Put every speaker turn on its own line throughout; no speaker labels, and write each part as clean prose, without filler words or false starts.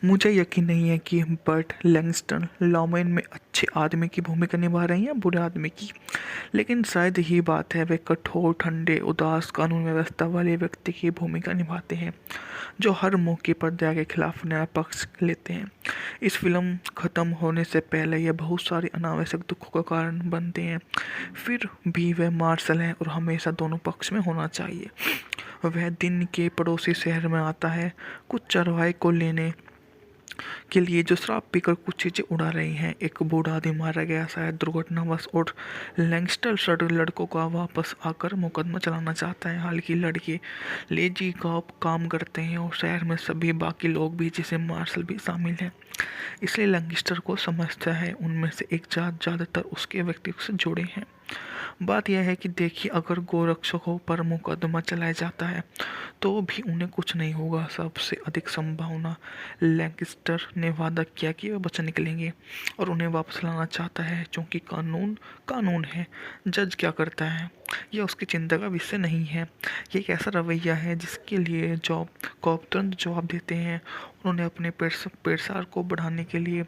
मुझे यकीन नहीं है कि बर्ट लैंगस्टन लॉमेन में अच्छे आदमी की भूमिका निभा रहे हैं या बुरे आदमी की, लेकिन शायद यही बात है, वे कठोर, ठंडे, उदास, कानून व्यवस्था वाले व्यक्ति की भूमिका निभाते हैं जो हर मौके पर दया के खिलाफ नया पक्ष लेते हैं। इस फिल्म खत्म होने से पहले यह बहुत सारे अनावश्यक दुखों का कारण बनते हैं, फिर भी वह मार्शल हैं और हमेशा दोनों पक्ष में होना चाहिए। वह दिन के पड़ोसी शहर में आता है कुछ चरवाहे को लेने के लिए जो शराब पीकर कुछ चीजें उड़ा रही हैं। एक बूढ़ा आदमी मारा गया शायद दुर्घटनावश और लैंगस्टर लड़कों का वापस आकर मुकदमा चलाना चाहता है। हालांकि लड़के लेजी कॉप काम करते हैं और शहर में सभी बाकी लोग भी, जिसे मार्शल भी शामिल हैं, इसलिए लैंगस्टर को समझता है उनमें से एक जात ज़्यादातर उसके व्यक्तित्व से जुड़े हैं। बात यह है कि देखिए, अगर गोरक्षकों पर मुकदमा चलाया जाता है तो भी उन्हें कुछ नहीं होगा। सबसे अधिक संभावना लैंकेस्टर ने वादा किया कि वे बच निकलेंगे और उन्हें वापस लाना चाहता है, क्योंकि कानून कानून है। जज क्या करता है यह उसकी चिंता का विषय नहीं है। ये एक ऐसा रवैया है जिसके लिए जॉब कॉप तुरंत जवाब देते हैं। उन्होंने अपने पेशकार को बढ़ाने के लिए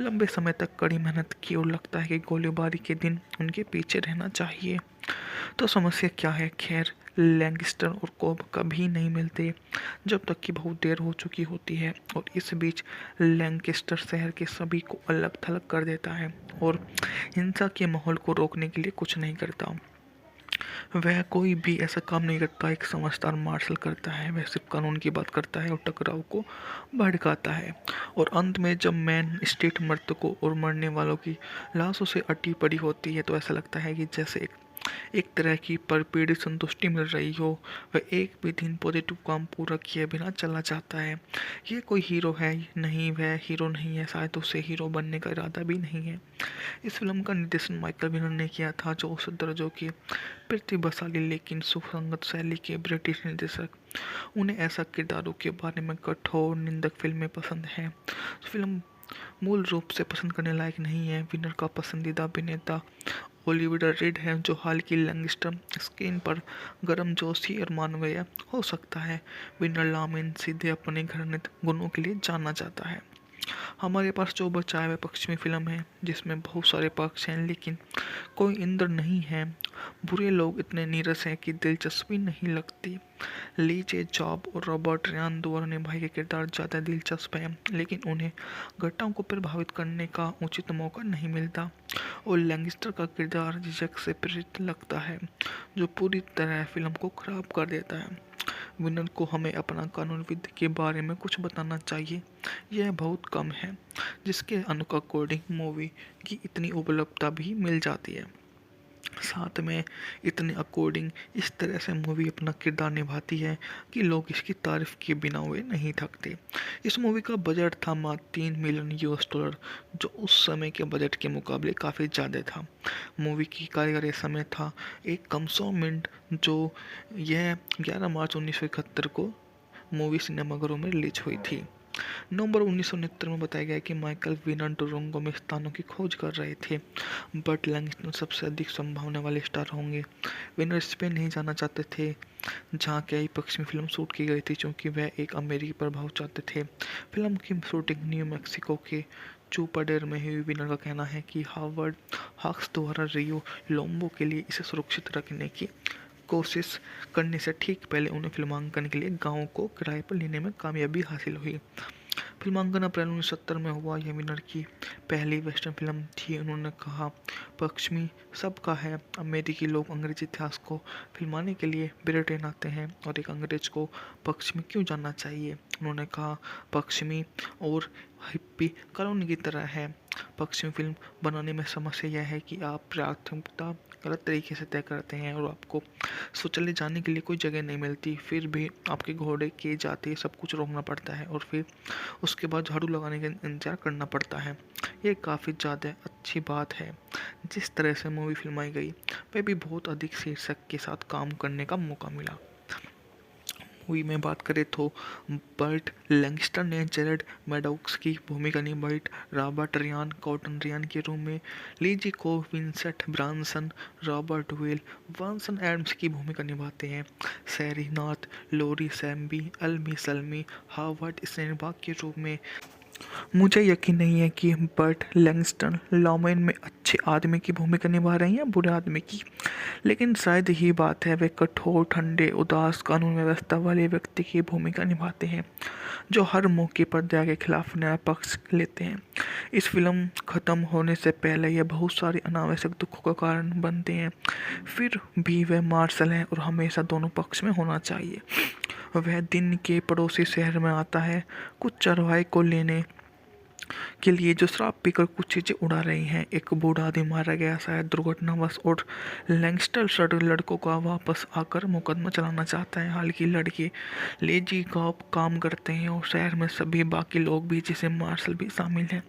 लंबे समय तक कड़ी मेहनत की और लगता है कि गोलीबारी के दिन उनके पीछे रहना चाहिए। तो समस्या क्या है? खैर, लैंगिस्टर और कोब कभी नहीं मिलते जब तक कि बहुत देर हो चुकी होती है, और इस बीच लैंकेस्टर शहर के सभी को अलग थलग कर देता है और हिंसा के माहौल को रोकने के लिए कुछ नहीं करता। वह कोई भी ऐसा काम नहीं करता एक समझदार मार्शल करता है। वह सिर्फ कानून की बात करता है और टकराव को भड़काता है। और अंत में जब मेन स्ट्रीट मृतकों और मरने वालों की लाशों से अटी पड़ी होती है तो ऐसा लगता है कि जैसे एक तरह की परपेड़ी संतुष्टि मिल रही हो। वह एक भी दिन पॉजिटिव काम पूरा किए बिना चला जाता है। ये कोई हीरो है नहीं, वह हीरो नहीं है, शायद उसे हीरो बनने का इरादा भी नहीं है। इस फिल्म का निर्देशन माइकल विनर ने किया था, जो उस दर्जों की प्रतिभाशाली लेकिन सुसंगत शैली के ब्रिटिश निर्देशक। उन्हें ऐसा किरदारों के बारे में कठोर निंदक फिल्में पसंद हैं। फिल्म मूल रूप से पसंद करने लायक नहीं है। विनर का पसंदीदा अभिनेता ओलिविया रिड है, जो हाल की लैंगस्टर स्क्रीन पर गर्मजोशी और मानवीय हो सकता है। विनर लामेन सीधे अपने घृणित गुणों के लिए जाना जाता है। हमारे पास जो बचा है वह पश्चिमी फिल्म है, जिसमें बहुत सारे पक्ष हैं लेकिन कोई इंद्र नहीं है। बुरे लोग इतने नीरस हैं कि दिलचस्पी नहीं लगती। ली जे जॉब और रॉबर्ट रियान द्वारा निभाए गए किरदार ज़्यादा दिलचस्प हैं, लेकिन उन्हें घटनाओं को प्रभावित करने का उचित मौका नहीं मिलता। और लैंगिस्टर का किरदार झिझक से प्रेरित लगता है, जो पूरी तरह फिल्म को खराब कर देता है। विनर को हमें अपना कानून विद के बारे में कुछ बताना चाहिए। यह बहुत कम है, जिसके अकॉर्डिंग मूवी की इतनी उपलब्धता भी मिल जाती है। साथ में इतने अकॉर्डिंग इस तरह से मूवी अपना किरदार निभाती है कि लोग इसकी तारीफ किए बिना हुए नहीं थकते। इस मूवी का बजट था मात्र $3 मिलियन, जो उस समय के बजट के मुकाबले काफ़ी ज़्यादा था। मूवी की कारीगरी समय था 1 कम 100 मिनट, जो यह 11 मार्च 1971 को मूवी सिनेमाघरों में रिलीज हुई थी। नवंबर 1969 में बताया गया कि माइकल विनर डुरंगो में स्थानों की खोज कर रहे थे। बट लैंगस्टन सबसे अधिक संभावना वाले स्टार होंगे। विनर स्पेन नहीं जाना चाहते थे, जहां कई पश्चिमी फिल्म शूट की गई थी, क्योंकि वह एक अमेरिकी प्रभाव चाहते थे। फिल्म की शूटिंग न्यू मैक्सिको के चूपाडेर में हुई। विनर का कहना है कि हावर्ड हॉक्स द्वारा रियो लोम्बो के लिए इसे सुरक्षित रखने की कोशिश करने से ठीक पहले उन्हें फिल्मांकन के लिए गांव को किराए पर लेने में कामयाबी हासिल हुई। फिल्मांकन अप्रैल 1970 में हुआ। यह विनर की पहली वेस्टर्न फिल्म थी। उन्होंने कहा, पश्चिमी सबका है। अमेरिकी लोग अंग्रेजी इतिहास को फिल्माने के लिए ब्रिटेन आते हैं, और एक अंग्रेज को पश्चिमी क्यों जानना चाहिए? उन्होंने कहा, पश्चिमी और हिप्पी कॉलोनी की तरह है। पश्चिमी फिल्म बनाने में समस्या यह है कि आप प्राथमिकता गलत तरीके से तय करते हैं और आपको शौचालय जाने के लिए कोई जगह नहीं मिलती। फिर भी आपके घोड़े के जाते सब कुछ रोकना पड़ता है और फिर उसके बाद झाड़ू लगाने का इंतजार करना पड़ता है। ये काफ़ी ज़्यादा अच्छी बात है। जिस तरह से मूवी फिल्माई गई, वह भी बहुत अधिक शीर्षक के साथ काम करने का मौका मिला। हुई में बात करें तो बर्ट लैंगस्टर ने जेरेड मैडॉक्स की भूमिका निभाई, रॉबर्ट रियान कॉटन रियान के रूप में, लीजी को Vincent Branson, Robert Vel Vanson Adams की भूमिका निभाते हैं, सैरी नॉर्थ, लोरी सैम्बी, अल्मी सल्मी, हावर्ड स्नेनबाग के रूप में। मुझे यकीन नहीं है कि बर्ट लैंगस्टन लॉमेन में अच्छे आदमी की भूमिका निभा रहे हैं या बुरे आदमी की, लेकिन शायद यही बात है, वे कठोर, ठंडे, उदास, कानून व्यवस्था वाले व्यक्ति की भूमिका निभाते हैं जो हर मौके पर दया के खिलाफ न्याय पक्ष लेते हैं। इस फिल्म खत्म होने से पहले यह बहुत सारे अनावश्यक दुखों का कारण बनते हैं, फिर भी वह मार्शल हैं और हमेशा दोनों पक्ष में होना चाहिए। वह दिन के पड़ोसी शहर में आता है कुछ चरवाहे को लेने के लिए जो शराब पीकर कुछ चीज़ें उड़ा रही हैं। एक बूढ़ा आदमी मारा गया शायद दुर्घटनावश और लैंगस्टर सड़क लड़कों का वापस आकर मुकदमा चलाना चाहता है। हालांकि लड़के लेजी कॉप काम करते हैं और शहर में सभी बाकी लोग भी जिसे मार्शल भी शामिल हैं,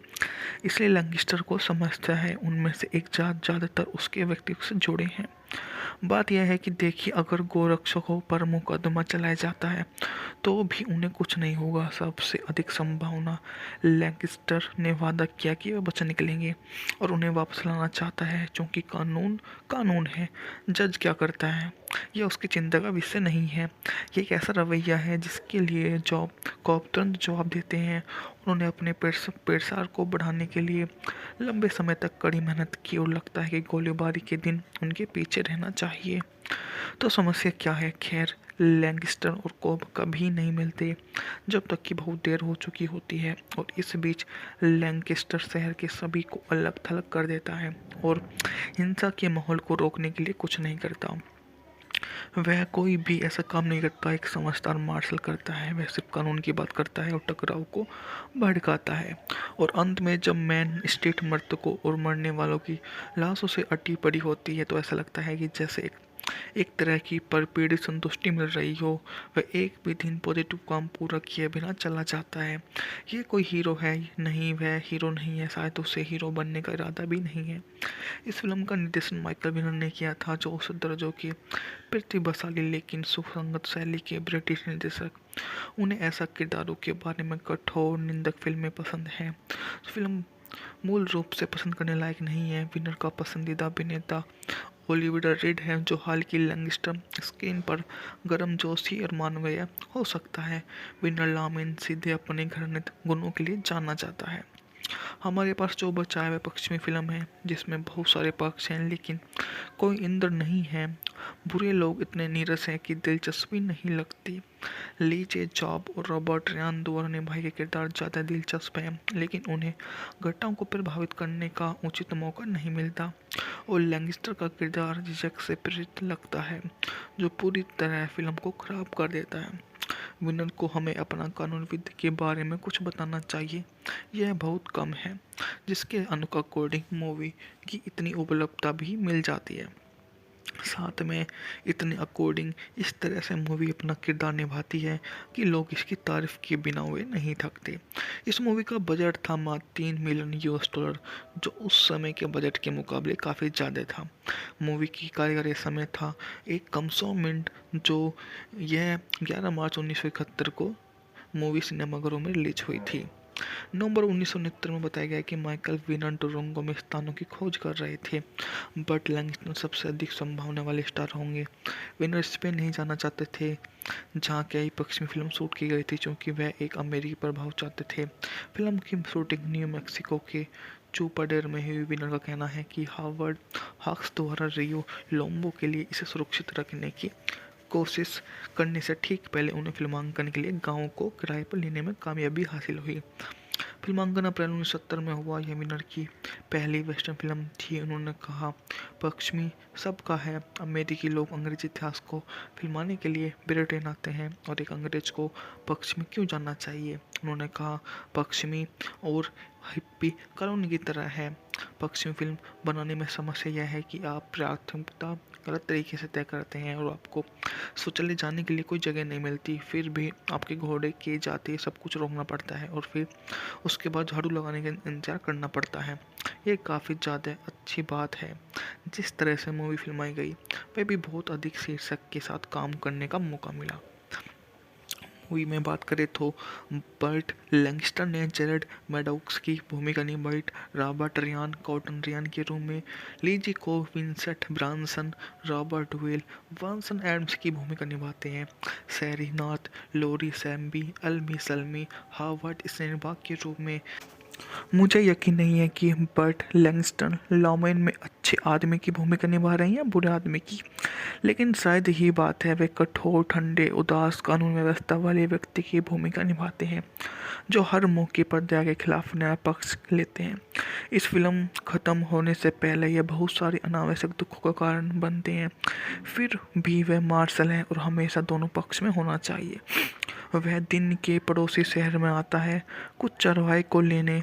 इसलिए लैंगस्टर को समझता है उनमें से एक जात ज़्यादातर उसके व्यक्तित्व से जुड़े हैं। बात यह है कि देखिए, अगर गोरक्षकों पर मुकदमा चलाया जाता है तो भी उन्हें कुछ नहीं होगा। सबसे अधिक संभावना लैंगस्टर ने वादा किया कि वे बच निकलेंगे और उन्हें वापस लाना चाहता है, क्योंकि कानून कानून है। जज क्या करता है यह उसकी चिंता का विषय नहीं है। ये एक ऐसा रवैया है जिसके लिए जॉब कॉप तुरंत जवाब देते हैं। उन्होंने अपने पेशकार को बढ़ाने के लिए लंबे समय तक कड़ी मेहनत की और लगता है कि गोलीबारी के दिन उनके पीछे रहना चाहिए। तो समस्या क्या है? खैर, लैंगस्टर और कॉब कभी नहीं मिलते जब तक कि बहुत देर हो चुकी होती है, और इस बीच लैंकेस्टर शहर के सभी को अलग थलग कर देता है और हिंसा के माहौल को रोकने के लिए कुछ नहीं करता। वह कोई भी ऐसा काम नहीं करता एक समझदार मार्शल करता है। वह सिर्फ कानून की बात करता है और टकराव को भड़काता है। और अंत में जब मेन स्ट्रीट मृतकों और मरने वालों की लाशों से अटी पड़ी होती है तो ऐसा लगता है कि जैसे एक तरह की परपीड़ी संतुष्टि मिल रही हो। वह एक भी दिन पॉजिटिव काम पूरा किए बिना चला जाता है। ये कोई हीरो है नहीं, वह हीरो नहीं है, शायद उसे हीरो बनने का इरादा भी नहीं है। इस फिल्म का निर्देशन माइकल विनर ने किया था, जो औसत दर्जों के प्रतिभाशाली लेकिन सुसंगत शैली के ब्रिटिश निर्देशक। उन्हें ऐसा किरदारों के बारे में कठोर निंदक फिल्में पसंद हैं। फिल्म मूल रूप से पसंद करने लायक नहीं है। विनर का पसंदीदा अभिनेता ओलिविया रिड है, जो हाल की लैंगस्टर स्क्रीन पर गर्मजोशी और मानवीय हो सकता है। विनर लामेन सीधे अपने घृणित गुणों के लिए जाना जाता है। हमारे पास जो बचा है वह पश्चिमी फिल्म है, जिसमें बहुत सारे पक्ष हैं लेकिन कोई इंद्र नहीं है। बुरे लोग इतने नीरस हैं कि दिलचस्पी नहीं लगती। ली जे जॉब और रॉबर्ट रियान द्वारा निभाए गए किरदार ज़्यादा दिलचस्प हैं, लेकिन उन्हें घटनाओं को प्रभावित करने का उचित मौका नहीं मिलता। और लैंगस्टर का किरदार झिझक से प्रेरित लगता है, जो पूरी तरह फिल्म को खराब कर देता है। विनर को हमें अपना कानून विद के बारे में कुछ बताना चाहिए। यह बहुत कम है, जिसके अकॉर्डिंग मूवी की इतनी उपलब्धता भी मिल जाती है। साथ में इतने अकॉर्डिंग इस तरह से मूवी अपना किरदार निभाती है कि लोग इसकी तारीफ किए बिना हुए नहीं थकते। इस मूवी का बजट था मात्र $3 मिलियन, जो उस समय के बजट के मुकाबले काफ़ी ज़्यादा था। मूवी की कारीगरी समय था 1 मिनट, जो यह 11 मार्च 1971 को मूवी सिनेमाघरों में रिलीज हुई थी। नवंबर 1969 में बताया गया कि माइकल विनर डुरंगो में स्थानों की खोज कर रहे थे। बर्ट लैंगस्टन सबसे अधिक संभावना वाले स्टार होंगे। विनर स्पेन नहीं जाना चाहते थे, जहां कई पश्चिमी फिल्म शूट की गई थी, क्योंकि वह एक अमेरिकी प्रभाव चाहते थे। फिल्म की शूटिंग न्यू मैक्सिको के चूपाडेर में हुई। विनर का कहना है कि हावर्ड हॉक्स द्वारा रियो लोम्बो के लिए इसे सुरक्षित रखने की कोशिश करने से ठीक पहले उन्हें फिल्मांकन के लिए गाँव को किराए पर लेने में कामयाबी हासिल हुई। फिल्मांकन अप्रैल 1970 में हुआ। यह विनर की पहली वेस्टर्न फिल्म थी। उन्होंने कहा, पश्चिमी सबका है। अमेरिकी लोग अंग्रेजी इतिहास को फिल्माने के लिए ब्रिटेन आते हैं, और एक अंग्रेज को पश्चिमी क्यों जानना चाहिए? उन्होंने कहा, पश्चिमी और हिप्पी कॉलोनी की तरह है। पश्चिमी फिल्म बनाने में समस्या यह है कि आप प्राथमिकता गलत तरीके से तय करते हैं और आपको शौचालय जाने के लिए कोई जगह नहीं मिलती। फिर भी आपके घोड़े के जाते सब कुछ रोकना पड़ता है और फिर उसके बाद झाड़ू लगाने का इंतजार करना पड़ता है। ये काफ़ी ज़्यादा अच्छी बात है। जिस तरह से मूवी फिल्माई गई, वह भी बहुत अधिक शीर्षक के साथ काम करने का मौका मिला। मूवी में बात करें तो बर्ट लैंगस्टर ने जेरेड मैडॉक्स की भूमिका निभाई, रॉबर्ट रियान कॉटन रियान के रूप में, लीजी को Vincent Branson, Robert Vel Vanson Adams की भूमिका निभाते हैं, सैरी नॉर्थ, लोरी सैम्बी, अल्मी सल्मी, हावर्ड स्नेनबाग के रूप में। मुझे यकीन नहीं है कि बर्ट लैंगस्टन लॉमेन में अच्छे आदमी की भूमिका निभा रहे हैं या बुरे आदमी की, लेकिन शायद यही बात है, वे कठोर ठंडे उदास कानून व्यवस्था वाले व्यक्ति की भूमिका निभाते हैं जो हर मौके पर दया के खिलाफ न्याय पक्ष लेते हैं। इस फिल्म खत्म होने से पहले यह बहुत सारे अनावश्यक दुखों का कारण बनते हैं, फिर भी वह मार्शल हैं और हमेशा दोनों पक्ष में होना चाहिए। वह दिन के पड़ोसी शहर में आता है कुछ चरवाहे को लेने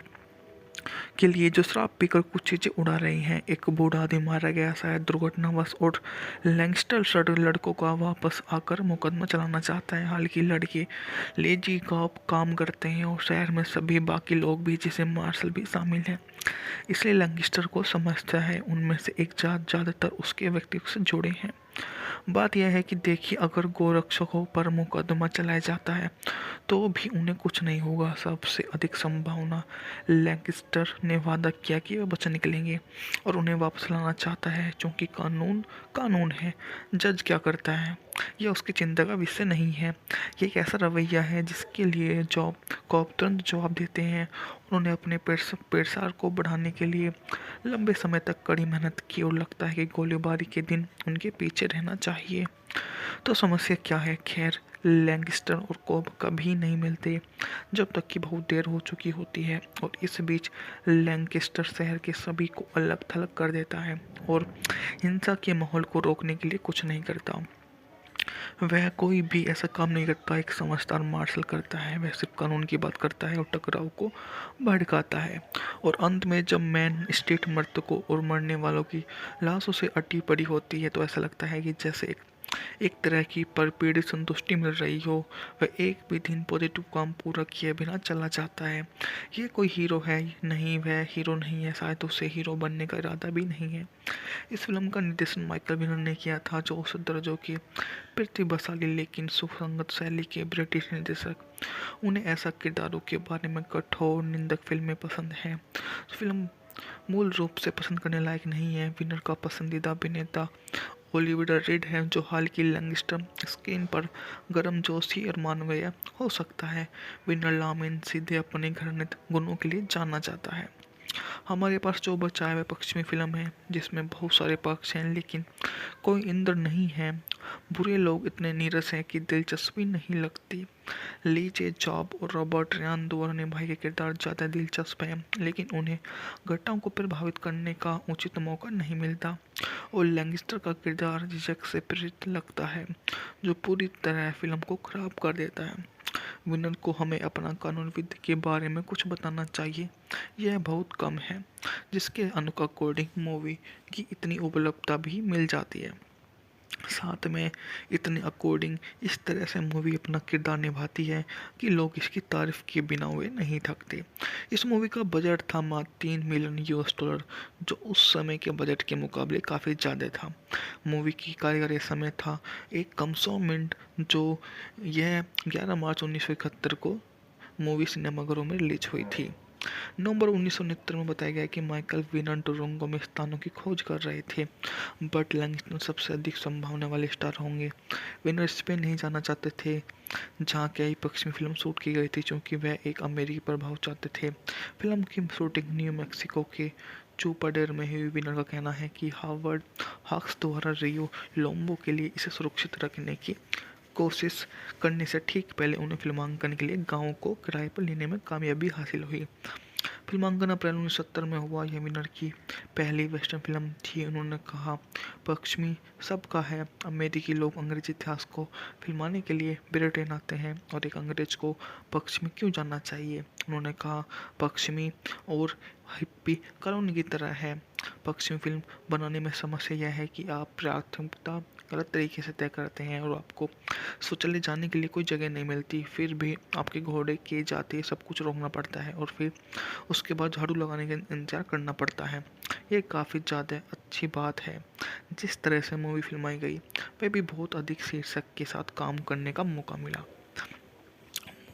के लिए जो शराब पीकर कुछ चीज़ें उड़ा रही हैं। एक बूढ़ा आदमी मारा गया शायद दुर्घटनावश और लैंगस्टर लड़कों का वापस आकर मुकदमा चलाना चाहता है। हालांकि लड़के लेजी कॉप काम करते हैं और शहर में सभी बाकी लोग भी जिसे मार्शल भी शामिल हैं, इसलिए लैंगस्टर को समझता है उनमें से एक जात ज़्यादातर उसके व्यक्तित्व से जुड़े हैं। बात यह है कि देखिए, अगर गोरक्षकों पर मुकदमा चलाया जाता है तो भी उन्हें कुछ नहीं होगा। सबसे अधिक संभावना लैंकेस्टर ने वादा किया कि वे बच निकलेंगे और उन्हें वापस लाना चाहता है, क्योंकि कानून कानून है। जज क्या करता है यह उसकी चिंता का विषय नहीं है। ये एक ऐसा रवैया है जिसके लिए जॉब कॉप तुरंत जवाब देते हैं। उन्होंने अपने पेशा को बढ़ाने के लिए लंबे समय तक कड़ी मेहनत की और लगता है कि गोलीबारी के दिन उनके पीछे रहना चाहिए। तो समस्या क्या है? खैर, लैंगस्टर और कोब कभी नहीं मिलते जब तक कि बहुत देर हो चुकी होती है, और इस बीच लैंकेस्टर शहर के सभी को अलग थलग कर देता है और हिंसा के माहौल को रोकने के लिए कुछ नहीं करता। वह कोई भी ऐसा काम नहीं करता एक समझदार मार्शल करता है। वह सिर्फ कानून की बात करता है और टकराव को भड़काता है। और अंत में जब मेन स्ट्रीट मृतकों और मरने वालों की लाशों से अटी पड़ी होती है तो ऐसा लगता है कि जैसे एक तरह की परपीड़ी संतुष्टि मिल रही हो। वह एक भी दिन पॉजिटिव काम पूरा किए बिना चला जाता है। ये कोई हीरो है नहीं, वह हीरो नहीं है, शायद उसे हीरो बनने का इरादा भी नहीं है। इस फिल्म का निर्देशन माइकल विनर ने किया था, जो औसत दर्जों के प्रतिभाशाली लेकिन सुसंगत शैली के ब्रिटिश निर्देशक। उन्हें ऐसा किरदारों के बारे में कठोर निंदक फिल्में पसंद हैं। फिल्म मूल रूप से पसंद करने लायक नहीं है। विनर का पसंदीदा अभिनेता ओलिविया रीड है, जो हाल की लैंगस्टर स्क्रीन पर गर्मजोशी और मानवीय हो सकता है। विनर लामिन सीधे अपने घृणित गुणों के लिए जाना जाता है। हमारे पास जो बचा है वह पश्चिमी फिल्म है, जिसमें बहुत सारे पक्ष हैं लेकिन कोई इंद्र नहीं है। बुरे लोग इतने नीरस हैं कि दिलचस्पी नहीं लगती। ली जे जॉब और रॉबर्ट रियान दोनों निभाए के किरदार ज़्यादा दिलचस्प हैं, लेकिन उन्हें घटनाओं को प्रभावित करने का उचित मौका नहीं मिलता। और लैंगस्टर का किरदार झिझक से प्रेरित लगता है, जो पूरी तरह फिल्म को खराब कर देता है। विनर को हमें अपना कानून विद के बारे में कुछ बताना चाहिए। यह बहुत कम है, जिसके अकॉर्डिंग मूवी की इतनी उपलब्धता भी मिल जाती है। साथ में इतने अकॉर्डिंग इस तरह से मूवी अपना किरदार निभाती है कि लोग इसकी तारीफ किए बिना हुए नहीं थकते। इस मूवी का बजट था मात्र $3 मिलियन, जो उस समय के बजट के मुकाबले काफ़ी ज़्यादा था। मूवी की कारीगरी समय था 1 कम 100 मिनट, जो यह 11 मार्च 1971 को मूवी सिनेमाघरों में रिलीज हुई थी। नवंबर 1969 में बताया गया कि माइकल विनर डुरंगो में स्थानों की खोज कर रहे थे। बट लैंगस्टन सबसे अधिक संभावना वाले स्टार होंगे। विनर स्पेन नहीं जाना चाहते थे, जहां कई पश्चिमी फिल्म शूट की गई थी, क्योंकि वह एक अमेरिकी प्रभाव चाहते थे। फिल्म की शूटिंग न्यू मैक्सिको के चूपाडेर में हुई। विनर का कहना है कि हावर्ड हॉक्स द्वारा रियो लोम्बो के लिए इसे सुरक्षित रखने की कोशिश करने से ठीक पहले उन्हें फिल्मांकन के लिए गांव को किराए पर लेने में कामयाबी हासिल हुई। फिल्मांकन अप्रैल 1970 में हुआ। यह विनर की पहली वेस्टर्न फिल्म थी। उन्होंने कहा, पश्चिमी सबका है। अमेरिकी लोग अंग्रेजी इतिहास को फिल्माने के लिए ब्रिटेन आते हैं, और एक अंग्रेज को पश्चिमी क्यों जानना चाहिए? उन्होंने कहा, पश्चिमी और हिप्पी कॉलोनी की तरह है। पश्चिमी फिल्म बनाने में समस्या यह है कि आप प्राथमिकता गलत तरीके से तय करते हैं और आपको शौचालय जाने के लिए कोई जगह नहीं मिलती। फिर भी आपके घोड़े के जाते सब कुछ रोकना पड़ता है और फिर उसके बाद झाड़ू लगाने का इंतजार करना पड़ता है। ये काफ़ी ज़्यादा अच्छी बात है। जिस तरह से मूवी फिल्माई गई, वह भी बहुत अधिक शीर्षक के साथ काम करने का मौका मिला।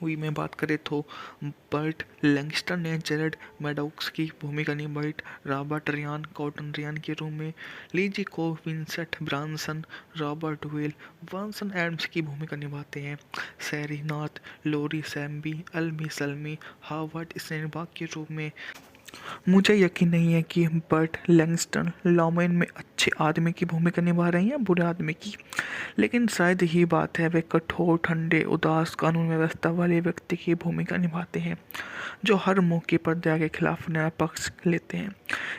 हुई में बात करें तो बर्ट लैंगस्टर ने जेरेड मैडॉक्स की भूमिका निभाई रॉबर्ट रियान कॉटन रियान के रूप में, लीजी को Vincent Branson, Robert Vel Vanson Adams की भूमिका निभाते हैं, सैरी नॉर्थ, लोरी सैम्बी, अल्मी सल्मी, हावर्ड स्नेनबाग के रूप में। मुझे यकीन नहीं है कि बर्ट लैंगस्टन लॉमेन में अच्छे आदमी की भूमिका निभा रहे हैं या बुरे आदमी की, लेकिन शायद यही बात है वे कठोर, ठंडे, उदास, कानून व्यवस्था वाले व्यक्ति की भूमिका निभाते हैं जो हर मौके पर दया के खिलाफ नया पक्ष लेते हैं।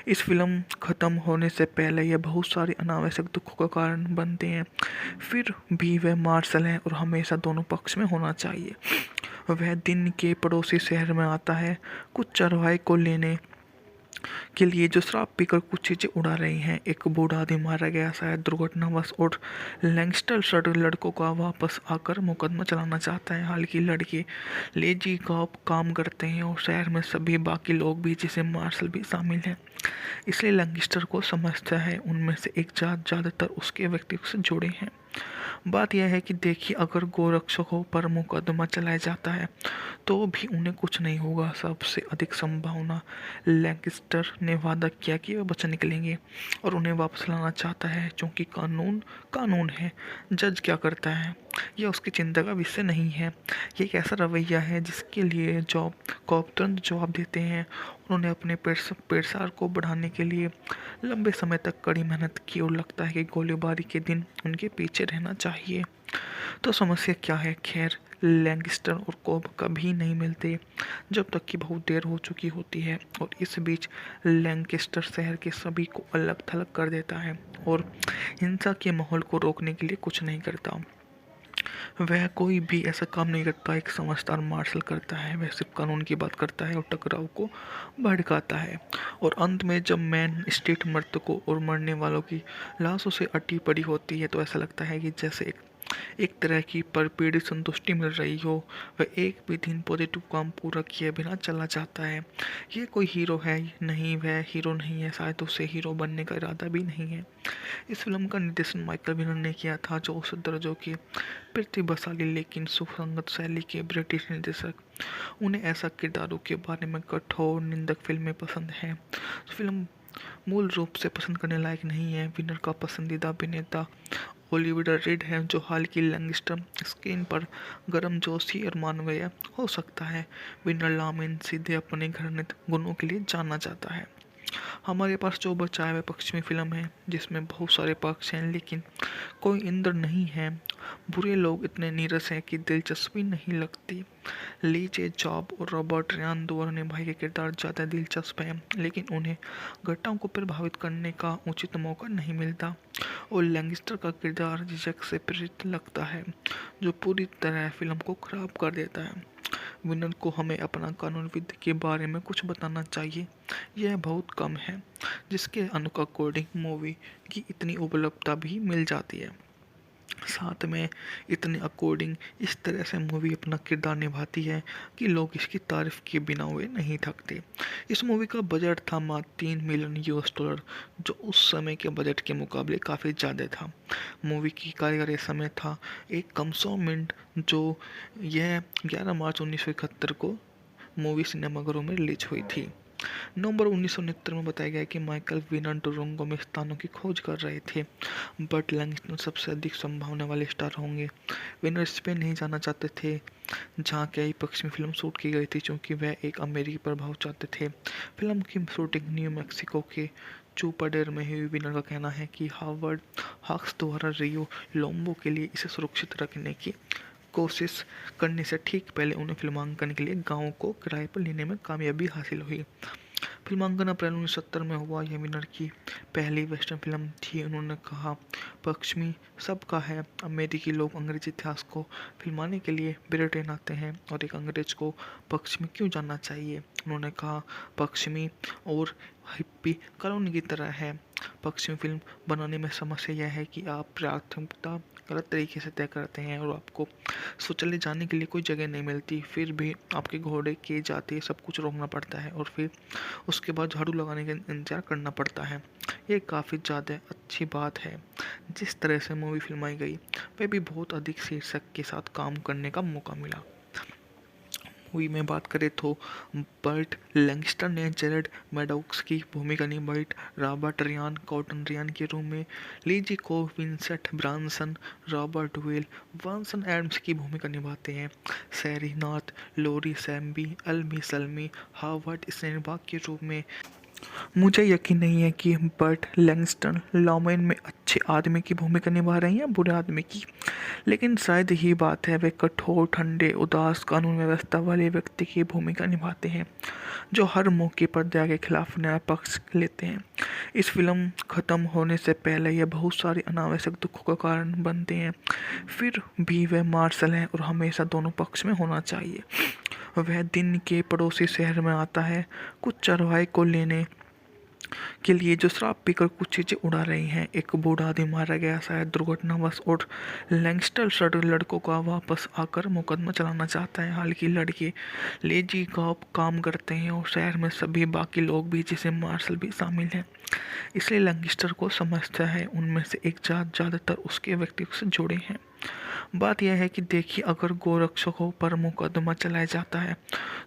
इस फिल्म खत्म होने से पहले यह बहुत सारे अनावश्यक दुखों का कारण बनते हैं, फिर भी वह मार्शल हैं और हमेशा दोनों पक्ष में होना चाहिए। वह दिन के पड़ोसी शहर में आता है कुछ चरवाहे को लेने के लिए जो शराब पीकर कुछ चीज़ें उड़ा रही हैं। एक बूढ़ा आदमी मारा गया शायद दुर्घटनावश और लैंगस्टर लड़कों का वापस आकर मुकदमा चलाना चाहता है। हालांकि लड़के लेजी कॉप काम करते हैं और शहर में सभी बाकी लोग भी जिसे मार्शल भी शामिल हैं, इसलिए लैंगस्टर को समझता है उनमें से एक जात ज़्यादातर उसके व्यक्तित्व से जुड़े हैं। बात यह है कि देखिए, अगर गोरक्षकों पर मुकदमा चलाया जाता है तो भी उन्हें कुछ नहीं होगा। सबसे अधिक संभावना लैंकेस्टर ने वादा किया कि वे बच निकलेंगे और उन्हें वापस लाना चाहता है, क्योंकि कानून कानून है। जज क्या करता है यह उसकी चिंता का विषय नहीं है। ये एक ऐसा रवैया है जिसके लिए जॉब कॉप तुरंत जवाब देते हैं। उन्होंने अपने पेशकार को बढ़ाने के लिए लंबे समय तक कड़ी मेहनत की और लगता है कि गोलीबारी के दिन उनके पीछे रहना चाहिए। तो समस्या क्या है? खैर, लैंगस्टर और कोब कभी नहीं मिलते जब तक कि बहुत देर हो चुकी होती है, और इस बीच लैंकेस्टर शहर के सभी को अलग थलग कर देता है और हिंसा के माहौल को रोकने के लिए कुछ नहीं करता। वह कोई भी ऐसा काम नहीं करता एक समझदार मार्शल करता है। वह सिर्फ कानून की बात करता है और टकराव को भड़काता है। और अंत में जब मेन स्ट्रीट मृतकों और मरने वालों की लाशों से अटी पड़ी होती है तो ऐसा लगता है कि जैसे एक तरह की परपेड़ी संतुष्टि मिल रही हो। वह एक भी दिन पॉजिटिव काम पूरा किए बिना चला जाता है। ये कोई हीरो है नहीं, वह हीरो नहीं है, शायद उसे हीरो बनने का इरादा भी नहीं है। इस फिल्म का निर्देशन माइकल विनर ने किया था, जो उस दर्जों के प्रतिभाशाली लेकिन सुसंगत शैली के ब्रिटिश निर्देशक। उन्हें ऐसा किरदारों के बारे में कठोर निंदक फिल्में पसंद हैं। फिल्म मूल रूप से पसंद करने लायक नहीं है। विनर का पसंदीदा अभिनेता ओलिविया रिड है, जो हाल की लैंगस्टर स्क्रीन पर गर्मजोशी और मानवीय हो सकता है। विनर लामेन सीधे अपने घृणित गुणों के लिए जाना जाता है। हमारे पास जो बचा है वह पश्चिमी फिल्म है, जिसमें बहुत सारे पक्ष हैं लेकिन कोई इंद्र नहीं है। बुरे लोग इतने नीरस हैं कि दिलचस्पी नहीं लगती। ली जे जॉब और रॉबर्ट रियान दोनों निभाए के किरदार ज़्यादा दिलचस्प हैं, लेकिन उन्हें घटनाओं को प्रभावित करने का उचित मौका नहीं मिलता। और लैंगस्टर का किरदार झिझक से प्रेरित लगता है, जो पूरी तरह फिल्म को खराब कर देता है। विनर को हमें अपना कानून विद के बारे में कुछ बताना चाहिए। यह बहुत कम है, जिसके अकॉर्डिंग मूवी की इतनी उपलब्धता भी मिल जाती है। साथ में इतने अकॉर्डिंग इस तरह से मूवी अपना किरदार निभाती है कि लोग इसकी तारीफ किए बिना हुए नहीं थकते। इस मूवी का बजट था मात्र $3 मिलियन, जो उस समय के बजट के मुकाबले काफ़ी ज़्यादा था। मूवी की कार्यकारी समय था 1 मिनट, जो यह 11 मार्च 1971 को मूवी सिनेमाघरों में रिलीज हुई थी। नवंबर 1969 में बताया गया कि माइकल विनर डुरंगो में स्थानों की खोज कर रहे थे। बट लैंगस्टन सबसे अधिक संभावना वाले स्टार होंगे। विनर स्पेन नहीं जाना चाहते थे, जहां कई पश्चिमी फिल्म शूट की गई थी, क्योंकि वह एक अमेरिकी प्रभाव चाहते थे। फिल्म की शूटिंग न्यू मैक्सिको के चूपाडेर में हुई। विनर का कहना है कि हावर्ड हॉक्स द्वारा रियो लोम्बो के लिए इसे सुरक्षित रखने की कोशिश करने से ठीक पहले उन्हें फिल्मांकन के लिए गांव को किराए पर लेने में कामयाबी हासिल हुई। फिल्मांकन अप्रैल 1970 में हुआ। यह विनर की पहली वेस्टर्न फिल्म थी। उन्होंने कहा, पश्चिमी सबका है। अमेरिकी लोग अंग्रेजी इतिहास को फिल्माने के लिए ब्रिटेन आते हैं, और एक अंग्रेज को पश्चिमी क्यों जानना चाहिए? उन्होंने कहा, पश्चिमी और हिप्पी कॉलोनी की तरह है। पश्चिमी फिल्म बनाने में समस्या यह है कि आप प्राथमिकता गलत तरीके से तय करते हैं और आपको शौचालय जाने के लिए कोई जगह नहीं मिलती। फिर भी आपके घोड़े के जाते सब कुछ रोकना पड़ता है और फिर उसके बाद झाड़ू लगाने का इंतजार करना पड़ता है। ये काफ़ी ज़्यादा अच्छी बात है। जिस तरह से मूवी फिल्माई गई, वह भी बहुत अधिक शीर्षक के साथ काम करने का मौका मिला। हुई में बात करें तो बर्ट लैंगस्टर ने जेरेड मैडॉक्स की भूमिका निभाई, रॉबर्ट रियान कॉटन रियान के रूप में, लीजी को Vincent Branson, Robert Vel Vanson Adams की भूमिका निभाते हैं, सैरी नॉर्थ, लोरी सैम्बी, अल्मी सल्मी, हावर्ड स्नेनबाग के रूप में। मुझे यकीन नहीं है कि बर्ट लैंगस्टन लॉमेन में अच्छे आदमी की भूमिका निभा रहे हैं या बुरे आदमी की, लेकिन शायद यही बात है, वे कठोर, ठंडे, उदास, कानून व्यवस्था वाले व्यक्ति की भूमिका निभाते हैं जो हर मौके पर दया के खिलाफ न्याय पक्ष लेते हैं। इस फिल्म खत्म होने से पहले यह बहुत सारे अनावश्यक दुखों का कारण बनते हैं, फिर भी वह मार्शल हैं और हमेशा दोनों पक्ष में होना चाहिए। वह दिन के पड़ोसी शहर में आता है कुछ चरवाहे को लेने के लिए जो शराब पीकर कुछ चीज़ें उड़ा रही हैं। एक बूढ़ा आदमी मारा गया शायद दुर्घटनावश, और लैंगस्टर सड़ लड़कों का वापस आकर मुकदमा चलाना चाहता है। हालांकि लड़के लेजी कॉप काम करते हैं और शहर में सभी बाकी लोग भी, जिसे मार्शल भी शामिल हैं, इसलिए लैंगस्टर को समझता है उनमें से एक जात ज़्यादातर उसके व्यक्तित्व से जुड़े हैं। बात यह है कि देखिए, अगर गोरक्षकों पर मुकदमा चलाया जाता है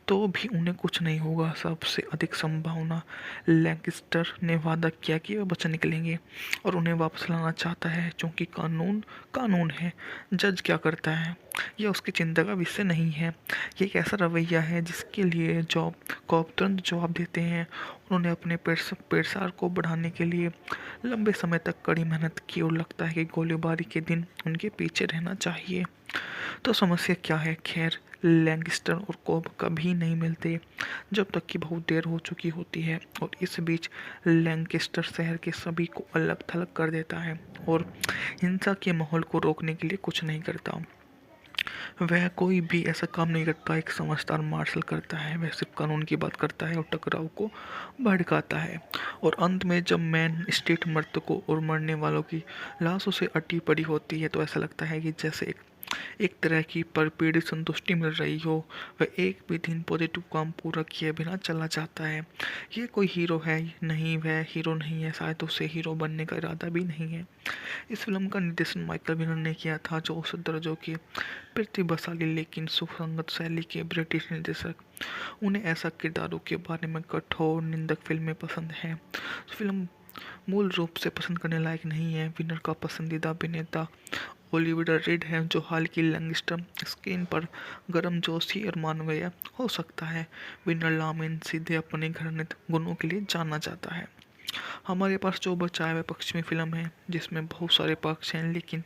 तो भी उन्हें कुछ नहीं होगा। सबसे अधिक संभावना, लैंगस्टर ने वादा किया कि वे बच निकलेंगे और उन्हें वापस लाना चाहता है, क्योंकि कानून कानून है। जज क्या करता है यह उसकी चिंता का विषय नहीं है। ये एक ऐसा रवैया है जिसके लिए जॉब कॉप तुरंत जवाब देते हैं। उन्होंने अपने पेशा को बढ़ाने के लिए लंबे समय तक कड़ी मेहनत की और लगता है कि गोलीबारी के दिन उनके पीछे रहना चाहिए। तो समस्या क्या है? खैर, लैंगस्टर और कोब कभी नहीं मिलते जब तक कि बहुत देर हो चुकी होती है, और इस बीच लैंकेस्टर शहर के सभी को अलग थलग कर देता है और हिंसा के माहौल को रोकने के लिए कुछ नहीं करता। वह कोई भी ऐसा काम नहीं करता एक समझदार मार्शल करता है। वह सिर्फ कानून की बात करता है और टकराव को भड़काता है। और अंत में जब मेन स्ट्रीट मृतकों और मरने वालों की लाशों से अटी पड़ी होती है तो ऐसा लगता है कि जैसे एक तरह की परपीड़ी संतुष्टि मिल रही हो। वह एक भी दिन पॉजिटिव काम पूरा किए बिना चला जाता है। ये कोई हीरो है नहीं, वह हीरो नहीं है, शायद उसे हीरो बनने का इरादा भी नहीं है। इस फिल्म का निर्देशन माइकल विनर ने किया था, जो उस दर्जों के प्रतिभाशाली लेकिन सुसंगत शैली के ब्रिटिश निर्देशक। उन्हें ऐसा किरदारों के बारे में कठोर निंदक फिल्में पसंद हैं। फिल्म मूल रूप से पसंद करने लायक नहीं है। विनर का पसंदीदा अभिनेता ओलिविया रीड है, जो हाल की लैंगस्टर स्क्रीन पर गर्मजोशी और मानवीय हो सकता है। विनर लामेन सीधे अपने घृणित गुणों के लिए जाना जाता है। हमारे पास जो बचा है वह पश्चिमी फिल्म है, जिसमें बहुत सारे पक्ष हैं लेकिन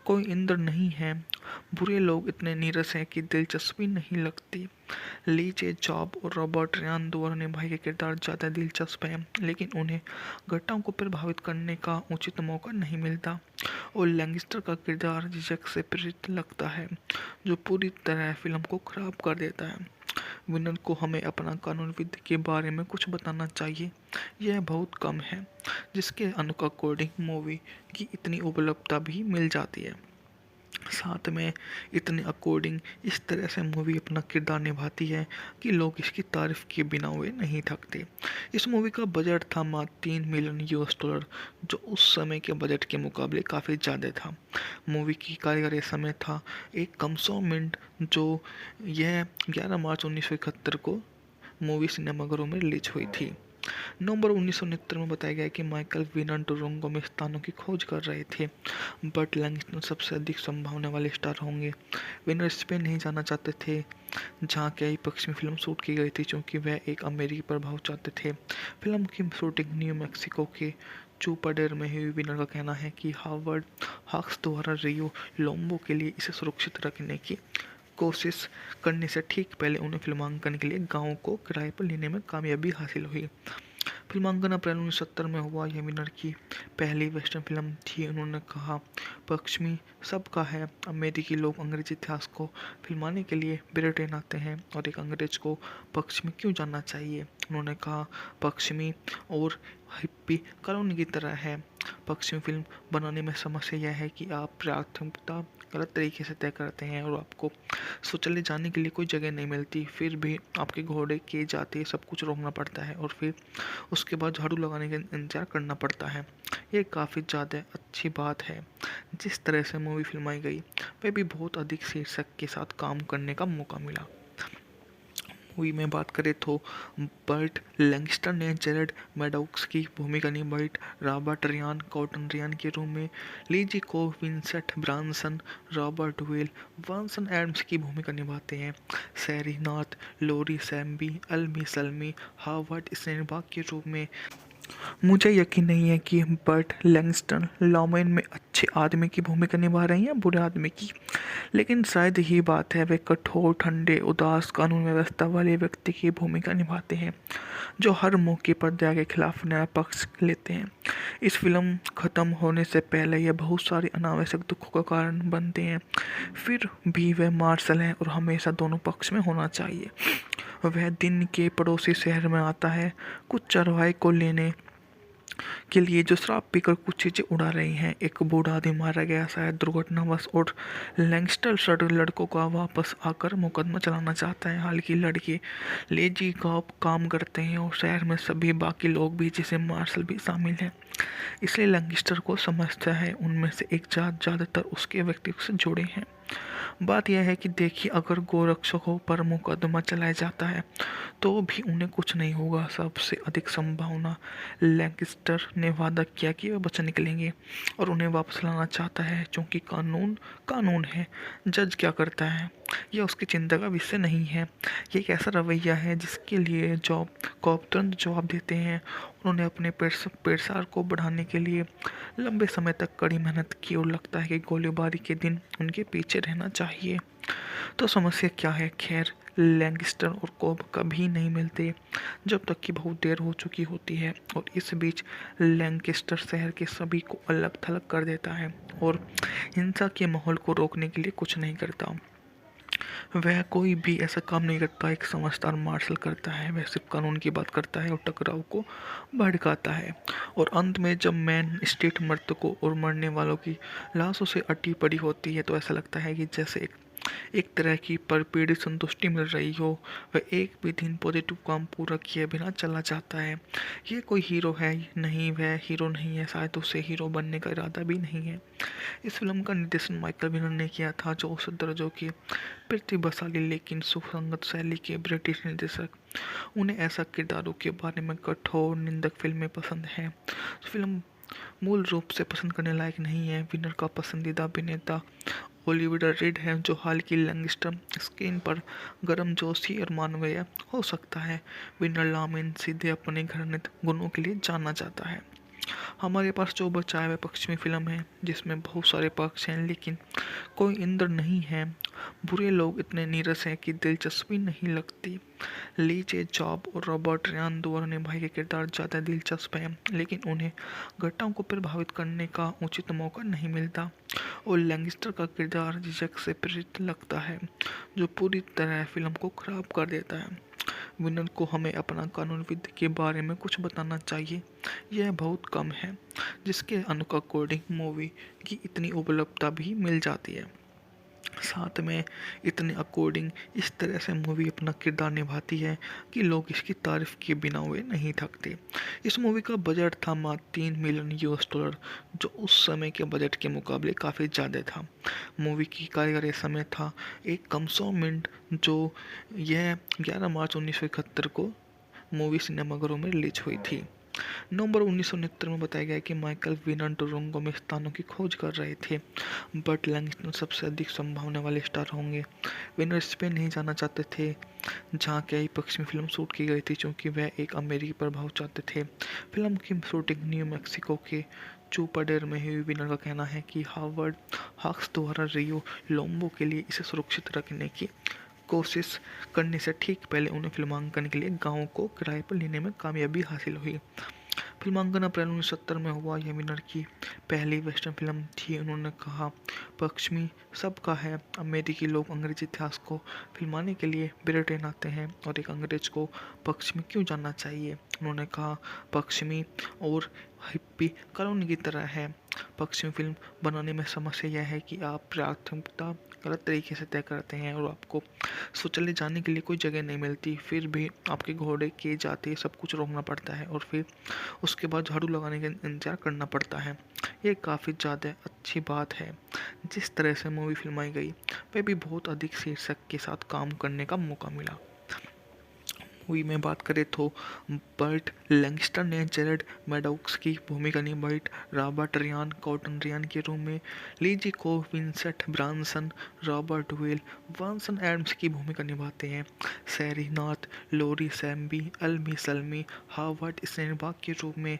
कोई इंद्र नहीं है। बुरे लोग इतने नीरस हैं कि दिलचस्पी नहीं लगती। ली जे जॉब और रॉबर्ट रियान द्वारा निभाए गए किरदार ज़्यादा दिलचस्प हैं, लेकिन उन्हें घटनाओं को प्रभावित करने का उचित मौका नहीं मिलता। और लैंगस्टर का किरदार झिझक से प्रेरित लगता है, जो पूरी तरह फिल्म को खराब कर देता है। विनर को हमें अपना कानून विद के बारे में कुछ बताना चाहिए। यह बहुत कम है, जिसके अकॉर्डिंग मूवी की इतनी उपलब्धता भी मिल जाती है। साथ में इतने अकॉर्डिंग इस तरह से मूवी अपना किरदार निभाती है कि लोग इसकी तारीफ के बिना हुए नहीं थकते। इस मूवी का बजट था मात्र $3 मिलियन, जो उस समय के बजट के मुकाबले काफ़ी ज़्यादा था। मूवी की कार्यकारी समय था 1 कम 100 मिनट, जो यह 11 मार्च 1971 को मूवी सिनेमाघरों में रिलीज हुई थी। नवंबर 1969 में बताया गया कि माइकल विनर टोरंटो में स्थानों की खोज कर रहे थे। बट लैंगस्टन सबसे अधिक संभावना वाले स्टार होंगे। विनर स्पेन नहीं जाना चाहते थे, जहां कई पश्चिमी फिल्म शूट की गई थी, क्योंकि वह एक अमेरिकी प्रभाव चाहते थे। फिल्म की शूटिंग न्यू मैक्सिको के चूपाडेर में हुई। विनर का कहना है कि हावर्ड हॉक्स द्वारा रियो लोम्बो के लिए इसे सुरक्षित रखने की कोशिश करने से ठीक पहले उन्हें फिल्मांकन के लिए गाँव को किराए पर लेने में कामयाबी हासिल हुई। फिल्मांकन अप्रैल 1970 में हुआ। यह विनर की पहली वेस्टर्न फिल्म थी। उन्होंने कहा, पश्चिमी सबका है। अमेरिकी लोग अंग्रेजी इतिहास को फिल्माने के लिए ब्रिटेन आते हैं, और एक अंग्रेज को पश्चिमी क्यों जानना चाहिए? उन्होंने कहा, पश्चिमी और हिप्पी कॉलोनी की तरह है। पश्चिमी फिल्म बनाने में समस्या यह है कि आप प्राथमिकता गलत तरीके से तय करते हैं और आपको शौचालय जाने के लिए कोई जगह नहीं मिलती। फिर भी आपके घोड़े के जाते सब कुछ रोकना पड़ता है और फिर उसके बाद झाड़ू लगाने का इंतजार करना पड़ता है। ये काफ़ी ज़्यादा अच्छी बात है। जिस तरह से मूवी फिल्माई गई, वह भी बहुत अधिक शीर्षक के साथ काम करने का मौका मिला। मूवी में बात करें तो बर्ट लैंगस्टर ने जेरेड मैडॉक्स की भूमिका निभाई रॉबर्ट रियान कॉटन रियान के रूप में, लीजी को Vincent Branson Robert Vel Vanson Adams की भूमिका निभाते हैं, सैरी नॉर्थ लोरी सैम्बी अल्मी सल्मी हावर्ड स्नेनबाग के रूप में। मुझे यकीन नहीं है कि बर्ट लैंगस्टन लॉमेन में अच्छे आदमी की भूमिका निभा रहे हैं या बुरे आदमी की, लेकिन शायद यही बात है, वे कठोर ठंडे उदास कानून व्यवस्था वाले व्यक्ति की भूमिका निभाते हैं जो हर मौके पर दया के खिलाफ न्याय पक्ष लेते हैं। इस फिल्म खत्म होने से पहले यह बहुत सारे अनावश्यक दुखों का कारण बनते हैं, फिर भी वह मार्शल हैं और हमेशा दोनों पक्ष में होना चाहिए। वह दिन के पड़ोसी शहर में आता है कुछ चरवाहे को लेने के लिए जो शराब पीकर कुछ चीज़ें उड़ा रही हैं। एक बूढ़ा आदमी मारा गया शायद दुर्घटनावश और लैंगस्टर सड़क लड़कों का वापस आकर मुकदमा चलाना चाहता है। हालांकि लड़के लेजी कॉप काम करते हैं और शहर में सभी बाकी लोग भी जिसे मार्शल भी शामिल हैं, इसलिए लैंगस्टर को समझता है उनमें से एक जात ज़्यादातर उसके व्यक्तित्व से जुड़े हैं। बात यह है कि देखिए, अगर गोरक्षकों पर मुकदमा चलाया जाता है तो भी उन्हें कुछ नहीं होगा। सबसे अधिक संभावना लैंकेस्टर ने वादा किया कि वे बच निकलेंगे और उन्हें वापस लाना चाहता है, क्योंकि कानून कानून है। जज क्या करता है यह उसकी चिंता का विषय नहीं है। ये एक ऐसा रवैया है जिसके लिए जॉब कॉप तुरंत जवाब देते हैं। उन्होंने अपने पेशा को बढ़ाने के लिए लंबे समय तक कड़ी मेहनत की और लगता है कि गोलीबारी के दिन उनके पीछे रहना चाहिए। तो समस्या क्या है? खैर, लैंगस्टर और कोब कभी नहीं मिलते जब तक कि बहुत देर हो चुकी होती है, और इस बीच लैंकेस्टर शहर के सभी को अलग थलग कर देता है और हिंसा के माहौल को रोकने के लिए कुछ नहीं करता। वह कोई भी ऐसा काम नहीं करता एक समझदार मार्शल करता है। वह सिर्फ कानून की बात करता है और टकराव को भड़काता है। और अंत में जब मेन स्ट्रीट मृतकों और मरने वालों की लाशों से अटी पड़ी होती है तो ऐसा लगता है कि जैसे एक तरह की परपीड़ी संतुष्टि मिल रही हो। वह एक भी दिन पॉजिटिव काम पूरा किए बिना चला जाता है। ये कोई हीरो है नहीं, वह हीरो नहीं है, शायद उसे हीरो बनने का इरादा भी नहीं है। इस फिल्म का निर्देशन माइकल विनर ने किया था, जो औसत दर्जों के प्रतिभाशाली लेकिन सुसंगत शैली के ब्रिटिश निर्देशक। उन्हें ऐसा किरदारों के बारे में कठोर निंदक फिल्में पसंद हैं। फिल्म मूल रूप से पसंद करने लायक नहीं है। विनर का पसंदीदा अभिनेता ओलिविया रीड है, जो हाल की लैंगस्टर स्क्रीन पर गर्मजोशी और मानवीय हो सकता है। विनर लामिन सीधे अपने घृणित गुणों के लिए जाना जाता है। हमारे पास जो बचा है वह पश्चिमी फिल्म है, जिसमें बहुत सारे पक्ष हैं लेकिन कोई इंद्र नहीं है। बुरे लोग इतने नीरस हैं कि दिलचस्पी नहीं लगती। ली जे जॉब और रॉबर्ट रियान द्वारा निभाए गए किरदार ज़्यादा दिलचस्प हैं, लेकिन उन्हें घटनाओं को प्रभावित करने का उचित मौका नहीं मिलता। और लैंगस्टर का किरदार झिझक से प्रेरित लगता है, जो पूरी तरह फिल्म को खराब कर देता है। विनर को हमें अपना कानूनविद के बारे में कुछ बताना चाहिए। यह बहुत कम है, जिसके अकॉर्डिंग मूवी की इतनी उपलब्धता भी मिल जाती है। साथ में इतने अकॉर्डिंग इस तरह से मूवी अपना किरदार निभाती है कि लोग इसकी तारीफ किए बिना हुए नहीं थकते। इस मूवी का बजट था मात्र $3 मिलियन, जो उस समय के बजट के मुकाबले काफ़ी ज़्यादा था। मूवी की कार्यकारी समय था 1 मिनट, जो यह 11 मार्च 1971 को मूवी सिनेमाघरों में रिलीज हुई थी। नवंबर 1969 में बताया गया कि माइकल विनर टोरंटो में स्थानों की खोज कर रहे थे। बर्ट लैंगस्टन सबसे अधिक संभावना वाले स्टार होंगे। विनर स्पेन नहीं जाना चाहते थे, जहां कई पश्चिमी फिल्म शूट की गई थी, क्योंकि वह एक अमेरिकी प्रभाव चाहते थे। फिल्म की शूटिंग न्यू मैक्सिको के चूपाडेर में हुई। विनर का कहना है कि हावर्ड हॉक्स द्वारा रियो लोम्बो के लिए इसे सुरक्षित रखने की कोशिश करने से ठीक पहले उन्हें फिल्मांकन के लिए गांव को किराए पर लेने में कामयाबी हासिल हुई। फिल्मांकन अप्रैल 1970 में हुआ। यह विनर की पहली वेस्टर्न फिल्म थी। उन्होंने कहा, पश्चिमी सबका है। अमेरिकी लोग अंग्रेजी इतिहास को फिल्माने के लिए ब्रिटेन आते हैं, और एक अंग्रेज को पश्चिमी क्यों जानना चाहिए? उन्होंने कहा, पश्चिमी और हिप्पी कॉलोनी की तरह है। पश्चिमी फिल्म बनाने में समस्या यह है कि आप प्राथमिकता गलत तरीके से तय करते हैं और आपको शौचालय जाने के लिए कोई जगह नहीं मिलती। फिर भी आपके घोड़े के जाते सब कुछ रोकना पड़ता है और फिर उसके बाद झाड़ू लगाने का इंतजार करना पड़ता है। ये काफ़ी ज़्यादा अच्छी बात है। जिस तरह से मूवी फिल्माई गई, वह भी बहुत अधिक शीर्षक के साथ काम करने का मौका मिला। मूवी में बात करें तो बर्ट लैंगस्टर ने जेरेड मैडॉक्स की भूमिका निभाई, रॉबर्ट रियान कॉटन रियान के रूप में, लीजी को Vincent Branson, Robert Vel Vanson Adams की भूमिका निभाते हैं, सैरी नाथ, लोरी सैम्बी, अल्मी सल्मी, हावर्ड स्नेनबाग के रूप में।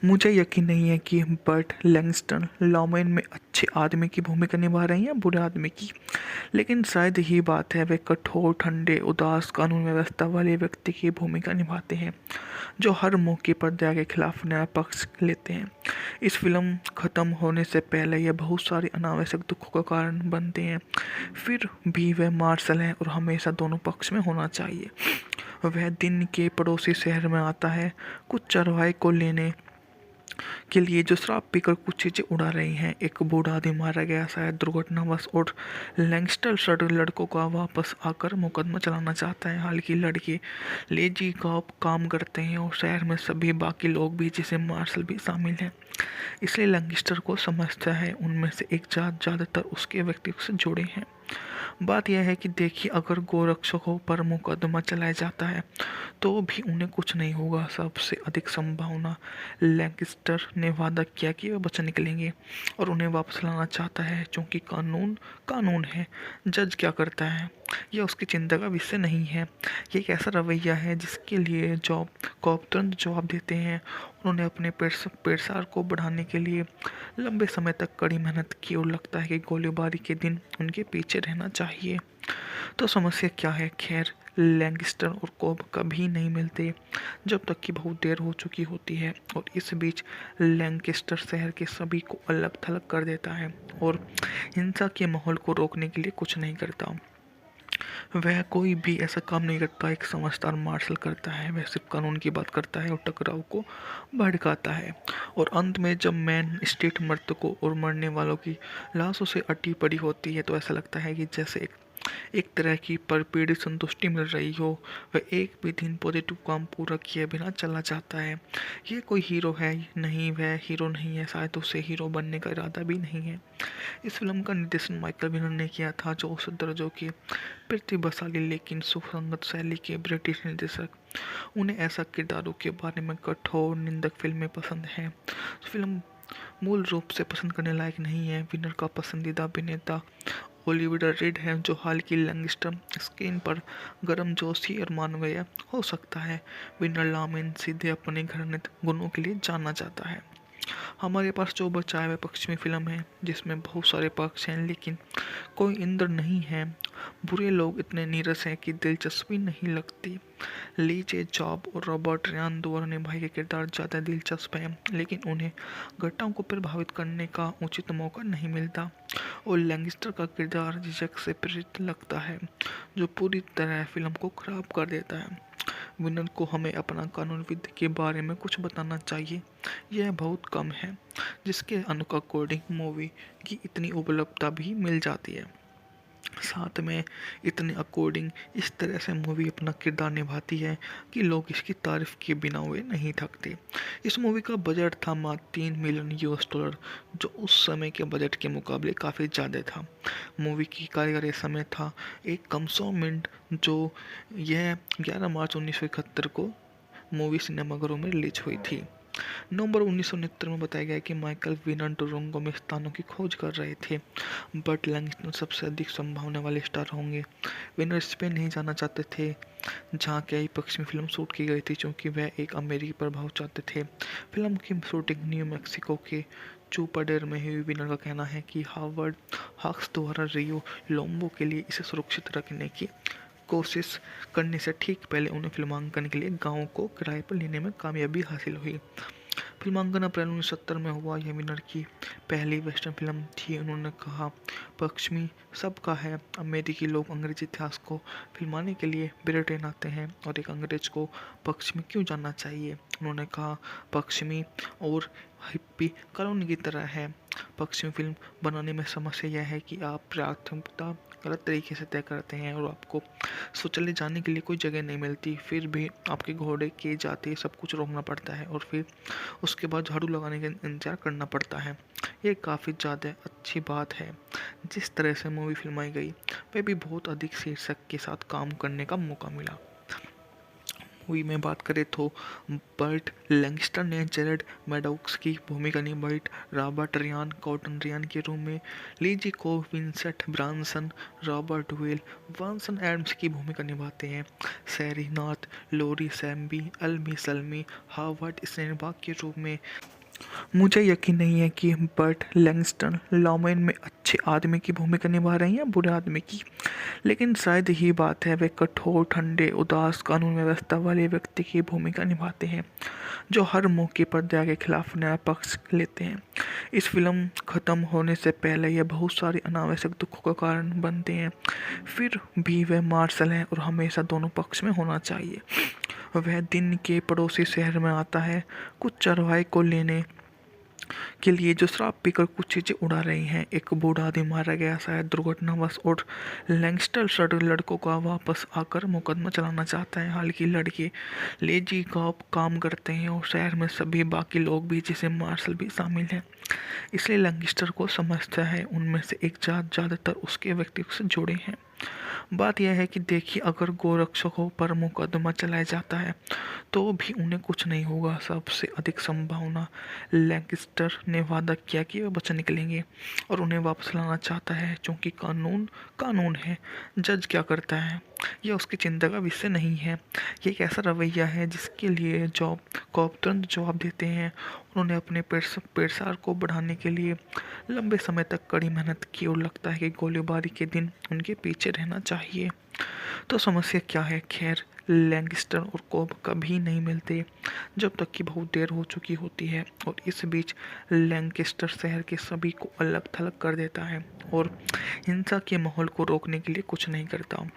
मुझे यकीन नहीं है कि बर्ट लैंगस्टन लॉमेन में अच्छे आदमी की भूमिका निभा रहे हैं या बुरे आदमी की, लेकिन शायद यही बात है, वे कठोर, ठंडे, उदास, कानून व्यवस्था वाले व्यक्ति की भूमिका निभाते हैं जो हर मौके पर दया के खिलाफ नया पक्ष लेते हैं। इस फिल्म खत्म होने से पहले यह बहुत सारे अनावश्यक दुखों का कारण बनते हैं, फिर भी वह मार्शल हैं और हमेशा दोनों पक्ष में होना चाहिए। वह दिन के पड़ोसी शहर में आता है कुछ चरवाहे को लेने के लिए जो शराब पीकर कुछ चीज़ें उड़ा रही हैं। एक बूढ़ा आदमी मारा गया शायद दुर्घटनावश, और लैंगस्टर सड़ लड़कों का वापस आकर मुकदमा चलाना चाहता है। हालांकि लड़के लेजी का काम करते हैं और शहर में सभी बाकी लोग भी, जिसे मार्शल भी शामिल हैं, इसलिए लैंगस्टर को समझता है उनमें से एक जात ज़्यादातर उसके व्यक्तित्व से जुड़े हैं। बात यह है कि देखिए, अगर गोरक्षकों पर मुकदमा चलाया जाता है तो भी उन्हें कुछ नहीं होगा। सबसे अधिक संभावना लैंगस्टर ने वादा किया कि वे बच निकलेंगे और उन्हें वापस लाना चाहता है, क्योंकि कानून कानून है। जज क्या करता है यह उसकी चिंता का विषय नहीं है। ये एक ऐसा रवैया है जिसके लिए जॉब कॉप तुरंत जवाब देते हैं। उन्होंने अपने पेशकार को बढ़ाने के लिए लंबे समय तक कड़ी मेहनत की और लगता है कि गोलीबारी के दिन उनके पीछे रहना चाहिए। तो समस्या क्या है? खैर, लैंगस्टर और कोब कभी नहीं मिलते जब तक कि बहुत देर हो चुकी होती है, और इस बीच लैंकेस्टर शहर के सभी को अलग थलग कर देता है और हिंसा के माहौल को रोकने के लिए कुछ नहीं करता। वह कोई भी ऐसा काम नहीं करता एक समझदार मार्शल करता है। वह सिर्फ कानून की बात करता है और टकराव को भड़काता है। और अंत में जब मेन स्ट्रीट मृतकों और मरने वालों की लाशों से अटी पड़ी होती है तो ऐसा लगता है कि जैसे एक तरह की परपीड़ी संतुष्टि मिल रही हो। वह एक भी दिन पॉजिटिव काम पूरा किए बिना चला जाता है। ये कोई हीरो है नहीं, वह हीरो नहीं है, शायद उसे हीरो बनने का इरादा भी नहीं है। इस फिल्म का निर्देशन माइकल विनर ने किया था, जो उस दर्जों के प्रतिभाशाली लेकिन सुसंगत शैली के ब्रिटिश निर्देशक। उन्हें ऐसा किरदारों के बारे में कठोर निंदक फिल्में पसंद हैं। फिल्म मूल रूप से पसंद करने लायक नहीं है। विनर का पसंदीदा अभिनेता ओलिविया रिड है, जो हाल की लैंगस्टर स्क्रीन पर गर्मजोशी और मानवीय हो सकता है। विनर लामेन सीधे अपने घृणित गुणों के लिए जाना जाता है। हमारे पास जो बचा है वह पश्चिमी फिल्म है, जिसमें बहुत सारे पक्ष हैं लेकिन कोई इंद्र नहीं है। बुरे लोग इतने नीरस हैं कि दिलचस्पी नहीं लगती। ली जे जॉब और रॉबर्ट रियान द्वारा निभाए गए किरदार ज़्यादा दिलचस्प हैं, लेकिन उन्हें घटनाओं को प्रभावित करने का उचित मौका नहीं मिलता। और लैंगस्टर का किरदार झिझक से प्रेरित लगता है, जो पूरी तरह फिल्म को खराब कर देता है। विनर को हमें अपना कानून विद के बारे में कुछ बताना चाहिए। यह बहुत कम है, जिसके अकॉर्डिंग मूवी की इतनी उपलब्धता भी मिल जाती है। साथ में इतने अकॉर्डिंग इस तरह से मूवी अपना किरदार निभाती है कि लोग इसकी तारीफ के बिना हुए नहीं थकते। इस मूवी का बजट था मात्र $3 मिलियन, जो उस समय के बजट के मुकाबले काफ़ी ज़्यादा था। मूवी की कारीगरी समय था 1 कम 100 मिनट, जो यह 11 मार्च 1971 को मूवी सिनेमाघरों में रिलीज हुई थी। नवंबर 1969 में बताया गया कि माइकल विनर टोरंटो में स्थानों की खोज कर रहे थे। बर्ट लैंगस्टन सबसे अधिक संभावना वाले स्टार होंगे। विनर स्पेन नहीं जाना चाहते थे, जहां कई पश्चिमी फिल्म शूट की गई थी, क्योंकि वह एक अमेरिकी प्रभाव चाहते थे। फिल्म की शूटिंग न्यू मैक्सिको के चूपाडेर में हुई। विनर का कहना है कि हावर्ड हॉक्स द्वारा रियो लोम्बो के लिए इसे सुरक्षित रखने की कोशिश करने से ठीक पहले उन्हें फिल्मांकन के लिए गाँव को किराए पर लेने में कामयाबी हासिल हुई। फिल्मांकन अप्रैल 1970 में हुआ। यह विनर की पहली वेस्टर्न फिल्म थी। उन्होंने कहा, पश्चिमी सबका है। अमेरिकी लोग अंग्रेजी इतिहास को फिल्माने के लिए ब्रिटेन आते हैं, और एक अंग्रेज को पश्चिमी क्यों जानना चाहिए? उन्होंने कहा, पश्चिमी और हिप्पी कॉलोनी की तरह है। पश्चिमी फिल्म बनाने में समस्या यह है कि आप प्राथमिकता गलत तरीके से तय करते हैं और आपको शौचालय जाने के लिए कोई जगह नहीं मिलती। फिर भी आपके घोड़े के जाते सब कुछ रोकना पड़ता है और फिर उसके बाद झाड़ू लगाने का इंतजार करना पड़ता है। ये काफ़ी ज़्यादा अच्छी बात है। जिस तरह से मूवी फिल्माई गई, वह भी बहुत अधिक शीर्षक के साथ काम करने का मौका मिला। मूवी में बात करें तो बर्ट लैंगस्टर ने जेरेड मैडॉक्स की भूमिका निभाई रॉबर्ट रियान कॉटन रियान के रूप में, लीजी को Vincent Branson, Robert Vel Vanson Adams की भूमिका निभाते हैं, सैरी नॉर्थ, लोरी सैम्बी, अल्मी सल्मी, हावर्ड स्नेनबाग के रूप में। मुझे यकीन नहीं है कि बर्ट लैंगस्टन लॉमेन में अच्छे आदमी की भूमिका निभा रहे हैं या बुरे आदमी की, लेकिन शायद यही बात है, वे कठोर ठंडे उदास कानून व्यवस्था वाले व्यक्ति की भूमिका निभाते हैं जो हर मौके पर दया के खिलाफ न्याय पक्ष लेते हैं। इस फिल्म खत्म होने से पहले यह बहुत सारे अनावश्यक दुखों का कारण बनते हैं, फिर भी वह मार्शल हैं और हमेशा दोनों पक्ष में होना चाहिए। वह दिन के पड़ोसी शहर में आता है कुछ चरवाहे को लेने के लिए जो शराब पीकर कुछ चीज़ें उड़ा रही हैं। एक बूढ़ा आदमी मारा गया शायद दुर्घटनावश और लैंगस्टर सड़ लड़कों का वापस आकर मुकदमा चलाना चाहता है। हालांकि लड़के लेजी कॉप काम करते हैं और शहर में सभी बाकी लोग भी जिसे मार्शल भी शामिल हैं, इसलिए लैंगस्टर को समझता है उनमें से एक जात ज़्यादातर उसके व्यक्तित्व से जुड़े हैं। बात यह है कि देखिए, अगर गोरक्षकों पर मुकदमा चलाया जाता है तो भी उन्हें कुछ नहीं होगा। सबसे अधिक संभावना लैंगस्टर ने वादा किया कि वे बच निकलेंगे और उन्हें वापस लाना चाहता है, क्योंकि कानून कानून है। जज क्या करता है यह उसकी चिंता का विषय नहीं है। ये एक ऐसा रवैया है जिसके लिए जॉब कॉप तुरंत जवाब देते हैं। उन्होंने अपने पेशा को बढ़ाने के लिए लंबे समय तक कड़ी मेहनत की और लगता है कि गोलीबारी के दिन उनके पीछे रहना चाहिए। तो समस्या क्या है? खैर, लैंगस्टर और कोब कभी नहीं मिलते जब तक कि बहुत देर हो चुकी होती है, और इस बीच लैंगस्टर शहर के सभी को अलग थलग कर देता है और हिंसा के माहौल को रोकने के लिए कुछ नहीं करता।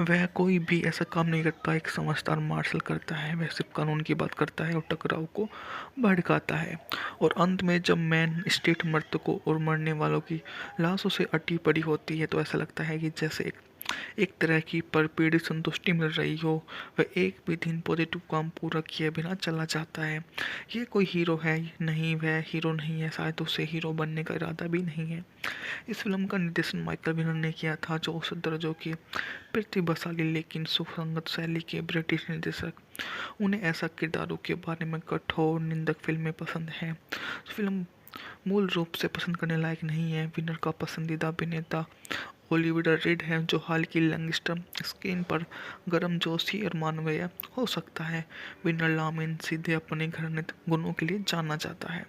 वह कोई भी ऐसा काम नहीं करता एक समझदार मार्शल करता है। वह सिर्फ कानून की बात करता है और टकराव को भड़काता है। और अंत में जब मेन स्ट्रीट मृतकों और मरने वालों की लाशों से अटी पड़ी होती है तो ऐसा लगता है कि जैसे एक तरह की परपीड़ी संतुष्टि मिल रही हो। वह एक भी दिन पॉजिटिव काम पूरा किए बिना चला जाता है। ये कोई हीरो है नहीं, वह हीरो नहीं है, शायद उसे हीरो बनने का इरादा भी नहीं है। इस फिल्म का निर्देशन माइकल विनर ने किया था, जो औसत दर्जों के प्रतिभाशाली लेकिन सुसंगत शैली के ब्रिटिश निर्देशक। उन्हें ऐसा किरदारों के बारे में कठोर निंदक फिल्में पसंद हैं। फिल्म मूल रूप से पसंद करने लायक नहीं है। विनर का पसंदीदा अभिनेता ओलिविया रीड है, जो हाल की लैंगस्टर स्क्रीन पर गर्मजोशी और मानवीय हो सकता है। विनर लामिन सीधे अपने घृणित गुणों के लिए जाना जाता है।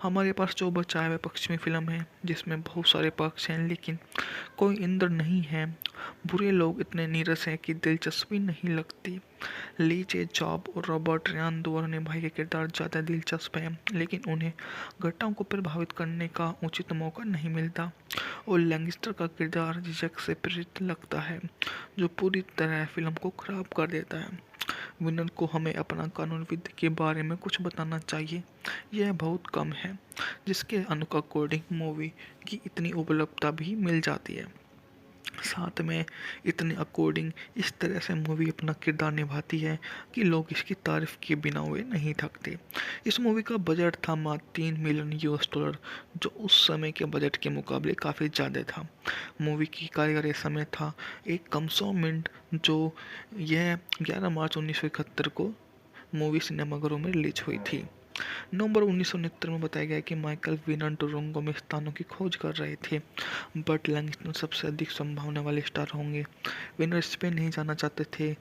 हमारे पास जो बचा है वह पश्चिमी फिल्म है, जिसमें बहुत सारे पक्ष हैं लेकिन कोई इंद्र नहीं है। बुरे लोग इतने नीरस हैं कि दिलचस्पी नहीं लगती। ली जे जॉब और रॉबर्ट रियान दोनों निभाए के किरदार ज़्यादा दिलचस्प हैं, लेकिन उन्हें घटनाओं को प्रभावित करने का उचित मौका नहीं मिलता। और लैंगस्टर का किरदार झिझक से प्रेरित लगता है, जो पूरी तरह फिल्म को खराब कर देता है। विनर को हमें अपना कानून विद के बारे में कुछ बताना चाहिए। यह बहुत कम है, जिसके अकॉर्डिंग मूवी की इतनी उपलब्धता भी मिल जाती है। साथ में इतने अकॉर्डिंग इस तरह से मूवी अपना किरदार निभाती है कि लोग इसकी तारीफ के बिना हुए नहीं थकते। इस मूवी का बजट था मात्र $3 मिलियन, जो उस समय के बजट के मुकाबले काफ़ी ज़्यादा था। मूवी की कार्यकारी समय था 1 मिनट, जो यह 11 मार्च 1971 को मूवी सिनेमाघरों में रिलीज हुई थी। नवंबर 1969 में बताया गया कि माइकल विनर टोरंटो में स्थानों की खोज कर रहे थे। बट लैंगस्टन सबसे अधिक संभावना वाले स्टार होंगे। विनर स्पेन नहीं जाना चाहते थे,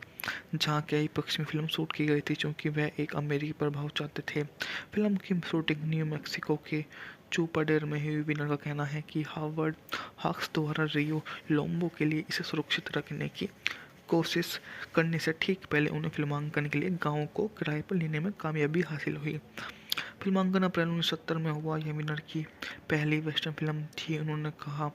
जहां कई पश्चिमी फिल्म शूट की गई थी, क्योंकि वह एक अमेरिकी प्रभाव चाहते थे। फिल्म की शूटिंग न्यू मैक्सिको के चूपाडेर में हुई। विनर का कहना है कि हावर्ड हॉक्स द्वारा रियो लोम्बो के लिए इसे सुरक्षित रखने की कोशिश करने से ठीक पहले उन्हें फिल्मांकन के लिए गाँव को किराए पर लेने में कामयाबी हासिल हुई। फिल्मांकन अप्रैल 1970 में हुआ। यह विनर की पहली वेस्टर्न फिल्म थी। उन्होंने कहा,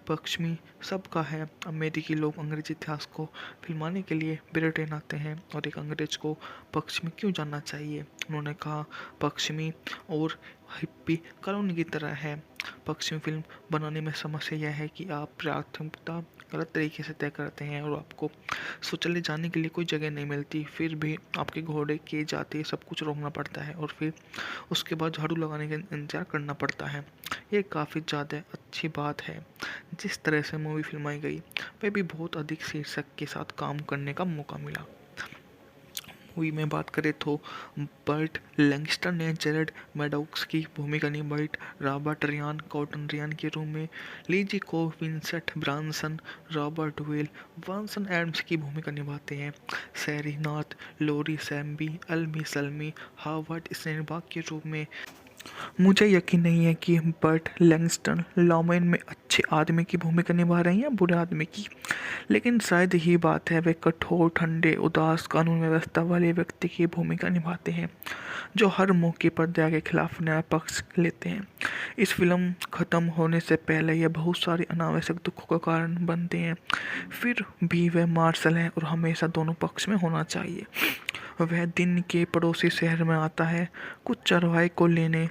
पश्चिमी सबका है। अमेरिकी लोग अंग्रेजी इतिहास को फिल्माने के लिए ब्रिटेन आते हैं, और एक अंग्रेज को पश्चिमी क्यों जानना चाहिए? उन्होंने कहा, पश्चिमी और हिप्पी कॉलोनी की तरह है। पश्चिमी फिल्म बनाने में समस्या यह है कि आप प्राथमिकता गलत तरीके से तय करते हैं और आपको शौचालय जाने के लिए कोई जगह नहीं मिलती। फिर भी आपके घोड़े के जाते सब कुछ रोकना पड़ता है और फिर उसके बाद झाड़ू लगाने का इंतजार करना पड़ता है। ये काफ़ी ज़्यादा अच्छी बात है। जिस तरह से मूवी फिल्माई गई, वह भी बहुत अधिक शीर्षक के साथ काम करने का मौका मिला। मूवी में बात करें तो बर्ट लैंगस्टर ने जेरेड मैडॉक्स की भूमिका निभाई, रॉबर्ट रियान कॉटन रियान के रूप में, लीजी को Vincent Branson, Robert Vel Vanson Adams की भूमिका निभाते हैं, सैरी नॉर्थ, लोरी सैम्बी, अल्मी सल्मी, हावर्ड स्नेनबाग के रूप में। मुझे यकीन नहीं है कि बर्ट लैंगस्टन लॉमेन में अच्छे आदमी की भूमिका निभा रहे हैं या बुरे आदमी की, लेकिन शायद यही बात है, वे कठोर, ठंडे, उदास, कानून व्यवस्था वाले व्यक्ति की भूमिका निभाते हैं जो हर मौके पर दया के खिलाफ न्याय पक्ष लेते हैं। इस फिल्म खत्म होने से पहले यह बहुत सारे अनावश्यक दुखों का कारण बनते हैं, फिर भी वह मार्शल हैं और हमेशा दोनों पक्ष में होना चाहिए। वह दिन के पड़ोसी शहर में आता है कुछ चरवाहे को लेने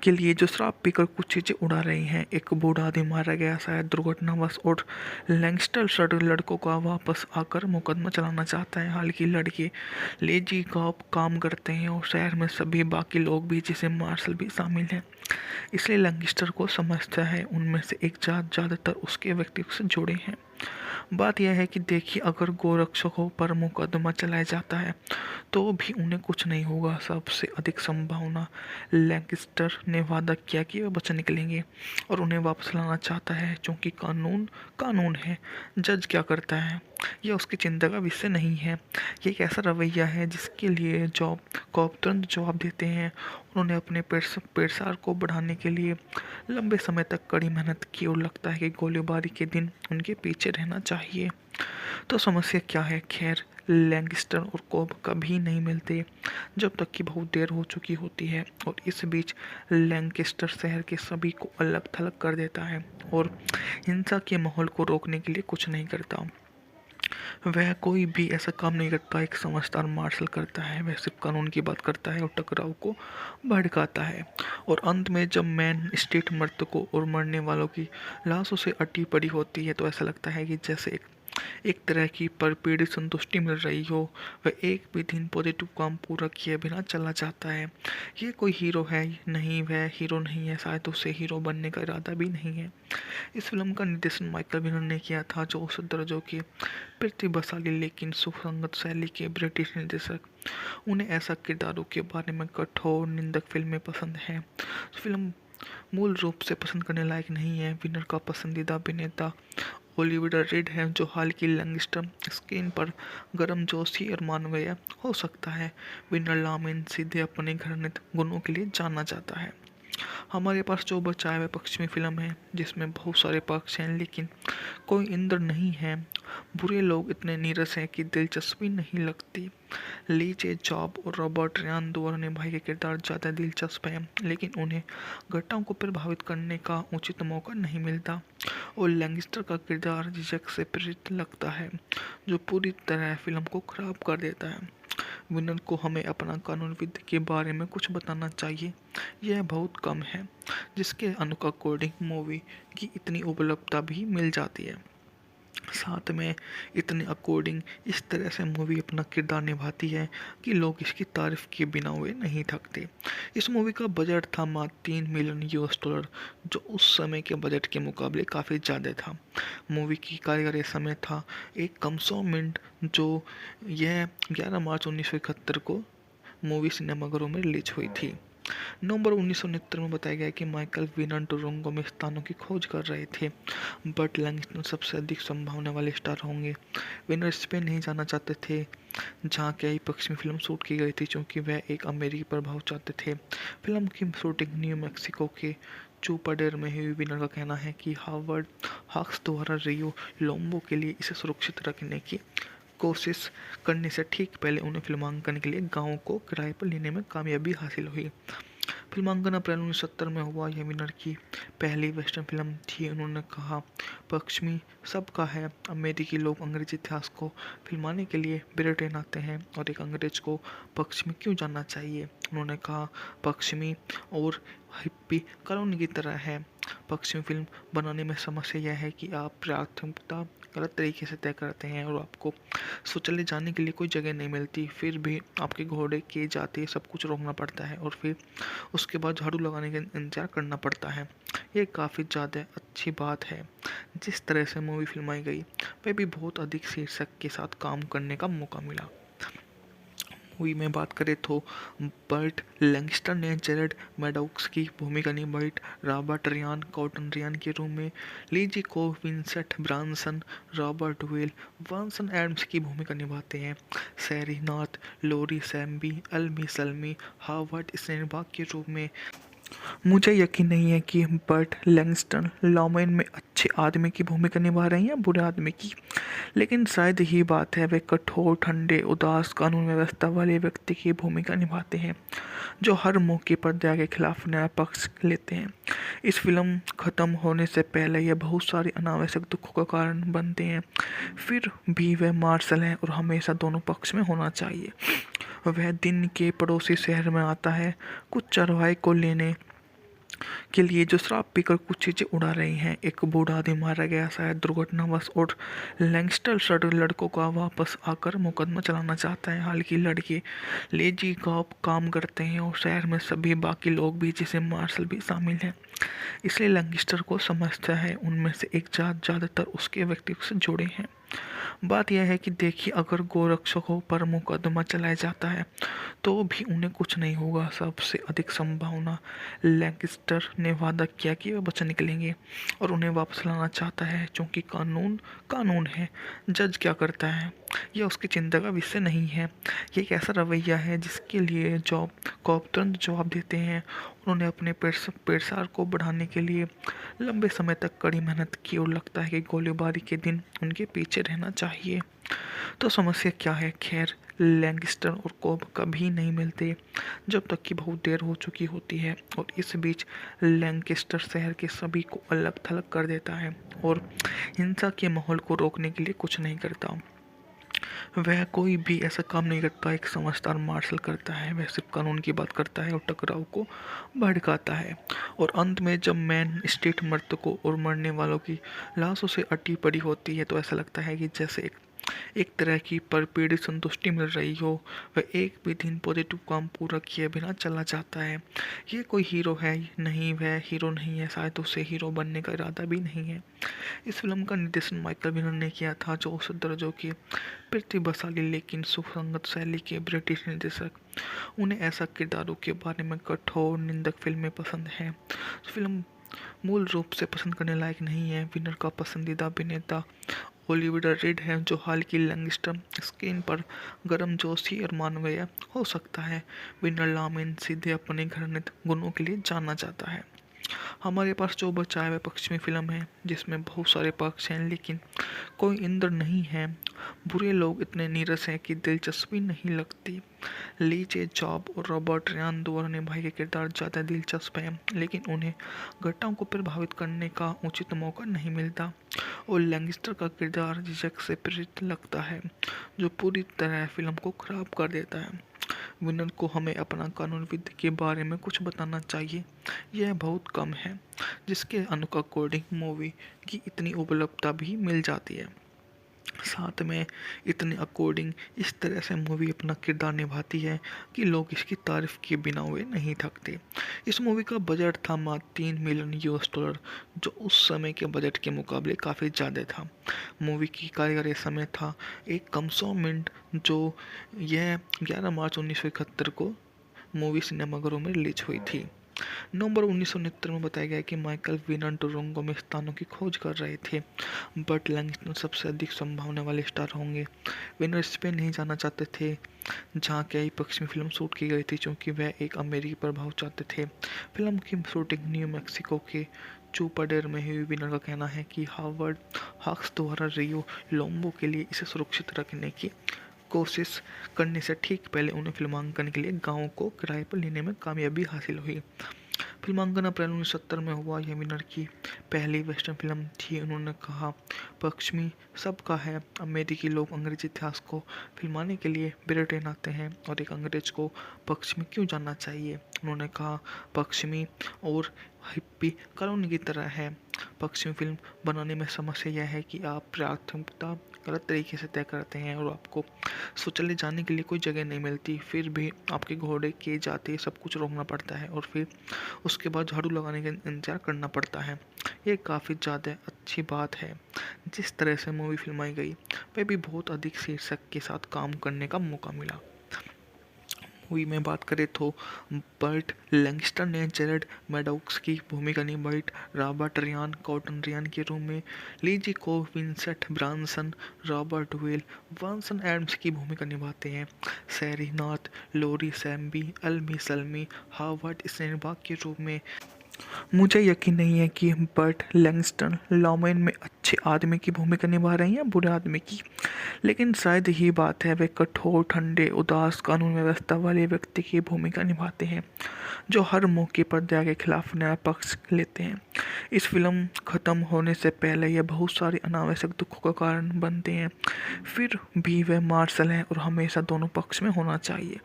के लिए जो शराब पीकर कुछ चीज़ें उड़ा रही हैं। एक बूढ़ा आदमी मारा गया शायद दुर्घटनावश, और लैंगस्टर सड़ लड़कों का वापस आकर मुकदमा चलाना चाहता है। हालांकि लड़के लेजी का काम करते हैं और शहर में सभी बाकी लोग भी, जिसे मार्शल भी शामिल हैं, इसलिए लैंगस्टर को समझता है उनमें से एक जात ज़्यादातर उसके व्यक्तित्व से जुड़े हैं। बात यह है कि देखिए, अगर गोरक्षकों पर मुकदमा चलाया जाता है तो भी उन्हें कुछ नहीं होगा। सबसे अधिक संभावना लैंगस्टर ने वादा किया कि वे बच निकलेंगे और उन्हें वापस लाना चाहता है, क्योंकि कानून कानून है। जज क्या करता है यह उसकी चिंता का विषय नहीं है। ये एक ऐसा रवैया है जिसके लिए जॉब कॉप तुरंत जवाब देते हैं। उन्होंने अपने पेशकार को बढ़ाने के लिए लंबे समय तक कड़ी मेहनत की और लगता है कि गोलीबारी के दिन उनके पीछे रहना चाहिए। तो समस्या क्या है? खैर, लैंगस्टर और कोब कभी नहीं मिलते जब तक कि बहुत देर हो चुकी होती है, और इस बीच लैंगस्टर शहर के सभी को अलग थलग कर देता है और हिंसा के माहौल को रोकने के लिए कुछ नहीं करता। वह कोई भी ऐसा काम नहीं करता एक समझदार मार्शल करता है। वह सिर्फ कानून की बात करता है और टकराव को भड़काता है। और अंत में जब मेन स्ट्रीट मृतकों और मरने वालों की लाशों से अटी पड़ी होती है तो ऐसा लगता है कि जैसे एक तरह की परपीड़ी संतुष्टि मिल रही हो। वह एक भी दिन पॉजिटिव काम पूरा किए बिना चला जाता है। ये कोई हीरो है नहीं, वह हीरो नहीं है, शायद उसे हीरो बनने का इरादा भी नहीं है। इस फिल्म का निर्देशन माइकल विनर ने किया था, जो उस दर्जों के प्रतिभाशाली लेकिन सुसंगत शैली के ब्रिटिश निर्देशक। उन्हें ऐसा किरदारों के बारे में कठोर निंदक फिल्में पसंद हैं। फिल्म मूल रूप से पसंद करने लायक नहीं है। विनर का पसंदीदा अभिनेता ओलिविया रीड है, जो हाल की लैंगस्टर स्क्रीन पर गर्मजोशी और मानवीय हो सकता है। विनर लामेन सीधे अपने घृणित गुणों के लिए जाना जाता है। हमारे पास जो बचा है वह पश्चिमी फिल्म है, जिसमें बहुत सारे पक्ष हैं लेकिन कोई इंद्र नहीं है। बुरे लोग इतने नीरस हैं कि दिलचस्पी नहीं लगती। ली जे जॉब और रॉबर्ट रियान दोनों निभाए के किरदार ज़्यादा दिलचस्प हैं, लेकिन उन्हें घटनाओं को प्रभावित करने का उचित मौका नहीं मिलता। और लैंगस्टर का किरदार झिझक से प्रेरित लगता है, जो पूरी तरह फिल्म को खराब कर देता है। विनर को हमें अपना कानूनविद के बारे में कुछ बताना चाहिए। यह बहुत कम है, जिसके अकॉर्डिंग मूवी की इतनी उपलब्धता भी मिल जाती है। साथ में इतने अकॉर्डिंग इस तरह से मूवी अपना किरदार निभाती है कि लोग इसकी तारीफ के बिना हुए नहीं थकते। इस मूवी का बजट था मात्र $3 मिलियन, जो उस समय के बजट के मुकाबले काफ़ी ज़्यादा था। मूवी की कारीगरी समय था 1 मिनट, जो यह 11 मार्च 1971 को मूवी सिनेमाघरों में रिलीज हुई थी। नवंबर 1969 में बताया गया कि माइकल विनर टोरंटो में स्थानों की खोज कर रहे थे। बर्ट लैंगस्टन सबसे अधिक संभावना वाले स्टार होंगे। विनर स्पेन नहीं जाना चाहते थे, जहां कई पश्चिमी फिल्म शूट की गई थी, क्योंकि वह एक अमेरिकी प्रभाव चाहते थे। फिल्म की शूटिंग न्यू मैक्सिको के चूपाडेर में हुई। विनर का कहना है कि हावर्ड हॉक्स द्वारा रियो लोम्बो के लिए इसे सुरक्षित रखने की कोशिश करने से ठीक पहले उन्हें फिल्मांकन के लिए गाँव को किराए पर लेने में कामयाबी हासिल हुई। फिल्मांकन अप्रैल 1970 में हुआ। यह विनर की पहली वेस्टर्न फिल्म थी। उन्होंने कहा, पश्चिमी सबका है। अमेरिकी लोग अंग्रेजी इतिहास को फिल्माने के लिए ब्रिटेन आते हैं, और एक अंग्रेज को पश्चिमी क्यों जानना चाहिए? उन्होंने कहा, पश्चिमी और हिप्पी कॉलोनी की तरह है। पश्चिमी फिल्म बनाने में समस्या यह है कि आप प्राथमिकता गलत तरीके से तय करते हैं और आपको शौचालय जाने के लिए कोई जगह नहीं मिलती। फिर भी आपके घोड़े के जाते सब कुछ रोकना पड़ता है और फिर उसके बाद झाड़ू लगाने का इंतजार करना पड़ता है। ये काफ़ी ज़्यादा अच्छी बात है। जिस तरह से मूवी फिल्माई गई, वह भी बहुत अधिक शीर्षक के साथ काम करने का मौका मिला। मूवी में बात करें तो बर्ट लैंगस्टर ने जेरेड मैडॉक्स की भूमिका निभाई रॉबर्ट रियान कॉटन रियान के रूम में, लीजी को Vincent Branson, Robert Vel Vanson Adams की भूमिका निभाते हैं, सैरी नॉर्थ, लोरी सैम्बी, अल्मी सल्मी, हावर्ड स्नेनबाग के रूप में। मुझे यकीन नहीं है कि बर्ट लैंगस्टन लॉमेन में अच्छे आदमी की भूमिका निभा रहे हैं या बुरे आदमी की, लेकिन शायद यही बात है, वे कठोर, ठंडे, उदास, कानून व्यवस्था वाले व्यक्ति की भूमिका निभाते हैं जो हर मौके पर दया के खिलाफ न्याय पक्ष लेते हैं। इस फिल्म खत्म होने से पहले यह बहुत सारे अनावश्यक दुखों का कारण बनते हैं, फिर भी वह मार्शल हैं और हमेशा दोनों पक्ष में होना चाहिए। वह दिन के पड़ोसी शहर में आता है कुछ चरवाहे को लेने के लिए जो शराब पीकर कुछ चीज़ें उड़ा रही हैं। एक बूढ़ा आदमी मारा गया शायद दुर्घटनावश, और लैंगस्टर लड़कों का वापस आकर मुकदमा चलाना चाहता है। हालांकि लड़के लेजी कॉप काम करते हैं और शहर में सभी बाकी लोग भी, जिसे मार्शल भी शामिल हैं, इसलिए लैंगस्टर को समझता है उनमें से एक जात ज़्यादातर उसके व्यक्तित्व से जुड़े हैं। बात यह है कि देखिए, अगर गोरक्षकों पर मुकदमा चलाया जाता है तो भी उन्हें कुछ नहीं होगा। सबसे अधिक संभावना लैंगस्टर ने वादा किया कि वे बच निकलेंगे और उन्हें वापस लाना चाहता है, क्योंकि कानून कानून है। जज क्या करता है यह उसकी चिंता का विषय नहीं है। ये एक ऐसा रवैया है जिसके लिए जॉब कॉप तुरंत जवाब देते हैं। उन्होंने अपने पेशकार को बढ़ाने के लिए लंबे समय तक कड़ी मेहनत की और लगता है कि गोलीबारी के दिन उनके पीछे रहना चाहिए। तो समस्या क्या है? खैर, लैंगस्टर और कोब कभी नहीं मिलते जब तक कि बहुत देर हो चुकी होती है, और इस बीच लैंगस्टर शहर के सभी को अलग थलग कर देता है और हिंसा के माहौल को रोकने के लिए कुछ नहीं करता। वह कोई भी ऐसा काम नहीं करता एक समझदार मार्शल करता है। वह सिर्फ कानून की बात करता है और टकराव को भड़काता है। और अंत में जब मेन स्ट्रीट मृतकों और मरने वालों की लाशों से अटी पड़ी होती है तो ऐसा लगता है कि जैसे एक तरह की परपीड़ी संतुष्टि मिल रही हो। वह एक भी दिन पॉजिटिव काम पूरा किए बिना चला जाता है। ये कोई हीरो है नहीं, वह हीरो नहीं है, शायद उसे हीरो बनने का इरादा भी नहीं है। इस फिल्म का निर्देशन माइकल विनर ने किया था, जो औसत दर्जों के प्रतिभाशाली लेकिन सुसंगत शैली के ब्रिटिश निर्देशक। उन्हें ऐसा किरदारों के बारे में कठोर निंदक फिल्में पसंद हैं। फिल्म मूल रूप से पसंद करने लायक नहीं है। विनर का पसंदीदा अभिनेता ओलिविया रीड है, जो हाल की लैंगस्टर स्क्रीन पर गर्मजोशी और मानवीय हो सकता है। विनर लामेन सीधे अपने घृणित गुणों के लिए जाना जाता है। हमारे पास जो बचा है वह पश्चिमी फिल्म है, जिसमें बहुत सारे पक्ष हैं लेकिन कोई इंद्र नहीं है। बुरे लोग इतने नीरस हैं कि दिलचस्पी नहीं लगती। ली जे जॉब और रॉबर्ट रियान द्वारा निभाए गए किरदार ज़्यादा दिलचस्प हैं, लेकिन उन्हें घटनाओं को प्रभावित करने का उचित मौका नहीं मिलता। और लैंगस्टर का किरदार झिझक से प्रेरित लगता है, जो पूरी तरह फिल्म को खराब कर देता है। विनर को हमें अपना कानून विद के बारे में कुछ बताना चाहिए। यह बहुत कम है, जिसके अकॉर्डिंग मूवी की इतनी उपलब्धता भी मिल जाती है। साथ में इतने अकॉर्डिंग इस तरह से मूवी अपना किरदार निभाती है कि लोग इसकी तारीफ के बिना हुए नहीं थकते। इस मूवी का बजट था मात्र $3 मिलियन, जो उस समय के बजट के मुकाबले काफ़ी ज़्यादा था। मूवी की कारीगरी समय था 1 मिनट, जो यह 11 मार्च 1971 को मूवी सिनेमाघरों में रिलीज हुई थी। नवंबर 1969 में बताया गया कि माइकल विनर टोरंटो में स्थानों की खोज कर रहे थे। बर्ट लैंगस्टन सबसे अधिक संभावना वाले स्टार होंगे। विनर स्पेन नहीं जाना चाहते थे, जहां कई पश्चिमी फिल्म शूट की गई थी, क्योंकि वह एक अमेरिकी प्रभाव चाहते थे। फिल्म की शूटिंग न्यू मैक्सिको के चूपाडेर में हुई। विनर का कहना है कि हावर्ड हॉक्स द्वारा रियो लोम्बो के लिए इसे सुरक्षित रखने की कोशिश करने से ठीक पहले उन्हें फिल्मांकन के लिए गाँव को किराए पर लेने में कामयाबी हासिल हुई। फिल्मांकन अप्रैल 1970 में हुआ। यह विनर की पहली वेस्टर्न फिल्म थी। उन्होंने कहा, पश्चिमी सबका है। अमेरिकी लोग अंग्रेजी इतिहास को फिल्माने के लिए ब्रिटेन आते हैं, और एक अंग्रेज को पश्चिमी क्यों जानना चाहिए? उन्होंने कहा, पश्चिमी और हिप्पी कॉलोनी की तरह है। पश्चिमी फिल्म बनाने में समस्या यह है कि आप प्राथमिकता गलत तरीके से तय करते हैं और आपको शौचालय जाने के लिए कोई जगह नहीं मिलती। फिर भी आपके घोड़े के जाते सब कुछ रोकना पड़ता है और फिर उसके बाद झाड़ू लगाने का इंतजार करना पड़ता है। ये काफ़ी ज़्यादा अच्छी बात है। जिस तरह से मूवी फिल्माई गई, वह भी बहुत अधिक शीर्षक के साथ काम करने का मौका मिला। मूवी में बात करें तो बर्ट लैंगस्टर ने जेरेड मैडॉक्स की भूमिका निभाई रॉबर्ट रियान कॉटन रियान के रूप में, लीजी को Vincent Branson, Robert Vel Vanson Adams की भूमिका निभाते हैं, सैरी नॉर्थ, लोरी सैम्बी, अल्मी सल्मी, हावर्ड स्नेनबाग के रूप में। मुझे यकीन नहीं है कि बर्ट लैंगस्टन लॉमेन में अच्छे आदमी की भूमिका निभा रहे हैं या बुरे आदमी की, लेकिन शायद यही बात है, वे कठोर, ठंडे, उदास, कानून व्यवस्था वाले व्यक्ति की भूमिका निभाते हैं जो हर मौके पर दया के खिलाफ न्याय पक्ष लेते हैं। इस फिल्म खत्म होने से पहले यह बहुत सारे अनावश्यक दुखों का कारण बनते हैं, फिर भी वह मार्शल हैं और हमेशा दोनों पक्ष में होना चाहिए।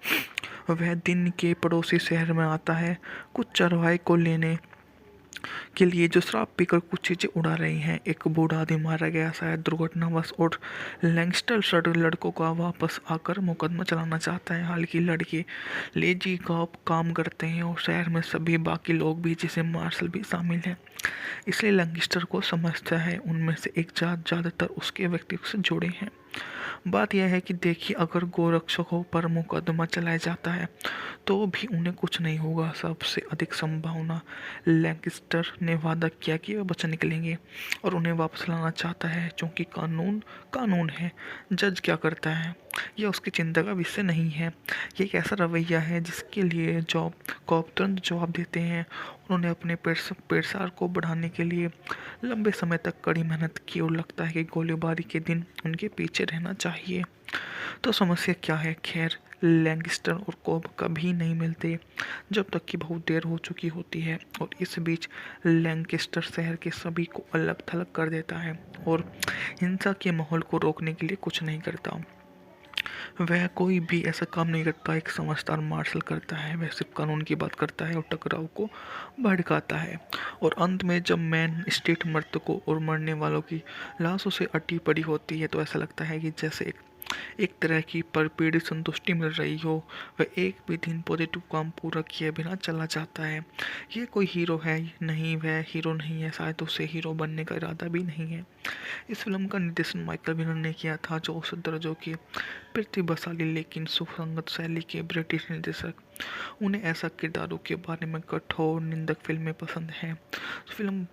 वह दिन के पड़ोसी शहर में आता है कुछ चरवाहे को लेने के लिए जो शराब पीकर कुछ चीज़ें उड़ा रही हैं। एक बूढ़ा आदमी मारा गया शायद दुर्घटनावश और लैंगस्टर लड़कों का वापस आकर मुकदमा चलाना चाहता है। हालांकि लड़के लेजी का काम करते हैं और शहर में सभी बाकी लोग भी जिसे मार्शल भी शामिल हैं, इसलिए लैंगस्टर को समझता है उनमें से एक जात ज़्यादातर उसके व्यक्तित्व से जुड़े हैं। बात यह है कि देखिए, अगर गोरक्षकों पर मुकदमा चलाया जाता है तो भी उन्हें कुछ नहीं होगा। सबसे अधिक संभावना लैंगस्टर ने वादा किया कि वे बच निकलेंगे और उन्हें वापस लाना चाहता है, क्योंकि कानून कानून है। जज क्या करता है यह उसकी चिंता का विषय नहीं है। ये एक ऐसा रवैया है जिसके लिए जॉब कॉप तुरंत जवाब देते हैं। उन्होंने अपने पेशकार को बढ़ाने के लिए लंबे समय तक कड़ी मेहनत की और लगता है कि गोलीबारी के दिन उनके पीछे रहना चाहिए। तो समस्या क्या है? खैर, लैंगस्टर और कोब कभी नहीं मिलते जब तक कि बहुत देर हो चुकी होती है, और इस बीच लैंगस्टर शहर के सभी को अलग थलग कर देता है और हिंसा के माहौल को रोकने के लिए कुछ नहीं करता। वह कोई भी ऐसा काम नहीं करता एक समझदार मार्शल करता है। वह सिर्फ कानून की बात करता है और टकराव को भड़काता है। और अंत में जब मेन स्ट्रीट मृतकों और मरने वालों की लाशों से अटी पड़ी होती है तो ऐसा लगता है कि जैसे एक तरह की परपीड़ी संतुष्टि मिल रही हो। वह एक भी दिन पॉजिटिव काम पूरा किए बिना चला जाता है। ये कोई हीरो है नहीं, वह हीरो नहीं है, शायद उसे हीरो बनने का इरादा भी नहीं है। इस फिल्म का निर्देशन माइकल विनर ने किया था, जो औसत दर्जों के प्रतिभाशाली लेकिन सुसंगत शैली के ब्रिटिश निर्देशक। उन्हें ऐसा किरदारों के बारे में कठोर निंदक फिल्में पसंद हैं। फिल्म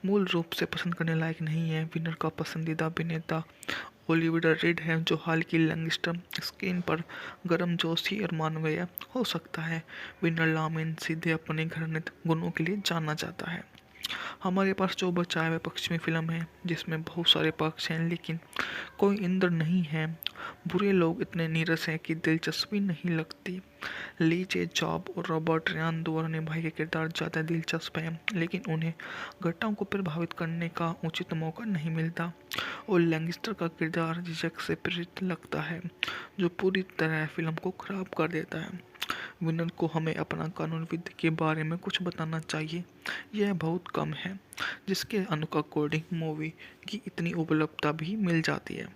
मूल रूप से पसंद करने लायक नहीं है। विनर का पसंदीदा अभिनेता ओलिविया रीड है, जो हाल की लैंगस्टर स्क्रीन पर गर्मजोशी और मानवीय हो सकता है। विनर लामेन सीधे अपने घृणित गुणों के लिए जाना जाता है। हमारे पास जो बचा है वह पश्चिमी फिल्म है, जिसमें बहुत सारे पक्ष हैं लेकिन कोई इंद्र नहीं है। बुरे लोग इतने नीरस हैं कि दिलचस्पी नहीं लगती। ली जे जॉब और रॉबर्ट रियान द्वारा निभाए गए किरदार ज़्यादा दिलचस्प हैं, लेकिन उन्हें घटनाओं को प्रभावित करने का उचित मौका नहीं मिलता। और लैंगस्टर का किरदार झिझक से प्रेरित लगता है, जो पूरी तरह फिल्म को खराब कर देता है। विनर को हमें अपना कानूनविद के बारे में कुछ बताना चाहिए। यह बहुत कम है, जिसके अकॉर्डिंग मूवी की इतनी उपलब्धता भी मिल जाती है।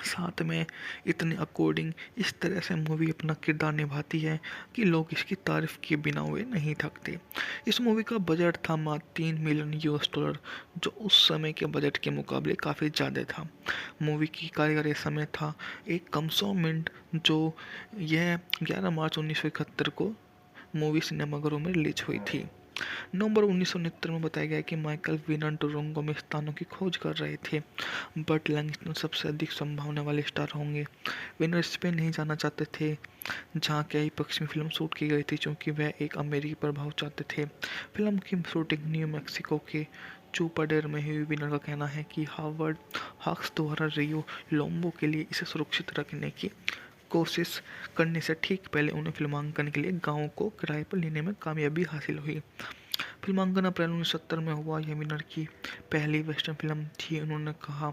साथ में इतने अकॉर्डिंग इस तरह से मूवी अपना किरदार निभाती है कि लोग इसकी तारीफ के बिना हुए नहीं थकते। इस मूवी का बजट था मात्र $3 मिलियन, जो उस समय के बजट के मुकाबले काफ़ी ज़्यादा था। मूवी की कार्यकारी समय था 1 मिनट, जो यह 11 मार्च 1971 को मूवी सिनेमाघरों में रिलीज हुई थी। नवंबर 1969 में बताया गया कि माइकल विनर टोरंटो में स्थानों की खोज कर रहे थे। बट लैंगस्टन सबसे अधिक संभावना वाले स्टार होंगे। विनर स्पेन नहीं जाना चाहते थे, जहां कई पश्चिमी फिल्म शूट की गई थी, क्योंकि वह एक अमेरिकी प्रभाव चाहते थे। फिल्म की शूटिंग न्यू मैक्सिको के चूपाडेर में हुई। विनर का कहना है कि हावर्ड हॉक्स द्वारा रियो लोम्बो के लिए इसे सुरक्षित रखने की कोशिश करने से ठीक पहले उन्हें फिल्मांकन के लिए गाँव को किराए पर लेने में कामयाबी हासिल हुई। फिल्मांकन अप्रैल 1970 में हुआ। यह विनर की पहली वेस्टर्न फिल्म थी। उन्होंने कहा,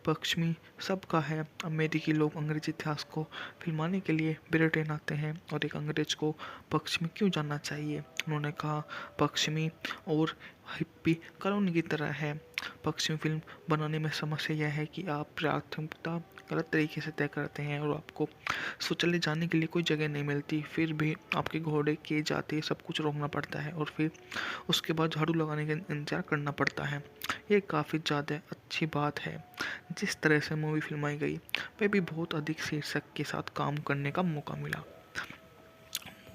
पश्चिमी सबका है। अमेरिकी लोग अंग्रेजी इतिहास को फिल्माने के लिए ब्रिटेन आते हैं, और एक अंग्रेज को पश्चिमी क्यों जानना चाहिए? उन्होंने कहा, पश्चिमी और हिप्पी कानून की तरह है। पश्चिमी फिल्म बनाने में समस्या यह है कि आप प्राथमिकता गलत तरीके से तय करते हैं और आपको शौचालय जाने के लिए कोई जगह नहीं मिलती। फिर भी आपके घोड़े के जाते सब कुछ रोकना पड़ता है और फिर उसके बाद झाड़ू लगाने का इंतजार करना पड़ता है। ये काफ़ी ज़्यादा अच्छी बात है। जिस तरह से मूवी फिल्माई गई, वह भी बहुत अधिक शीर्षक के साथ काम करने का मौका मिला।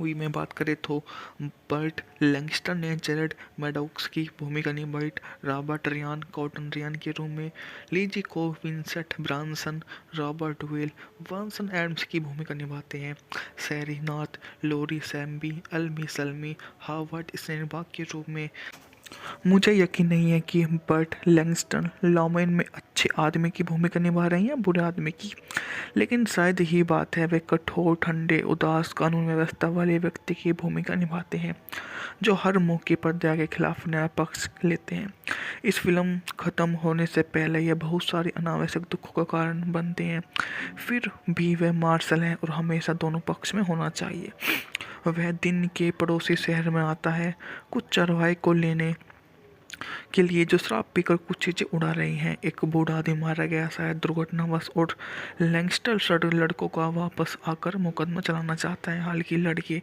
मूवी में बात करें तो बर्ट लैंगस्टर ने जेरेड मैडॉक्स की भूमिका निभाई, रॉबर्ट रियान कॉटन रियान के रूम में, लीजी को Vincent Branson, Robert Vel Vanson Adams की भूमिका निभाते हैं, सैरी नॉर्थ, लोरी सैम्बी, अल्मी सल्मी, हावर्ड स्नेनबाग के रूप में। मुझे यकीन नहीं है कि बर्ट लैंगस्टन लॉमेन में अच्छे आदमी की भूमिका निभा रहे हैं या बुरे आदमी की, लेकिन शायद यही बात है, वे कठोर, ठंडे, उदास, कानून व्यवस्था वाले व्यक्ति की भूमिका निभाते हैं जो हर मौके पर दया के खिलाफ न्याय पक्ष लेते हैं। इस फिल्म खत्म होने से पहले यह बहुत सारे अनावश्यक दुखों का कारण बनते हैं, फिर भी वह मार्शल हैं और हमेशा दोनों पक्ष में होना चाहिए। वह दिन के पड़ोसी शहर में आता है कुछ चरवाहे को लेने के लिए जो शराब पीकर कुछ चीज़ें उड़ा रही हैं। एक बूढ़ा आदमी मारा गया शायद दुर्घटनावश, और लैंगस्टर सड़ लड़कों का वापस आकर मुकदमा चलाना चाहता है। हालांकि लड़के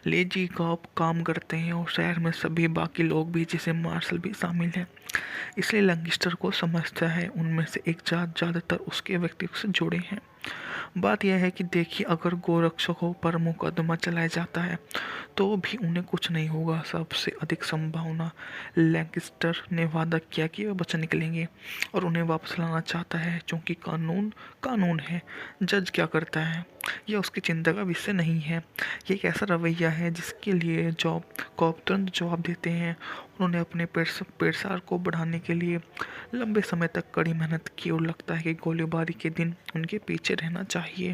लेजी का काम करते हैं और शहर में सभी बाकी लोग भी, जिसे मार्शल भी शामिल हैं, इसलिए लैंगस्टर को समझता है उनमें से एक जात ज़्यादातर उसके व्यक्तित्व से जुड़े हैं। बात यह है कि देखिए, अगर गोरक्षकों पर मुकदमा चलाया जाता है तो भी उन्हें कुछ नहीं होगा। सबसे अधिक संभावना लैंकेस्टर ने वादा किया कि वे बच निकलेंगे और उन्हें वापस लाना चाहता है, क्योंकि कानून कानून है। जज क्या करता है यह उसकी चिंता का विषय नहीं है। ये एक ऐसा रवैया है जिसके लिए जॉब कॉप तुरंत जवाब देते हैं। उन्होंने अपने पेशकार को बढ़ाने के लिए लंबे समय तक कड़ी मेहनत की और लगता है कि गोलीबारी के दिन उनके पीछे रहना चाहिए।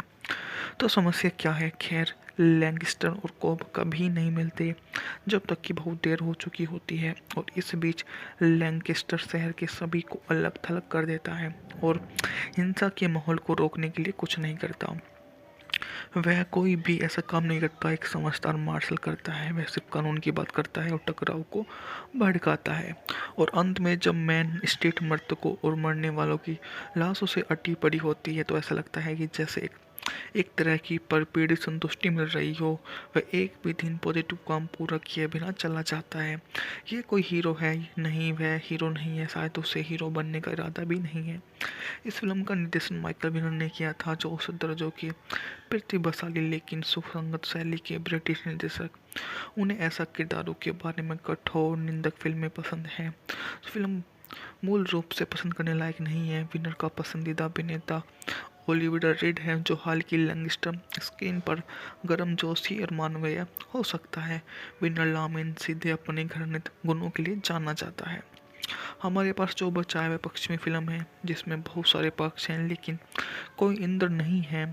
तो समस्या क्या है? खैर, लैंगस्टर और कोब कभी नहीं मिलते जब तक कि बहुत देर हो चुकी होती है, और इस बीच लैंकेस्टर शहर के सभी को अलग थलग कर देता है और हिंसा के माहौल को रोकने के लिए कुछ नहीं करता। वह कोई भी ऐसा काम नहीं करता एक समझदार मार्शल करता है। वह सिर्फ कानून की बात करता है और टकराव को भड़काता है। और अंत में जब मेन स्ट्रीट मृतकों और मरने वालों की लाशों से अटी पड़ी होती है तो ऐसा लगता है कि जैसे एक तरह की परपीड़ी संतुष्टि मिल रही हो। वह एक भी दिन पॉजिटिव काम पूरा किए बिना चला जाता है। ये कोई हीरो है नहीं, वह हीरो नहीं है, शायद उसे हीरो बनने का इरादा भी नहीं है। इस फिल्म का निर्देशन माइकल विनर ने किया था, जो उस दर्जों के प्रतिभाशाली लेकिन सुसंगत शैली के ब्रिटिश निर्देशक। उन्हें ऐसा किरदारों के बारे में कठोर निंदक फिल्में पसंद हैं। फिल्म मूल रूप से पसंद करने लायक नहीं है। विनर का पसंदीदा अभिनेता ओलिविया रीड है, जो हाल की लैंगस्टर स्क्रीन पर गर्मजोशी और मानवीय हो सकता है। विनर लामेन सीधे अपने घृणित गुणों के लिए जाना जाता है। हमारे पास जो बचा है वह पश्चिमी फिल्म है, जिसमें बहुत सारे पक्ष हैं लेकिन कोई इंद्र नहीं है।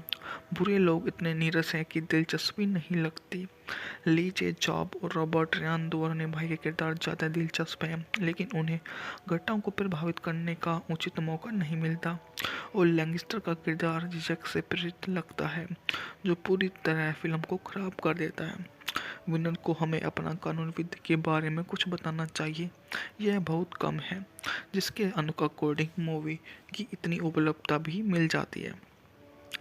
बुरे लोग इतने नीरस हैं कि दिलचस्पी नहीं लगती। ली जे जॉब और रॉबर्ट रियान दोनों निभाए के किरदार ज़्यादा दिलचस्प हैं, लेकिन उन्हें घटनाओं को प्रभावित करने का उचित मौका नहीं मिलता। और लैंगस्टर का किरदार झिझक से प्रेरित लगता है, जो पूरी तरह फिल्म को खराब कर देता है। विनर को हमें अपना कानूनविद के बारे में कुछ बताना चाहिए। यह बहुत कम है, जिसके अकॉर्डिंग मूवी की इतनी उपलब्धता भी मिल जाती है।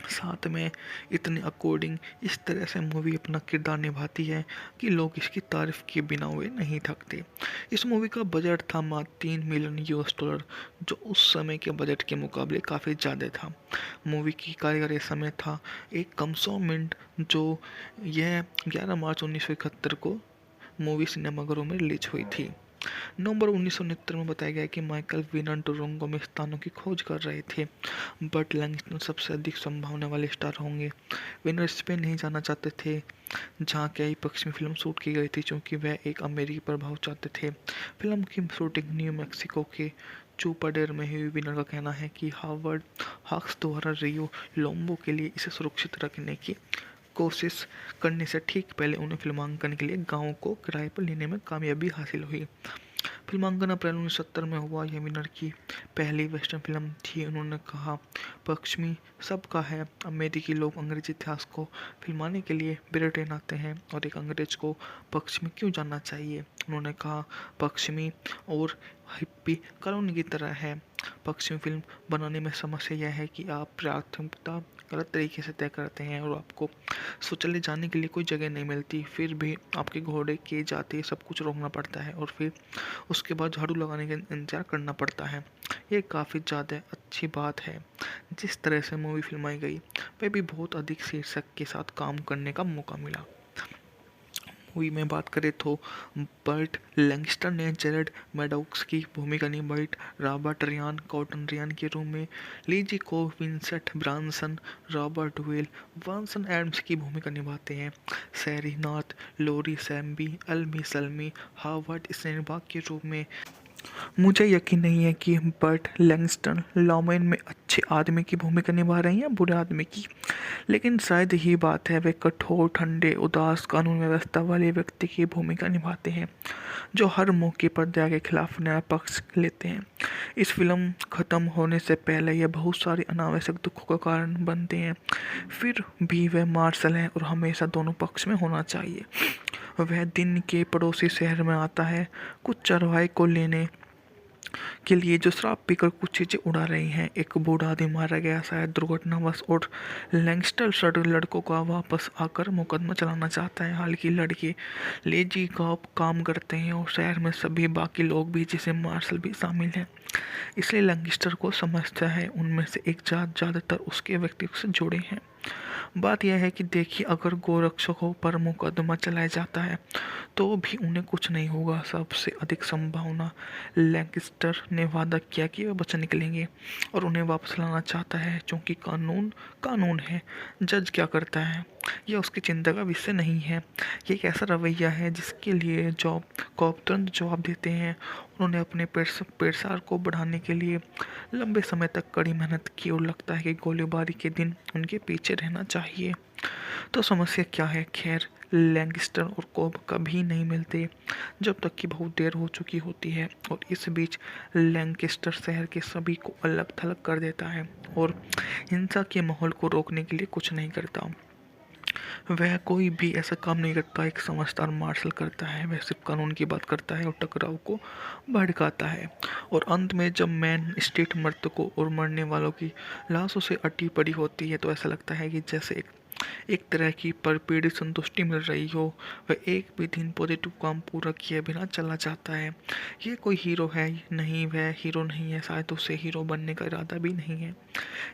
साथ में इतने अकॉर्डिंग इस तरह से मूवी अपना किरदार निभाती है कि लोग इसकी तारीफ के बिना हुए नहीं थकते। इस मूवी का बजट था मात्र $3 मिलियन, जो उस समय के बजट के मुकाबले काफ़ी ज़्यादा था। मूवी की कारीगरी समय था 1 मिनट, जो यह 11 मार्च 1971 को मूवी सिनेमाघरों में रिलीज हुई थी। नवंबर 1969 में बताया गया कि माइकल विनर टोरंटो में स्थानों की खोज कर रहे थे। बर्ट लैंगस्टन सबसे अधिक संभावना वाले स्टार होंगे। विनर स्पेन नहीं जाना चाहते थे, जहां कई पश्चिमी फिल्म शूट की गई थी, क्योंकि वह एक अमेरिकी प्रभाव चाहते थे। फिल्म की शूटिंग न्यू मैक्सिको के चूपाडेर में हुई। विनर का कहना है कि हावर्ड हॉक्स द्वारा रियो लोम्बो के लिए इसे सुरक्षित रखने की कोशिश करने से ठीक पहले उन्हें फिल्मांकन के लिए गाँव को किराए पर लेने में कामयाबी हासिल हुई। फिल्मांकन अप्रैल 1970 में हुआ। यह विनर की पहली वेस्टर्न फिल्म थी। उन्होंने कहा, पश्चिमी सबका है। अमेरिकी लोग अंग्रेजी इतिहास को फिल्माने के लिए ब्रिटेन आते हैं, और एक अंग्रेज को पश्चिमी क्यों जानना चाहिए? उन्होंने कहा, पश्चिमी और हिप्पी कानून की तरह है। पश्चिमी फिल्म बनाने में समस्या यह है कि आप प्राथमिकता गलत तरीके से तय करते हैं और आपको शौचालय जाने के लिए कोई जगह नहीं मिलती। फिर भी आपके घोड़े के जाते सब कुछ रोकना पड़ता है और फिर उसके बाद झाड़ू लगाने का इंतजार करना पड़ता है। ये काफ़ी ज़्यादा अच्छी बात है। जिस तरह से मूवी फिल्माई गई, वह भी बहुत अधिक शीर्षक के साथ काम करने का मौका मिला। मूवी में बात करें तो बर्ट लैंगस्टर ने जेरेड मैडॉक्स की भूमिका निभाई रॉबर्ट रियान कॉटन रियान के रूप में, लीजी को Vincent Branson, Robert Vel Vanson Adams की भूमिका निभाते हैं, सैरी नॉर्थ, लोरी सैम्बी, अल्मी सल्मी, हावर्ड स्नेनबाग के रूप में। मुझे यकीन नहीं है कि बर्ट लैंगस्टन लॉमेन में अच्छे आदमी की भूमिका निभा रहे हैं या बुरे आदमी की, लेकिन शायद यही बात है, वे कठोर, ठंडे, उदास, कानून व्यवस्था वाले व्यक्ति की भूमिका निभाते हैं जो हर मौके पर दया के खिलाफ न्याय पक्ष लेते हैं। इस फिल्म खत्म होने से पहले यह बहुत सारे अनावश्यक दुखों का कारण बनते हैं, फिर भी वह मार्शल हैं और हमेशा दोनों पक्ष में होना चाहिए। वह दिन के पड़ोसी शहर में आता है कुछ चरवाहे को लेने के लिए जो शराब पीकर कुछ चीज़ें उड़ा रही हैं। एक बूढ़ा आदमी मारा गया शायद दुर्घटनावश और लैंगस्टर सड़ लड़कों का वापस आकर मुकदमा चलाना चाहता है। हालांकि लड़के लेजी का काम करते हैं और शहर में सभी बाकी लोग भी जिसे मार्शल भी शामिल हैं, इसलिए लैंगस्टर को समझता है उनमें से एक जात ज़्यादातर उसके व्यक्तित्व से जुड़े हैं। बात यह है कि देखिए, अगर गोरक्षकों पर मुकदमा चलाया जाता है तो भी उन्हें कुछ नहीं होगा। सबसे अधिक संभावना लैंकेस्टर ने वादा किया कि वे बच निकलेंगे और उन्हें वापस लाना चाहता है, क्योंकि कानून कानून है। जज क्या करता है यह उसकी चिंता का विषय नहीं है। ये एक ऐसा रवैया है जिसके लिए जॉब कॉप तुरंत जवाब देते हैं। उन्होंने अपने पेशा को बढ़ाने के लिए लंबे समय तक कड़ी मेहनत की और लगता है कि गोलीबारी के दिन उनके पीछे रहना चाहिए। तो समस्या क्या है? खैर, लैंगस्टर और कोब कभी नहीं मिलते जब तक कि बहुत देर हो चुकी होती है, और इस बीच लैंकेस्टर शहर के सभी को अलग थलग कर देता है और हिंसा के माहौल को रोकने के लिए कुछ नहीं करता। वह कोई भी ऐसा काम नहीं करता एक समझदार मार्शल करता है। वह सिर्फ कानून की बात करता है और टकराव को भड़काता है। और अंत में जब मेन स्ट्रीट मृतकों और मरने वालों की लाशों से अटी पड़ी होती है तो ऐसा लगता है कि जैसे एक तरह की परपीड़ी संतुष्टि मिल रही हो। वह एक भी दिन पॉजिटिव काम पूरा किए बिना चला जाता है। ये कोई हीरो है नहीं, वह हीरो नहीं है, शायद उसे हीरो बनने का इरादा भी नहीं है।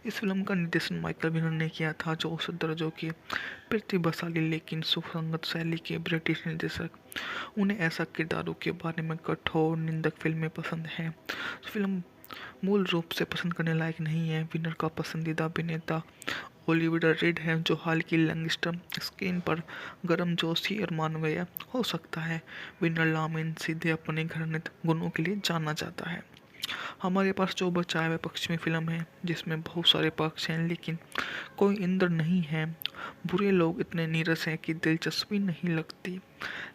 इस फिल्म का निर्देशन माइकल विनर ने किया था, जो उस दर्जों के प्रतिभाशाली लेकिन सुसंगत शैली के ब्रिटिश निर्देशक। उन्हें ऐसा किरदारों के बारे में कठोर निंदक फिल्में पसंद हैं। फिल्म मूल रूप से पसंद करने लायक नहीं है। विनर का पसंदीदा अभिनेता ओलिविया रिड है, जो हाल की लैंगस्टर स्क्रीन पर गर्मजोशी और मानवीय हो सकता है। विनर लामेन सीधे अपने घृणित गुणों के लिए जाना जाता है। हमारे पास जो बचा है वह पश्चिमी फिल्म है, जिसमें बहुत सारे पक्ष हैं लेकिन कोई इंद्र नहीं है। बुरे लोग इतने नीरस हैं कि दिलचस्पी नहीं लगती।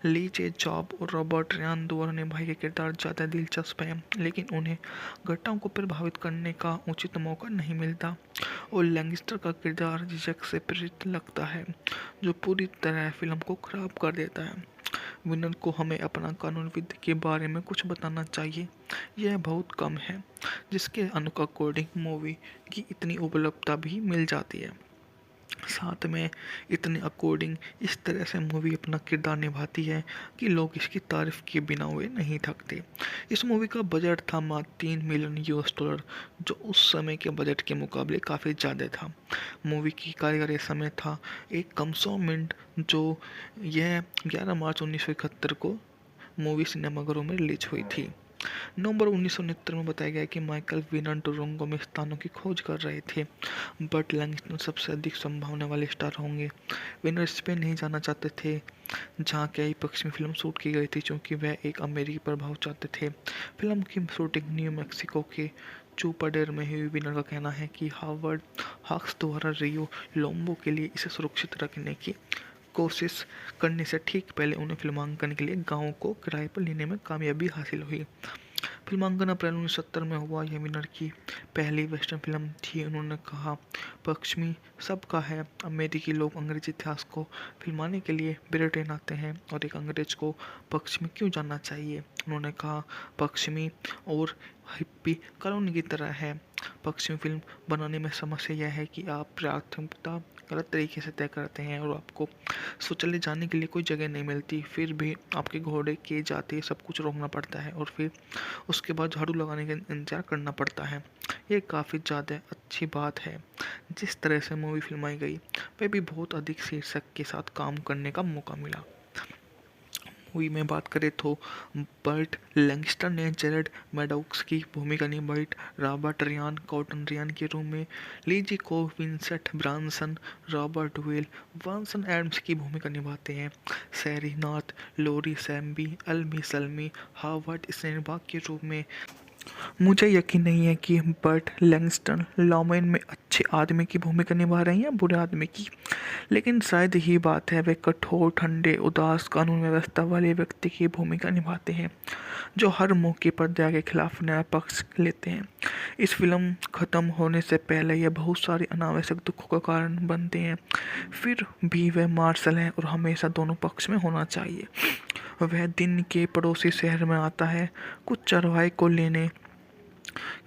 ली जे जॉब और रॉबर्ट रियान दोनों निभाए के किरदार ज़्यादा दिलचस्प हैं, लेकिन उन्हें घटनाओं को प्रभावित करने का उचित मौका नहीं मिलता। और लैंगस्टर का किरदार झिझक से प्रेरित लगता है, जो पूरी तरह फिल्म को खराब कर देता है। विनर को हमें अपना कानूनविद के बारे में कुछ बताना चाहिए। यह बहुत कम है, जिसके अकॉर्डिंग मूवी की इतनी उपलब्धता भी मिल जाती है। साथ में इतने अकॉर्डिंग इस तरह से मूवी अपना किरदार निभाती है कि लोग इसकी तारीफ किए बिना हुए नहीं थकते। इस मूवी का बजट था मात्र $3 मिलियन, जो उस समय के बजट के मुकाबले काफ़ी ज़्यादा था। मूवी की कारीगरी समय था एक कम 100 मिनट, जो यह 11 मार्च 1971 को मूवी सिनेमाघरों में रिलीज हुई थी। नवंबर 1969 में बताया गया कि माइकल विनर टोरंटो में स्थानों की खोज कर रहे थे। बर्ट लैंगस्टन सबसे अधिक संभावना वाले स्टार होंगे। विनर स्पेन नहीं जाना चाहते थे, जहां कई पश्चिमी फिल्म शूट की गई थी, क्योंकि वह एक अमेरिकी प्रभाव चाहते थे। फिल्म की शूटिंग न्यू मैक्सिको के चूपाडेर में हुई। विनर का कहना है कि हावर्ड हॉक्स द्वारा रियो लोम्बो के लिए इसे सुरक्षित रखने की कोशिश करने से ठीक पहले उन्हें फिल्मांकन के लिए गाँव को किराए पर लेने में कामयाबी हासिल हुई। फिल्मांकन अप्रैल 1970 में हुआ। यह विनर की पहली वेस्टर्न फिल्म थी। उन्होंने कहा, पश्चिमी सबका है। अमेरिकी लोग अंग्रेजी इतिहास को फिल्माने के लिए ब्रिटेन आते हैं, और एक अंग्रेज को पश्चिमी क्यों जानना चाहिए? उन्होंने कहा, पश्चिमी और हिप्पी कॉलोनी की तरह है। पश्चिमी फिल्म बनाने में समस्या यह है कि आप प्राथमिकता गलत तरीके से तय करते हैं और आपको शौचालय जाने के लिए कोई जगह नहीं मिलती, फिर भी आपके घोड़े के जाते सब कुछ रोकना पड़ता है और फिर उसके बाद झाड़ू लगाने का इंतजार करना पड़ता है। ये काफ़ी ज़्यादा अच्छी बात है। जिस तरह से मूवी फिल्माई गई, वह भी बहुत अधिक शीर्षक के साथ काम करने का मौका मिला। मूवी में बात करें तो बर्ट लैंगस्टर ने जेरेड मैडॉक्स की भूमिका निभाई, रॉबर्ट रियान कॉटन रियान के रूम में, लीजी को Vincent Branson, Robert Vel Vanson Adams की भूमिका निभाते हैं, सैरी नॉर्थ, लोरी सैम्बी, अल्मी सल्मी, हावर्ड स्नेनबाग के रूप में। मुझे यकीन नहीं है कि बर्ट लैंगस्टन लॉमेन में अच्छे आदमी की भूमिका निभा रहे हैं या बुरे आदमी की, लेकिन शायद यही बात है, वे कठोर, ठंडे, उदास, कानून व्यवस्था वाले व्यक्ति की भूमिका निभाते हैं जो हर मौके पर दया के खिलाफ न्याय पक्ष लेते हैं। इस फिल्म खत्म होने से पहले यह बहुत सारे अनावश्यक दुखों का कारण बनते हैं, फिर भी वह मार्शल हैं और हमेशा दोनों पक्ष में होना चाहिए। वह दिन के पड़ोसी शहर में आता है कुछ चरवाहे को लेने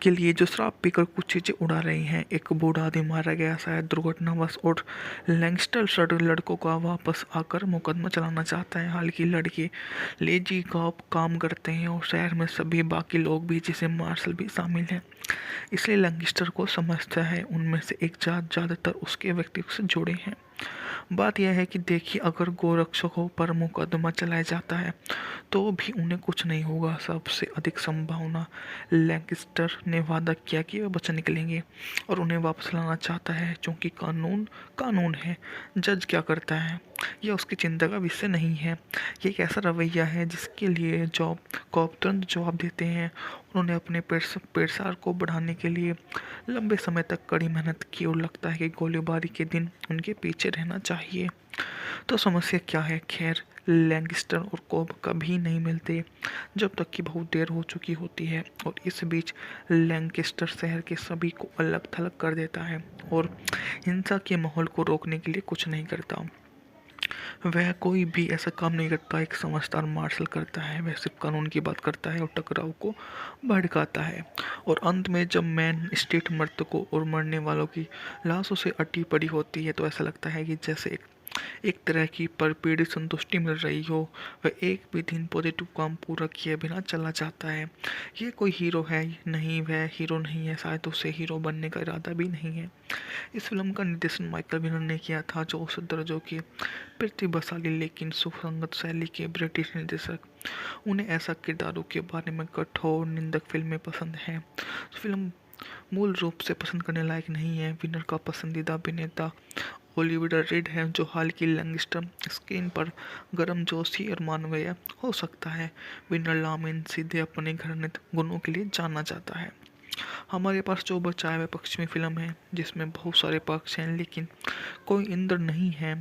के लिए जो शराब पीकर कुछ चीज़ें उड़ा रही हैं। एक बूढ़ा आदमी मारा गया शायद दुर्घटनावश और लैंगस्टर लड़कों का वापस आकर मुकदमा चलाना चाहता है। हालांकि लड़के लेजी का काम करते हैं और शहर में सभी बाकी लोग भी, जिसे मार्शल भी शामिल हैं, इसलिए लैंगस्टर को समझता है उनमें से एक जात ज़्यादातर उसके व्यक्तित्व से जुड़े हैं। बात यह है कि देखिए, अगर गोरक्षकों पर मुकदमा चलाया जाता है तो भी उन्हें कुछ नहीं होगा। सबसे अधिक संभावना लैंगस्टर ने वादा किया कि वे बच निकलेंगे और उन्हें वापस लाना चाहता है, क्योंकि कानून कानून है। जज क्या करता है यह उसकी चिंता का विषय नहीं है। ये एक ऐसा रवैया है जिसके लिए जॉब कॉप तुरंत जवाब देते हैं। उन्होंने अपने पेशकार को बढ़ाने के लिए लंबे समय तक कड़ी मेहनत की और लगता है कि गोलीबारी के दिन उनके पीछे रहना चाहिए। तो समस्या क्या है? खैर, लैंगस्टर और कोब कभी नहीं मिलते जब तक कि बहुत देर हो चुकी होती है, और इस बीच लैंकेस्टर शहर के सभी को अलग थलग कर देता है और हिंसा के माहौल को रोकने के लिए कुछ नहीं करता। वह कोई भी ऐसा काम नहीं करता एक समझदार मार्शल करता है। वह सिर्फ कानून की बात करता है और टकराव को भड़काता है। और अंत में जब मेन स्ट्रीट मृतकों और मरने वालों की लाशों से अटी पड़ी होती है तो ऐसा लगता है कि जैसे एक तरह की परपीड़ी संतुष्टि मिल रही हो। वह एक भी दिन पॉजिटिव काम पूरा किए बिना चला जाता है। ये कोई हीरो है नहीं, वह हीरो नहीं है, शायद उसे हीरो बनने का इरादा भी नहीं है। इस फिल्म का निर्देशन माइकल विनर ने किया था, जो उस दर्जों के प्रतिभाशाली लेकिन सुसंगत शैली के ब्रिटिश निर्देशक। उन्हें ऐसा किरदारों के बारे में कठोर निंदक फिल्में पसंद हैं। फिल्म मूल रूप से पसंद करने लायक नहीं है। विनर का पसंदीदा अभिनेता ओलिविया रीड है, जो हाल की लैंगस्टर स्क्रीन पर गर्मजोशी और मानवीय हो सकता है। विनर लामेन सीधे अपने घृणित गुणों के लिए जाना जाता है। हमारे पास जो बचा है वह पश्चिमी फिल्म है, जिसमें बहुत सारे पक्ष हैं लेकिन कोई इंद्र नहीं है।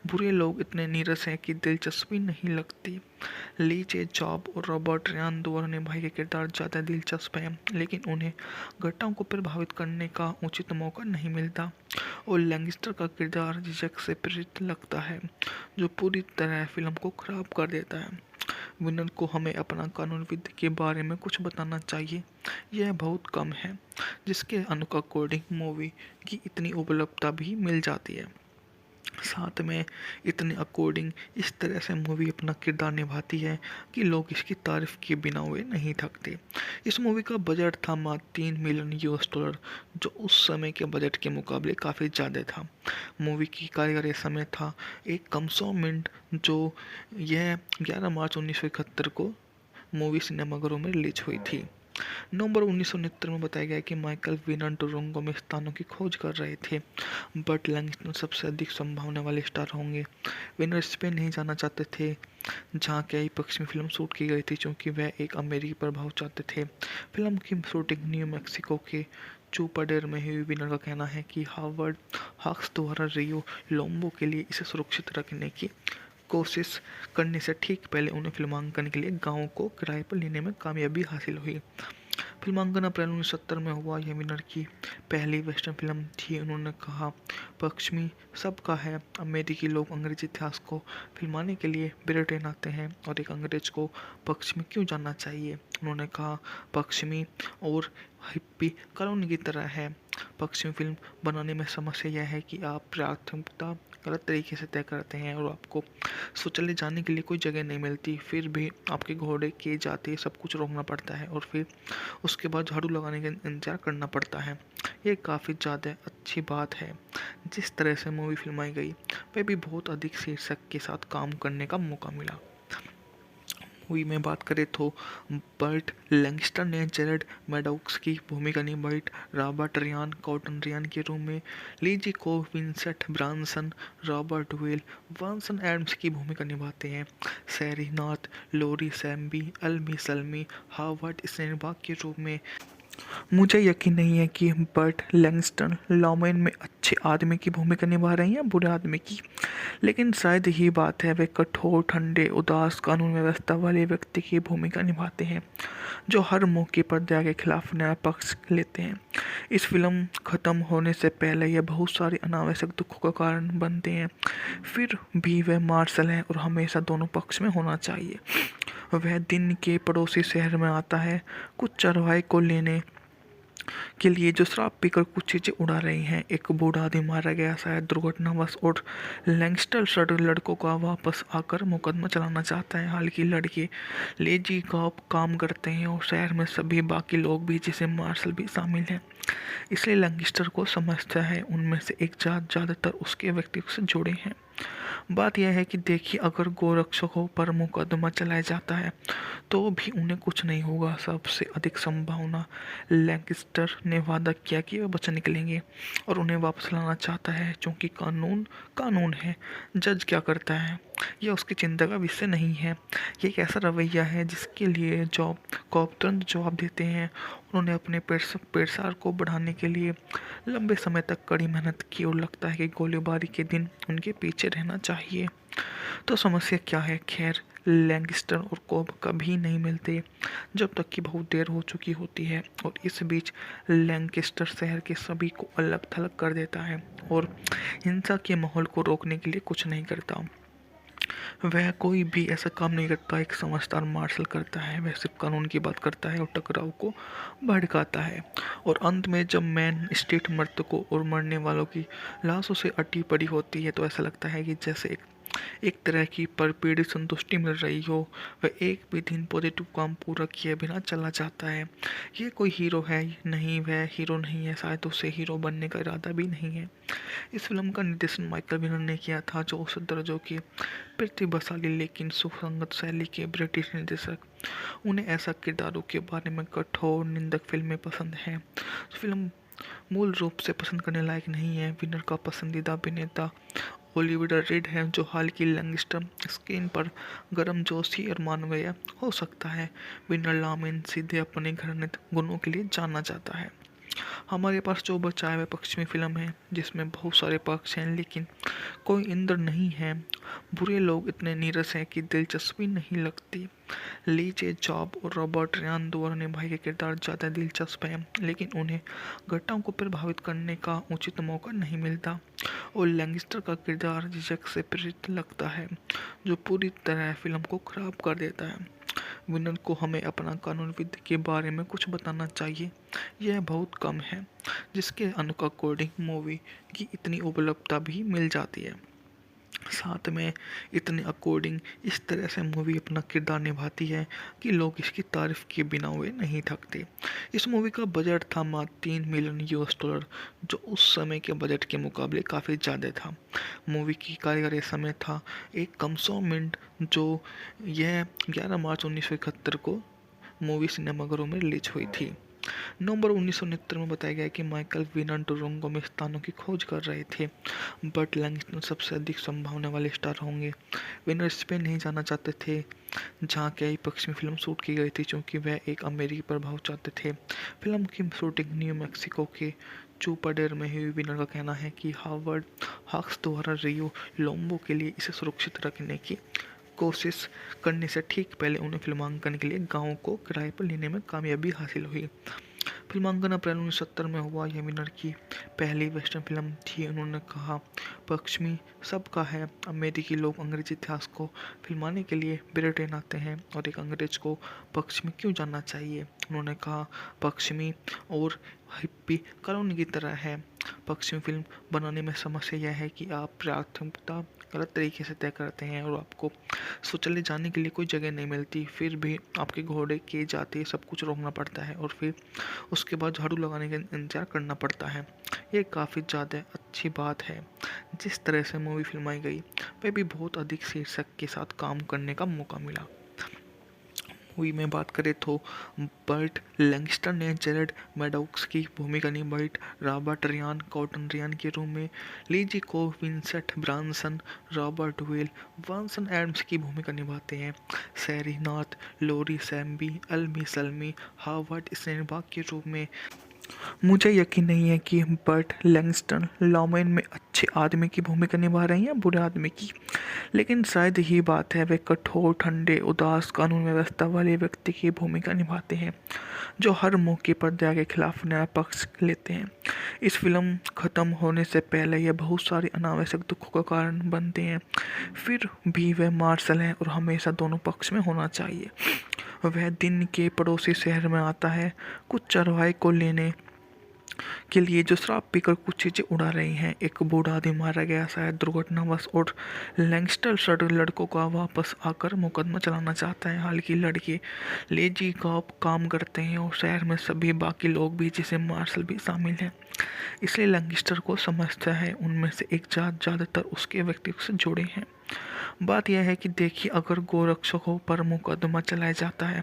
बुरे लोग इतने नीरस हैं कि दिलचस्पी नहीं लगती। ली जे जॉब और रॉबर्ट रियान दोनों निभाए के किरदार ज़्यादा दिलचस्प हैं, लेकिन उन्हें घटनाओं को प्रभावित करने का उचित मौका नहीं मिलता। और लैंगस्टर का किरदार झिझक से प्रेरित लगता है, जो पूरी तरह फिल्म को खराब कर देता है। विनर को हमें अपना कानूनविद के बारे में कुछ बताना चाहिए। यह बहुत कम है, जिसके अकॉर्डिंग मूवी की इतनी उपलब्धता भी मिल जाती है। साथ में इतने अकॉर्डिंग इस तरह से मूवी अपना किरदार निभाती है कि लोग इसकी तारीफ के बिना हुए नहीं थकते। इस मूवी का बजट था मात्र $3 मिलियन, जो उस समय के बजट के मुकाबले काफ़ी ज़्यादा था। मूवी की कारीगरी समय था 1 मिनट, जो यह 11 मार्च 1971 को मूवी सिनेमाघरों में रिलीज हुई थी। नवंबर 1969 में बताया गया कि माइकल विनर टोरंटो में स्थानों की खोज कर रहे थे। बट लैंगस्टन सबसे अधिक संभावना वाले स्टार होंगे। विनर स्पेन नहीं जाना चाहते थे, जहां कई पश्चिमी फिल्म शूट की गई थी, क्योंकि वह एक अमेरिकी प्रभाव चाहते थे। फिल्म की शूटिंग न्यू मैक्सिको के चूपाडेर में हुई। विनर का कहना है कि हावर्ड हॉक्स द्वारा रियो लोम्बो के लिए इसे सुरक्षित रखने की कोशिश करने से ठीक पहले उन्हें फिल्मांकन के लिए गाँव को किराए पर लेने में कामयाबी हासिल हुई। फिल्मांकन अप्रैल 1970 में हुआ। यह विनर की पहली वेस्टर्न फिल्म थी। उन्होंने कहा, पश्चिमी सबका है। अमेरिकी लोग अंग्रेजी इतिहास को फिल्माने के लिए ब्रिटेन आते हैं, और एक अंग्रेज को पश्चिमी क्यों जानना चाहिए? उन्होंने कहा, पश्चिमी और हिप्पी कानून की तरह है। पश्चिमी फिल्म बनाने में समस्या यह है कि आप प्राथमिकता गलत तरीके से तय करते हैं और आपको शौचालय जाने के लिए कोई जगह नहीं मिलती। फिर भी आपके घोड़े के जाते सब कुछ रोकना पड़ता है और फिर उसके बाद झाड़ू लगाने का इंतजार करना पड़ता है। ये काफ़ी ज़्यादा अच्छी बात है। जिस तरह से मूवी फिल्माई गई, वह भी बहुत अधिक शीर्षक के साथ काम करने का मौका मिला। मूवी में बात करें तो बर्ट लैंगस्टर ने जेरेड मैडॉक्स की भूमिका निभाई रॉबर्ट रियान कॉटन रियान के रूप में, लीजी को Vincent Branson, Robert Vel Vanson Adams की भूमिका निभाते हैं, सैरी नॉर्थ, लोरी सैम्बी, अल्मी सल्मी, हावर्ड स्नेनबाग के रूप में। मुझे यकीन नहीं है कि बर्ट लैंगस्टन लॉमेन में अच्छे आदमी की भूमिका निभा रहे हैं या बुरे आदमी की, लेकिन शायद यही बात है वे कठोर, ठंडे, उदास, कानून व्यवस्था वाले व्यक्ति की भूमिका निभाते हैं जो हर मौके पर दया के खिलाफ न्याय पक्ष लेते हैं। इस फिल्म खत्म होने से पहले यह बहुत सारे अनावश्यक दुखों का कारण बनते हैं, फिर भी वह मार्शल हैं और हमेशा दोनों पक्ष में होना चाहिए। वह दिन के पड़ोसी शहर में आता है कुछ चरवाहे को लेने के लिए जो शराब पीकर कुछ चीज़ें उड़ा रही हैं। एक बूढ़ा आदमी मारा गया शायद दुर्घटनावश और लैंगस्टर सड़क लड़कों का वापस आकर मुकदमा चलाना चाहता है। हालांकि लड़के लेजी कॉप काम करते हैं और शहर में सभी बाकी लोग भी जिसे मार्शल भी शामिल हैं, इसलिए लैंगस्टर को समझता है उनमें से एक जात ज़्यादातर उसके व्यक्तित्व से जुड़े हैं। बात यह है कि देखिए अगर गोरक्षकों पर मुकदमा चलाया जाता है तो भी उन्हें कुछ नहीं होगा। सबसे अधिक संभावना लैंकेस्टर ने वादा किया कि वे बच निकलेंगे और उन्हें वापस लाना चाहता है क्योंकि कानून कानून है। जज क्या करता है यह उसकी चिंता का विषय नहीं है। ये एक ऐसा रवैया है जिसके लिए जॉब कॉप तुरंत जवाब देते हैं। उन्होंने अपने पेशकार को बढ़ाने के लिए लंबे समय तक कड़ी मेहनत की और लगता है कि गोलीबारी के दिन उनके पीछे रहना चाहिए। तो समस्या क्या है? खैर, लैंगिस्टर और कॉब कभी नहीं मिलते जब तक कि बहुत देर हो चुकी होती है और इस बीच लैंकेस्टर शहर के सभी को अलग थलग कर देता है और हिंसा के माहौल को रोकने के लिए कुछ नहीं करता। वह कोई भी ऐसा काम नहीं करता एक समझदार मार्शल करता है। वह सिर्फ कानून की बात करता है और टकराव को भड़काता है। और अंत में जब मेन स्ट्रीट मृतकों और मरने वालों की लाशों से अटी पड़ी होती है तो ऐसा लगता है कि जैसे एक तरह की परपीड़ी संतुष्टि मिल रही हो। वह एक भी दिन पॉजिटिव काम पूरा किए बिना चला जाता है। ये कोई हीरो है नहीं, वह हीरो नहीं है, शायद उसे हीरो बनने का इरादा भी नहीं है। इस फिल्म का निर्देशन माइकल विनर ने किया था जो औसत दर्जों के प्रतिभाशाली लेकिन सुसंगत शैली के ब्रिटिश निर्देशक। उन्हें ऐसा किरदारों के बारे में कठोर निंदक फिल्में पसंद हैं। फिल्म मूल रूप से पसंद करने लायक नहीं है। विनर का पसंदीदा अभिनेता ओलिविया रिड है जो हाल की लैंगस्टर स्क्रीन पर गर्मजोशी और मानवीय हो सकता है। विनर लामेन सीधे अपने घृणित गुणों के लिए जाना जाता है। हमारे पास जो बचा है वह पश्चिमी फिल्म है जिसमें बहुत सारे पक्ष हैं लेकिन कोई इंद्र नहीं है। बुरे लोग इतने नीरस हैं कि दिलचस्पी नहीं लगती। ली जे जॉब और रॉबर्ट रियान दोनों निभाए के किरदार ज़्यादा दिलचस्प हैं लेकिन उन्हें घटनाओं को प्रभावित करने का उचित मौका नहीं मिलता। और लैंगिस्टर का किरदार झिझक से प्रेरित लगता है जो पूरी तरह फिल्म को खराब कर देता है। विनर को हमें अपना कानूनविद के बारे में कुछ बताना चाहिए। यह बहुत कम है जिसके अकॉर्डिंग मूवी की इतनी उपलब्धता भी मिल जाती है। साथ में इतने अकॉर्डिंग इस तरह से मूवी अपना किरदार निभाती है कि लोग इसकी तारीफ किए बिना हुए नहीं थकते। इस मूवी का बजट था मात्र $3 मिलियन जो उस समय के बजट के मुकाबले काफ़ी ज़्यादा था। मूवी की कारीगरी समय था एक कम 100 मिनट जो यह 11 मार्च 1971 को मूवी सिनेमाघरों में रिलीज हुई थी। नवंबर 1969 में बताया गया कि माइकल विनर टोरंटो में स्थानों की खोज कर रहे थे। बर्ट लैंगस्टन सबसे अधिक संभावना वाले स्टार होंगे। विनर स्पेन नहीं जाना चाहते थे जहां कई पश्चिमी फिल्म शूट की गई थी क्योंकि वह एक अमेरिकी प्रभाव चाहते थे। फिल्म की शूटिंग न्यू मैक्सिको के चूपाडेर में हुई। विनर का कहना है कि हावर्ड हॉक्स द्वारा रियो लोम्बो के लिए इसे सुरक्षित रखने की कोशिश करने से ठीक पहले उन्हें फिल्मांकन के लिए गांव को किराए पर लेने में कामयाबी हासिल हुई। फिल्मांकन अप्रैल 1970 में हुआ। यह विनर की पहली वेस्टर्न फिल्म थी। उन्होंने कहा, पश्चिमी सबका है। अमेरिकी लोग अंग्रेजी इतिहास को फिल्माने के लिए ब्रिटेन आते हैं और एक अंग्रेज को पश्चिमी क्यों जानना चाहिए। उन्होंने कहा, पश्चिमी और हिप्पी कॉलोनी की तरह है। पश्चिमी फिल्म बनाने में समस्या यह है कि आप प्राथमिकता गलत तरीके से तय करते हैं और आपको शौचालय जाने के लिए कोई जगह नहीं मिलती। फिर भी आपके घोड़े के जाते सब कुछ रोकना पड़ता है और फिर उसके बाद झाड़ू लगाने का इंतजार करना पड़ता है। ये काफ़ी ज़्यादा अच्छी बात है। जिस तरह से मूवी फिल्माई गई वह भी बहुत अधिक शीर्षक के साथ काम करने का मौका मिला। मूवी में बात करें तो बर्ट लैंगस्टर ने जेरेड मैडॉक्स की भूमिका निभाई, रॉबर्ट रियान कॉटन रियान के रूप में, लीजी को Vincent Branson, Robert Vel Vanson Adams की भूमिका निभाते हैं, सैरी नाथ, लोरी सैम्बी, अल्मी सल्मी, हावर्ड स्नेनबाग के रूप में। मुझे यकीन नहीं है कि बर्ट लैंगस्टन लॉमेन में अच्छे आदमी की भूमिका निभा रहे हैं या बुरे आदमी की, लेकिन शायद यही बात है, वे कठोर, ठंडे, उदास, कानून व्यवस्था वाले व्यक्ति की भूमिका निभाते हैं जो हर मौके पर दया के खिलाफ न्याय पक्ष लेते हैं। इस फिल्म खत्म होने से पहले यह बहुत सारे अनावश्यक दुखों का कारण बनते हैं, फिर भी वह मार्शल हैं और हमेशा दोनों पक्ष में होना चाहिए। वह दिन के पड़ोसी शहर में आता है कुछ चरवाहे को लेने के लिए जो शराब पीकर कुछ चीज़ें उड़ा रही हैं। एक बूढ़ा आदमी मारा गया शायद दुर्घटनावश, और लैंगस्टर सड़ लड़कों का वापस आकर मुकदमा चलाना चाहता है। हालांकि लड़के लेजी का काम करते हैं और शहर में सभी बाकी लोग भी, जिसे मार्शल भी शामिल हैं, इसलिए लैंगस्टर को समझता है उनमें से एक जात ज़्यादातर उसके व्यक्तित्व से जुड़े हैं। बात यह है कि देखिए, अगर गोरक्षकों पर मुकदमा चलाया जाता है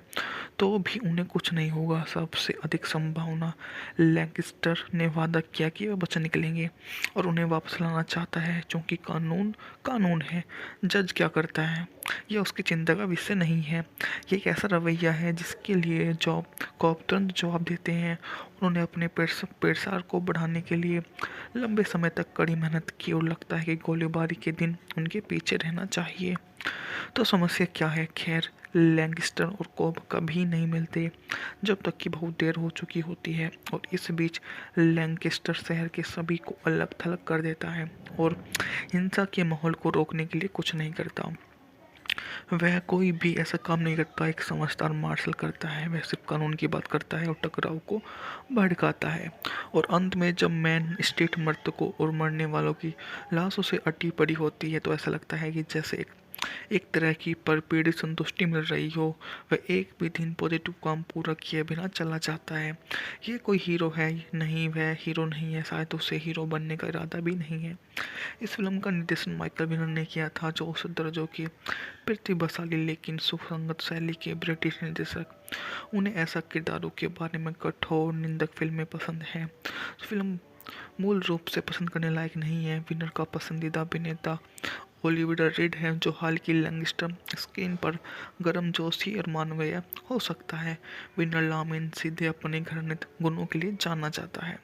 तो भी उन्हें कुछ नहीं होगा। सबसे अधिक संभावना लैंगस्टर ने वादा किया कि वे बच निकलेंगे और उन्हें वापस लाना चाहता है, क्योंकि कानून कानून है। जज क्या करता है यह उसकी चिंता का विषय नहीं है। ये एक ऐसा रवैया है जिसके लिए जॉब कॉप तुरंत जवाब देते हैं। उन्होंने अपने पेशकार को बढ़ाने के लिए लंबे समय तक कड़ी मेहनत की और लगता है कि गोलीबारी के दिन उनके पीछे रहना चाहिए। तो समस्या क्या है? खैर, लैंगस्टर और कोब कभी नहीं मिलते जब तक कि बहुत देर हो चुकी होती है, और इस बीच लैंकेस्टर शहर के सभी को अलग थलग कर देता है और हिंसा के माहौल को रोकने के लिए कुछ नहीं करता। वह कोई भी ऐसा काम नहीं करता एक समझदार मार्शल करता है। वह सिर्फ कानून की बात करता है और टकराव को भड़काता है। और अंत में जब मेन स्ट्रीट मृतकों और मरने वालों की लाशों से अटी पड़ी होती है तो ऐसा लगता है कि जैसे एक तरह की परपीड़ी संतुष्टि मिल रही हो। वह एक भी दिन पॉजिटिव काम पूरा किए बिना चला जाता है। ये कोई हीरो है नहीं, वह हीरो नहीं है, शायद उसे हीरो बनने का इरादा भी नहीं है। इस फिल्म का निर्देशन माइकल विनर ने किया था, जो उस दर्जों के प्रतिभाशाली लेकिन सुसंगत शैली के ब्रिटिश निर्देशक। उन्हें ऐसा किरदारों के बारे में कठोर निंदक फिल्में पसंद हैं। फिल्म मूल रूप से पसंद करने लायक नहीं है। विनर का पसंदीदा अभिनेता ओलिविया रिड है, जो हाल की लैंगस्टर स्क्रीन पर गर्मजोशी और मानवीय हो सकता है। विनर लामेन सीधे अपने घृणित गुणों के लिए जाना जाता है।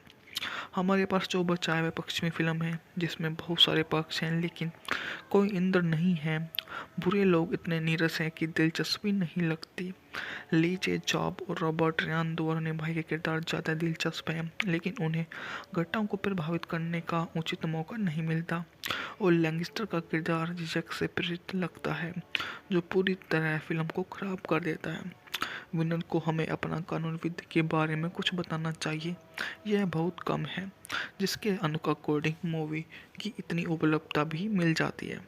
हमारे पास जो बचा है वह पश्चिमी फिल्म है, जिसमें बहुत सारे पक्ष हैं लेकिन कोई इंद्र नहीं है। बुरे लोग इतने नीरस हैं कि दिलचस्पी नहीं लगती। ली जे जॉब और रॉबर्ट रियान दोनों निभाए के किरदार ज़्यादा दिलचस्प हैं, लेकिन उन्हें घटनाओं को प्रभावित करने का उचित मौका नहीं मिलता। और लैंगस्टर का किरदार झिझक से प्रेरित लगता है, जो पूरी तरह फिल्म को खराब कर देता है। विनर को हमें अपना कानूनविद के बारे में कुछ बताना चाहिए। यह बहुत कम है, जिसके अकॉर्डिंग मूवी की इतनी उपलब्धता भी मिल जाती है।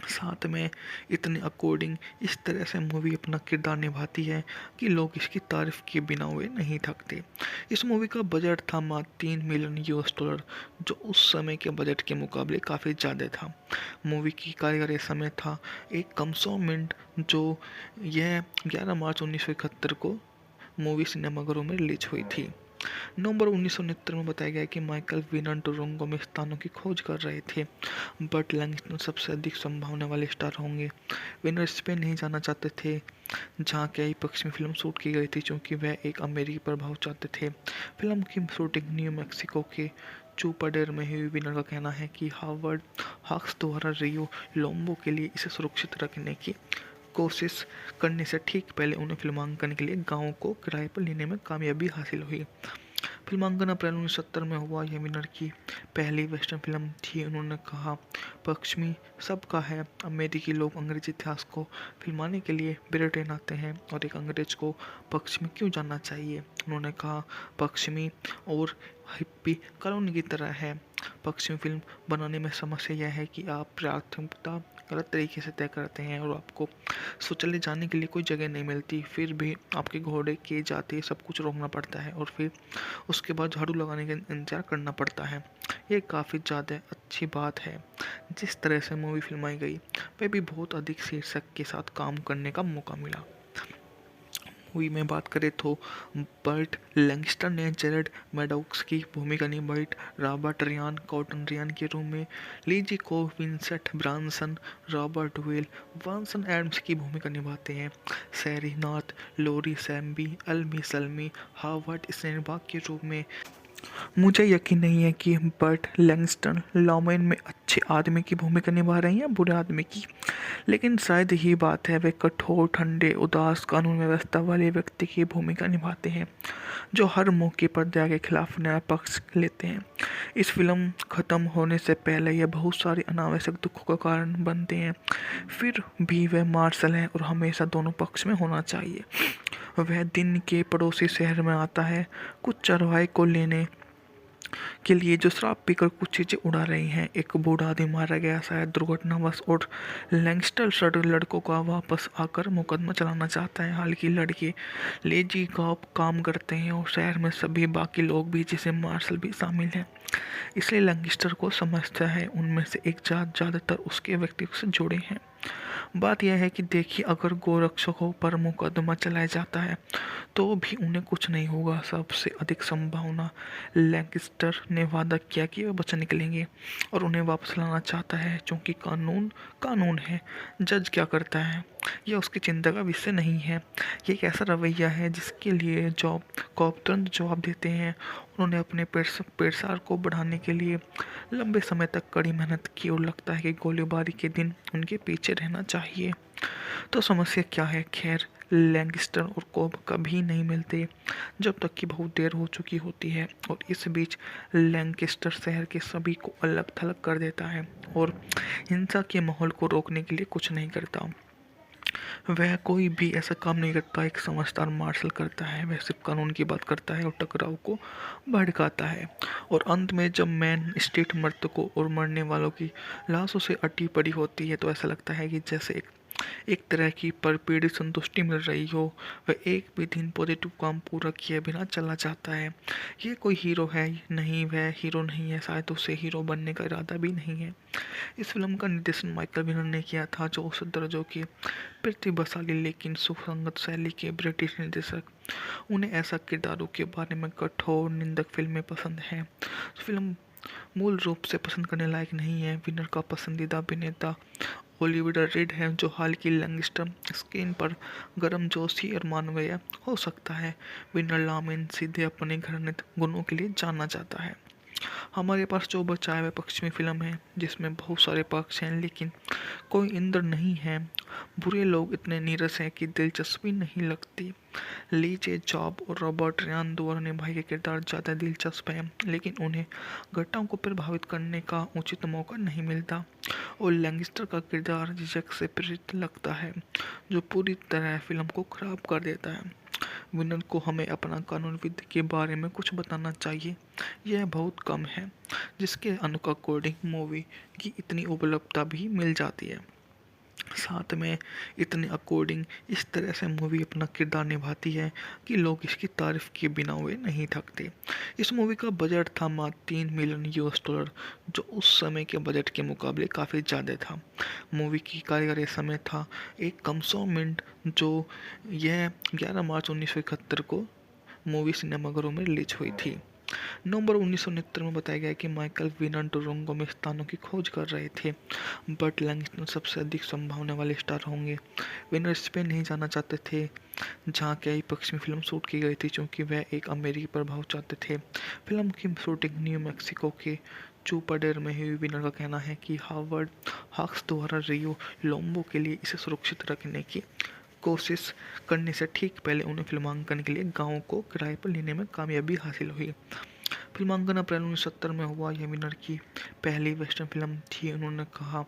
साथ में इतने अकॉर्डिंग इस तरह से मूवी अपना किरदार निभाती है कि लोग इसकी तारीफ के बिना वे नहीं थकते। इस मूवी का बजट था मात्र $3 मिलियन, जो उस समय के बजट के मुकाबले काफ़ी ज़्यादा था। मूवी की कारीगरी समय था 1 मिनट, जो यह 11 मार्च 1971 को मूवी सिनेमाघरों में रिलीज हुई थी। नवंबर 1969 में बताया गया कि माइकल विनर टोरंटो में स्थानों की खोज कर रहे थे। बट लैंगस्टन सबसे अधिक संभावना वाले स्टार होंगे। विनर स्पेन नहीं जाना चाहते थे, जहां कई पश्चिमी फिल्म शूट की गई थी, क्योंकि वह एक अमेरिकी प्रभाव चाहते थे। फिल्म की शूटिंग न्यू मैक्सिको के चूपाडेर में हुई। विनर का कहना है कि हावर्ड हॉक्स द्वारा रियो लोम्बो के लिए इसे सुरक्षित रखने की कोशिश करने से ठीक पहले उन्हें फिल्मांकन के लिए गांव को किराए पर लेने में कामयाबी हासिल हुई। फिल्मांकन अप्रैल 1970 में हुआ। यह विनर की पहली वेस्टर्न फिल्म थी। उन्होंने कहा, पश्चिमी सबका है, अमेरिकी लोग अंग्रेजी इतिहास को फिल्माने के लिए ब्रिटेन आते हैं, और एक अंग्रेज को पश्चिमी क्यों जानना चाहिए। उन्होंने कहा, पश्चिमी और हिप्पी कॉलोनी की तरह है। पश्चिमी फिल्म बनाने में समस्या यह है कि आप प्राथमिकता गलत तरीके से तय करते हैं और आपको शौचालय जाने के लिए कोई जगह नहीं मिलती, फिर भी आपके घोड़े के जाते सब कुछ रोकना पड़ता है और फिर उसके बाद झाड़ू लगाने का इंतजार करना पड़ता है। ये काफ़ी ज़्यादा अच्छी बात है। जिस तरह से मूवी फिल्माई गई वह भी बहुत अधिक शीर्षक के साथ काम करने का मौका मिला। मूवी में बात करें तो बर्ट लैंगस्टर ने जेरेड मैडॉक्स की भूमिका निभाई रॉबर्ट रियान कॉटन रियान के रूप में, लीजी को Vincent Branson, Robert Vel Vanson Adams की भूमिका निभाते हैं, सैरी नॉर्थ, लोरी सैम्बी, अल्मी सल्मी, हावर्ड स्नेनबाग के रूप में। मुझे यकीन नहीं है कि बर्ट लैंगस्टन लॉमेन में अच्छे आदमी की भूमिका निभा रहे हैं या बुरे आदमी की, लेकिन शायद यही बात है, वे कठोर, ठंडे, उदास, कानून व्यवस्था वाले व्यक्ति की भूमिका निभाते हैं जो हर मौके पर दया के खिलाफ न्याय पक्ष लेते हैं। इस फिल्म खत्म होने से पहले यह बहुत सारे अनावश्यक दुखों का कारण बनते हैं, फिर भी वह मार्शल हैं और हमेशा दोनों पक्ष में होना चाहिए। वह दिन के पड़ोसी शहर में आता है कुछ चरवाहे को लेने के लिए जो शराब पीकर कुछ चीज़ें उड़ा रही हैं। एक बूढ़ा आदमी मारा गया शायद दुर्घटनावश और लैंगस्टर सड़ लड़कों का वापस आकर मुकदमा चलाना चाहता है। हालांकि लड़के लेजी कॉप काम करते हैं और शहर में सभी बाकी लोग भी जिसे मार्शल भी शामिल हैं, इसलिए लैंगस्टर को समझता है उनमें से एक जात ज़्यादातर उसके व्यक्तित्व से जुड़े हैं। बात यह है कि देखिए, अगर गोरक्षकों पर मुकदमा चलाया जाता है तो भी उन्हें कुछ नहीं होगा। सबसे अधिक संभावना लैंगस्टर ने वादा किया कि वे बच निकलेंगे और उन्हें वापस लाना चाहता है, क्योंकि कानून कानून है। जज क्या करता है यह उसकी चिंता का विषय नहीं है। ये एक ऐसा रवैया है जिसके लिए जॉब कॉप तुरंत जवाब देते हैं। उन्होंने अपने पेशकार को बढ़ाने के लिए लंबे समय तक कड़ी मेहनत की और लगता है कि गोलीबारी के दिन उनके पीछे रहना चाहिए। तो समस्या क्या है? खैर, लैंगस्टर और कॉब कभी नहीं मिलते जब तक कि बहुत देर हो चुकी होती है, और इस बीच लैंकेस्टर शहर के सभी को अलग थलग कर देता है और हिंसा के माहौल को रोकने के लिए कुछ नहीं करता। वह कोई भी ऐसा काम नहीं करता एक समझदार मार्शल करता है। वह सिर्फ कानून की बात करता है और टकराव को भड़काता है। और अंत में जब मेन स्ट्रीट मृतकों और मरने वालों की लाशों से अटी पड़ी होती है तो ऐसा लगता है कि जैसे एक तरह की परपेड़ी संतुष्टि मिल रही हो। वह एक भी दिन पॉजिटिव काम पूरा किए बिना चला जाता है। ये कोई हीरो है नहीं, वह हीरो नहीं है, शायद उसे हीरो बनने का इरादा भी नहीं है। इस फिल्म का निर्देशन माइकल विनर ने किया था, जो औसत दर्जों के प्रतिभाशाली लेकिन सुसंगत शैली के ब्रिटिश निर्देशक। उन्हें ऐसा किरदारों के बारे में कठोर निंदक फिल्में पसंद हैं। फिल्म मूल रूप से पसंद करने लायक नहीं है। विनर का पसंदीदा अभिनेता ओलिविया रिड है, जो हाल की लैंगस्टर स्क्रीन पर गर्मजोशी और मानवीय हो सकता है। विनर लामेन सीधे अपने घृणित गुणों के लिए जाना जाता है। हमारे पास जो बचा है वह पश्चिमी फिल्म है, जिसमें बहुत सारे पक्ष हैं लेकिन कोई इंद्र नहीं है। बुरे लोग इतने नीरस हैं कि दिलचस्पी नहीं लगती। ली जे जॉब और रॉबर्ट रियान दोनों निभाए के किरदार ज़्यादा दिलचस्प हैं, लेकिन उन्हें घटनाओं को प्रभावित करने का उचित मौका नहीं मिलता। और लैंगस्टर का किरदार झिझक से प्रेरित लगता है, जो पूरी तरह फिल्म को खराब कर देता है। विनर को हमें अपना कानूनविद के बारे में कुछ बताना चाहिए। यह बहुत कम है, जिसके अकॉर्डिंग मूवी की इतनी उपलब्धता भी मिल जाती है। साथ में इतने अकॉर्डिंग इस तरह से मूवी अपना किरदार निभाती है कि लोग इसकी तारीफ किए बिना हुए नहीं थकते। इस मूवी का बजट था मात्र $3 मिलियन, जो उस समय के बजट के मुकाबले काफ़ी ज़्यादा था। मूवी की कारीगरी समय था 1 कम 100 मिनट, जो यह 11 मार्च 1971 को मूवी सिनेमाघरों में रिलीज हुई थी। नवंबर 1969 में बताया गया कि माइकल विनर डुरंगो में स्थानों की खोज कर रहे थे। बर्ट लैंगस्टन सबसे अधिक संभावना वाले स्टार होंगे। विनर स्पेन नहीं जाना चाहते थे, जहां कई पश्चिमी फिल्म शूट की गई थी, क्योंकि वह एक अमेरिकी प्रभाव चाहते थे। फिल्म की शूटिंग न्यू मैक्सिको के चूपाडेर में हुई। विनर का कहना है कि हावर्ड हॉक्स द्वारा रियो लोम्बो के लिए इसे सुरक्षित रखने की कोशिश करने से ठीक पहले उन्हें फिल्मांकन के लिए गाँव को किराए पर लेने में कामयाबी हासिल हुई। फिल्मांकन अप्रैल 1970 में हुआ। यह विनर की पहली वेस्टर्न फिल्म थी। उन्होंने कहा,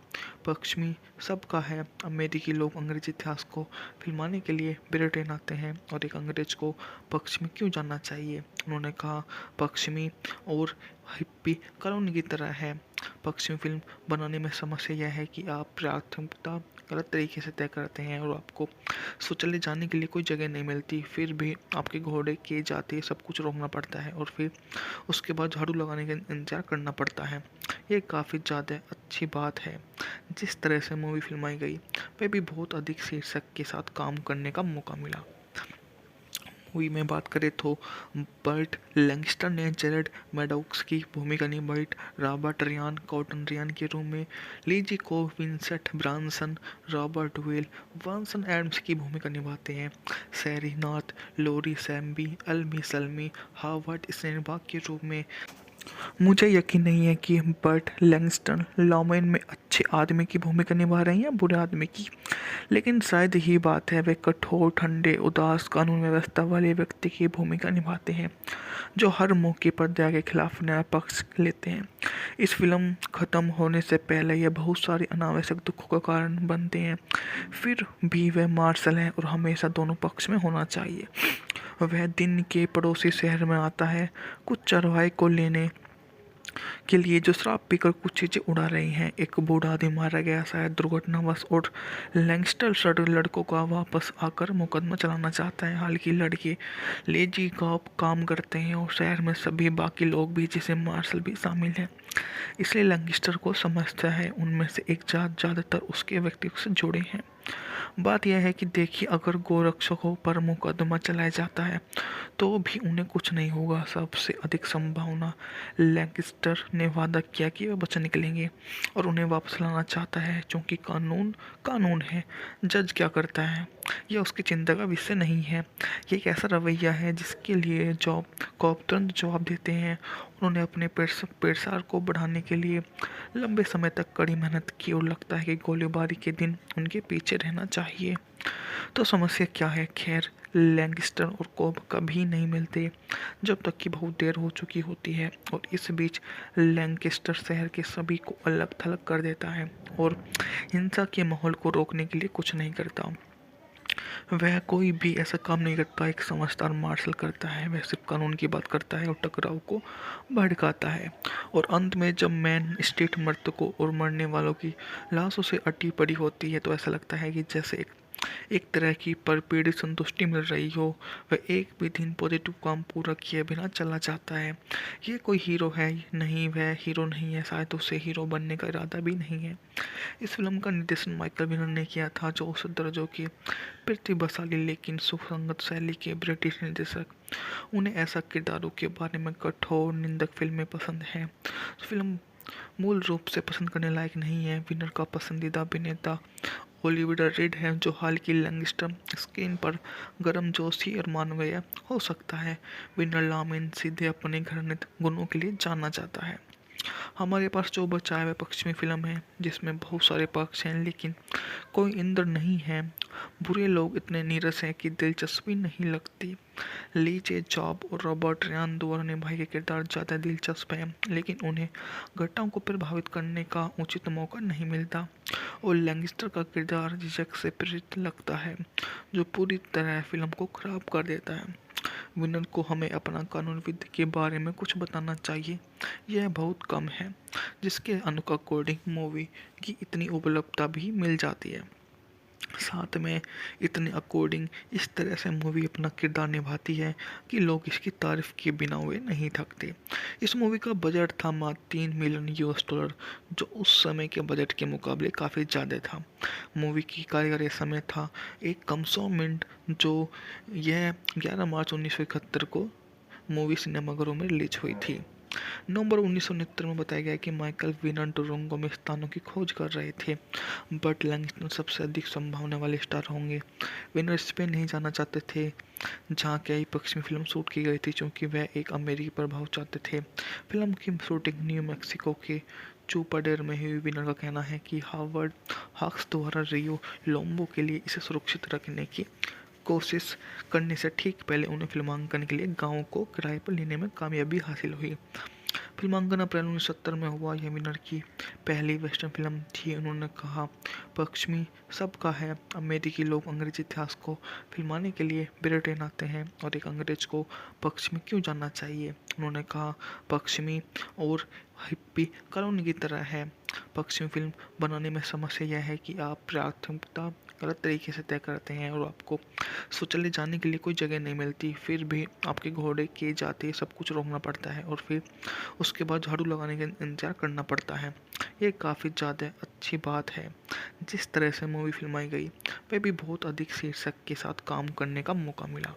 पश्चिमी सबका है। अमेरिकी लोग अंग्रेजी इतिहास को फिल्माने के लिए ब्रिटेन आते हैं, और एक अंग्रेज को पश्चिमी क्यों जानना चाहिए? उन्होंने कहा, पश्चिमी और हिप्पी कॉलोनी की तरह है। पश्चिमी फिल्म बनाने में समस्या यह है कि आप प्राथमिकता गलत तरीके से तय करते हैं और आपको शौचालय जाने के लिए कोई जगह नहीं मिलती। फिर भी आपके घोड़े के जाते सब कुछ रोकना पड़ता है और फिर उसके बाद झाड़ू लगाने का इंतजार करना पड़ता है। ये काफ़ी ज़्यादा अच्छी बात है। जिस तरह से मूवी फिल्माई गई, वह भी बहुत अधिक शीर्षक के साथ काम करने का मौका मिला। मूवी में बात करें तो बर्ट लैंगस्टर ने जेरेड मैडॉक्स की भूमिका निभाई, रॉबर्ट रियान कॉटन रियान के रूप में, लीजी को Vincent Branson, Robert Vel Vanson Adams की भूमिका निभाते हैं, सैरी नाथ, लोरी सैम्बी, अल्मी सल्मी, हावर्ड स्नेनबाग के रूप में। मुझे यकीन नहीं है कि बर्ट लैंगस्टन लॉमेन में अच्छे आदमी की भूमिका निभा रहे हैं या बुरे आदमी की, लेकिन शायद यही बात है, वे कठोर, ठंडे, उदास, कानून व्यवस्था वाले व्यक्ति की भूमिका निभाते हैं जो हर मौके पर दया के खिलाफ न्याय पक्ष लेते हैं। इस फिल्म खत्म होने से पहले यह बहुत सारे अनावश्यक दुखों का कारण बनते हैं, फिर भी वह मार्शल हैं और हमेशा दोनों पक्ष में होना चाहिए। वह दिन के पड़ोसी शहर में आता है कुछ चरवाहे को लेने के लिए जो शराब पीकर कुछ चीज़ें उड़ा रही हैं। एक बूढ़ा आदमी मारा गया शायद दुर्घटनावश, और लैंगस्टर सड़क लड़कों का वापस आकर मुकदमा चलाना चाहता है। हालांकि लड़के लेजी कॉप काम करते हैं और शहर में सभी बाकी लोग भी, जिसे मार्शल भी शामिल हैं, इसलिए लैंगस्टर को समझता है उनमें से एक जात ज़्यादातर उसके व्यक्तित्व से जुड़े हैं। बात यह है कि देखिए, अगर गोरक्षकों पर मुकदमा चलाया जाता है तो भी उन्हें कुछ नहीं होगा। सबसे अधिक संभावना लैंगस्टर ने वादा किया कि वे बच निकलेंगे और उन्हें वापस लाना चाहता है, क्योंकि कानून कानून है। जज क्या करता है यह उसकी चिंता का विषय नहीं है। ये एक ऐसा रवैया है जिसके लिए जॉब कॉप तुरंत जवाब देते हैं। उन्होंने अपने पेशकार को बढ़ाने के लिए लंबे समय तक कड़ी मेहनत की और लगता है कि गोलीबारी के दिन उनके पीछे रहना चाहिए। तो समस्या क्या है? खैर, लैंगस्टर और कॉब कभी नहीं मिलते जब तक कि बहुत देर हो चुकी होती है, और इस बीच लैंकेस्टर शहर के सभी को अलग थलग कर देता है और हिंसा के माहौल को रोकने के लिए कुछ नहीं करता। वह कोई भी ऐसा काम नहीं करता एक समझदार मार्शल करता है। वह सिर्फ कानून की बात करता है और टकराव को भड़काता है। और अंत में जब मेन स्ट्रीट मृतकों और मरने वालों की लाशों से अटी पड़ी होती है तो ऐसा लगता है कि जैसे एक तरह की परपेड़ी संतुष्टि मिल रही हो। वह एक भी दिन पॉजिटिव काम पूरा किए बिना चला जाता है। ये कोई हीरो है नहीं, वह हीरो नहीं है, शायद उसे हीरो बनने का इरादा भी नहीं है। इस फिल्म का निर्देशन माइकल विनर ने किया था, जो उस दर्जों की प्रतिभाशाली लेकिन सुसंगत शैली के ब्रिटिश निर्देशक। उन्हें ऐसा किरदारों के बारे में कठोर निंदक फिल्में पसंद हैं। फिल्म मूल रूप से पसंद करने लायक नहीं है। विनर का पसंदीदा अभिनेता ओलिविया रिड है, जो हाल की लैंगस्टर स्क्रीन पर गर्मजोशी और मानवीय हो सकता है। विनर लामेन सीधे अपने घृणित गुणों के लिए जाना जाता है। हमारे पास जो बचा है वह पश्चिमी फिल्म है, जिसमें बहुत सारे पक्ष हैं लेकिन कोई इंद्र नहीं है। बुरे लोग इतने नीरस हैं कि दिलचस्पी नहीं लगती। ली जे जॉब और रॉबर्ट रियान दोनों निभाए के किरदार ज़्यादा दिलचस्प हैं, लेकिन उन्हें घटनाओं को प्रभावित करने का उचित मौका नहीं मिलता। और लैंगस्टर का किरदार झिझक से प्रेरित लगता है, जो पूरी तरह फिल्म को खराब कर देता है। विनर को हमें अपना कानूनविद के बारे में कुछ बताना चाहिए। यह बहुत कम है, जिसके अकॉर्डिंग मूवी की इतनी उपलब्धता भी मिल जाती है। साथ में इतने अकॉर्डिंग इस तरह से मूवी अपना किरदार निभाती है कि लोग इसकी तारीफ किए बिना हुए नहीं थकते। इस मूवी का बजट था मात्र $3 मिलियन, जो उस समय के बजट के मुकाबले काफ़ी ज़्यादा था। मूवी की कारीगरी समय था 1 कम 100 मिनट, जो यह 11 मार्च 1971 को मूवी सिनेमाघरों में रिलीज हुई थी। नवंबर 1969 में बताया गया कि माइकल विनर टोरंटो में स्थानों की खोज कर रहे थे। बट लैंगस्टन सबसे अधिक संभावना वाले स्टार होंगे। विनर स्पेन नहीं जाना चाहते थे, जहां कई पश्चिमी फिल्म शूट की गई थी, क्योंकि वह एक अमेरिकी प्रभाव चाहते थे। फिल्म की शूटिंग न्यू मैक्सिको के चूपाडेर में हुई। विनर का कहना है कि हावर्ड हॉक्स द्वारा रियो लोम्बो के लिए इसे सुरक्षित रखने की कोशिश करने से ठीक पहले उन्हें फिल्मांकन के लिए गांव को किराए पर लेने में कामयाबी हासिल हुई। फिल्मांकन अप्रैल 1970 में हुआ। यह विनर की पहली वेस्टर्न फिल्म थी। उन्होंने कहा, पश्चिमी सबका है। अमेरिकी लोग अंग्रेजी इतिहास को फिल्माने के लिए ब्रिटेन आते हैं, और एक अंग्रेज को पश्चिमी क्यों जानना चाहिए? उन्होंने कहा, पश्चिमी और हिप्पी कॉलोनी की तरह है। पश्चिमी फिल्म बनाने में समस्या यह है कि आप प्राथमिकता गलत तरीके से तय करते हैं और आपको शौचालय जाने के लिए कोई जगह नहीं मिलती। फिर भी आपके घोड़े के जाते सब कुछ रोकना पड़ता है और फिर उसके बाद झाड़ू लगाने का इंतजार करना पड़ता है। ये काफ़ी ज़्यादा अच्छी बात है। जिस तरह से मूवी फिल्माई गई, वह भी बहुत अधिक शीर्षक के साथ काम करने का मौका मिला।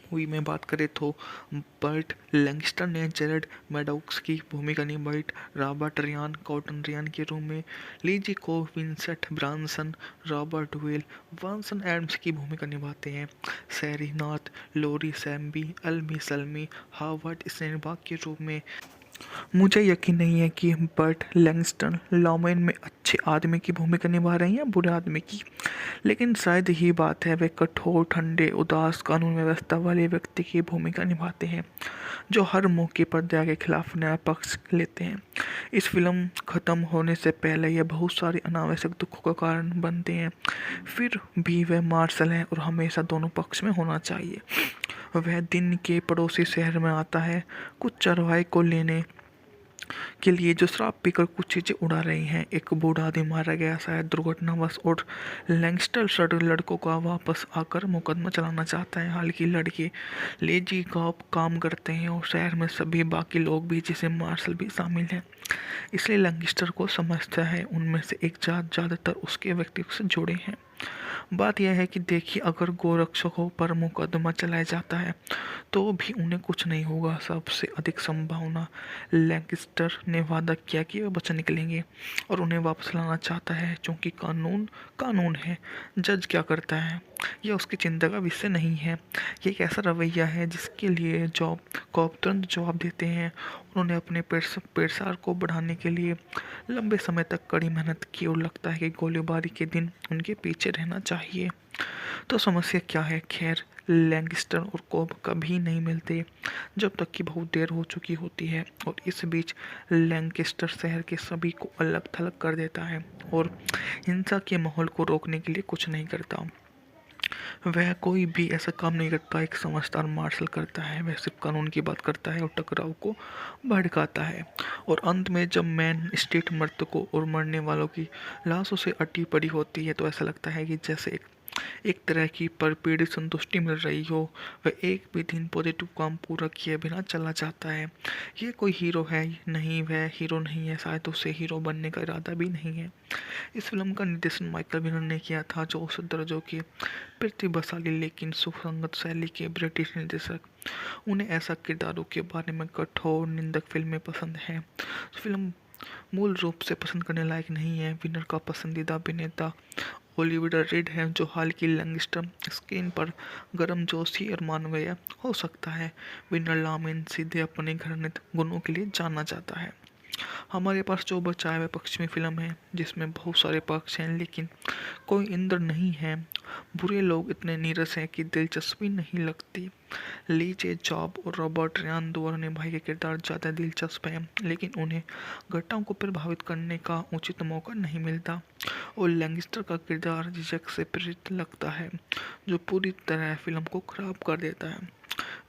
मूवी में बात करें तो बर्ट लैंगस्टर ने जेरेड मैडॉक्स की भूमिका निभाई, रॉबर्ट रियान कॉटन रियान के रूम में, लीजी को Vincent Branson, Robert Vel Vanson Adams की भूमिका निभाते हैं, सैरी नाथ, लोरी सैम्बी, अल्मी सल्मी, हावर्ड स्नेनबाग के रूप में। मुझे यकीन नहीं है कि बर्ट लैंगस्टन लॉमेन में अच्छे आदमी की भूमिका निभा रहे हैं या बुरे आदमी की, लेकिन शायद यही बात है, वे कठोर, ठंडे, उदास, कानून व्यवस्था वाले व्यक्ति की भूमिका निभाते हैं जो हर मौके पर दया के खिलाफ नया पक्ष लेते हैं। इस फिल्म खत्म होने से पहले यह बहुत सारे अनावश्यक दुखों का कारण बनते हैं, फिर भी वह मार्शल हैं और हमेशा दोनों पक्ष में होना चाहिए। वह दिन के पड़ोसी शहर में आता है कुछ चरवाहे को लेने के लिए जो शराब पीकर कुछ चीज़ें उड़ा रही हैं। एक बूढ़ा आदमी मारा गया शायद दुर्घटनावश और लैंगस्टर सड़क लड़कों का वापस आकर मुकदमा चलाना चाहता है। हालांकि लड़के लेजी कॉप काम करते हैं और शहर में सभी बाकी लोग भी जिसे मार्शल भी शामिल हैं, इसलिए लैंगस्टर को समझता है उनमें से एक जात ज़्यादातर उसके व्यक्तित्व से जुड़े हैं। बात यह है कि देखिए, अगर गोरक्षकों पर मुकदमा चलाया जाता है तो भी उन्हें कुछ नहीं होगा। सबसे अधिक संभावना लैंगस्टर ने वादा किया कि वे बच निकलेंगे और उन्हें वापस लाना चाहता है, क्योंकि कानून कानून है। जज क्या करता है यह उसकी चिंता का विषय नहीं है। ये एक ऐसा रवैया है जिसके लिए जॉब कॉप तुरंत जवाब देते हैं। उन्होंने अपने पेशकार को बढ़ाने के लिए लंबे समय तक कड़ी मेहनत की और लगता है कि गोलीबारी के दिन उनके पीछे रहना चाहिए। तो समस्या क्या है? खैर, लैंगस्टर और कॉब कभी नहीं मिलते जब तक कि बहुत देर हो चुकी होती है, और इस बीच लैंकेस्टर शहर के सभी को अलग थलग कर देता है और हिंसा के माहौल को रोकने के लिए कुछ नहीं करता। वह कोई भी ऐसा काम नहीं करता एक समझदार मार्शल करता है। वह सिर्फ कानून की बात करता है और टकराव को भड़काता है। और अंत में जब मेन स्ट्रीट मृतकों और मरने वालों की लाशों से अटी पड़ी होती है तो ऐसा लगता है कि जैसे एक तरह की परपेड़ी संतुष्टि मिल रही हो। वह एक भी दिन पॉजिटिव काम पूरा किए बिना चला जाता है। ये कोई हीरो है नहीं, वह हीरो नहीं है, शायद उसे हीरो बनने का इरादा भी नहीं है। इस फिल्म का निर्देशन माइकल विनर ने किया था, जो औसत दर्जों के प्रतिभाशाली लेकिन सुसंगत शैली के ब्रिटिश निर्देशक। उन्हें ऐसा किरदारों के बारे में कठोर निंदक फिल्में पसंद हैं। फिल्म मूल रूप से पसंद करने लायक नहीं है। विनर का पसंदीदा अभिनेता ओलिविया रिड है, जो हाल की लैंगस्टर स्क्रीन पर गर्मजोशी और मानवीय हो सकता है। विनर लामेन सीधे अपने घृणित गुणों के लिए जाना जाता है। हमारे पास जो बचा है वह पश्चिमी फिल्म है, जिसमें बहुत सारे पक्ष हैं लेकिन कोई इंद्र नहीं है। बुरे लोग इतने नीरस हैं कि दिलचस्पी नहीं लगती। ली जे जॉब और रॉबर्ट रियान दोनों निभाए के किरदार ज़्यादा दिलचस्प हैं, लेकिन उन्हें घटनाओं को प्रभावित करने का उचित मौका नहीं मिलता। और लैंगस्टर का किरदार झिझक से प्रेरित लगता है, जो पूरी तरह फिल्म को खराब कर देता है।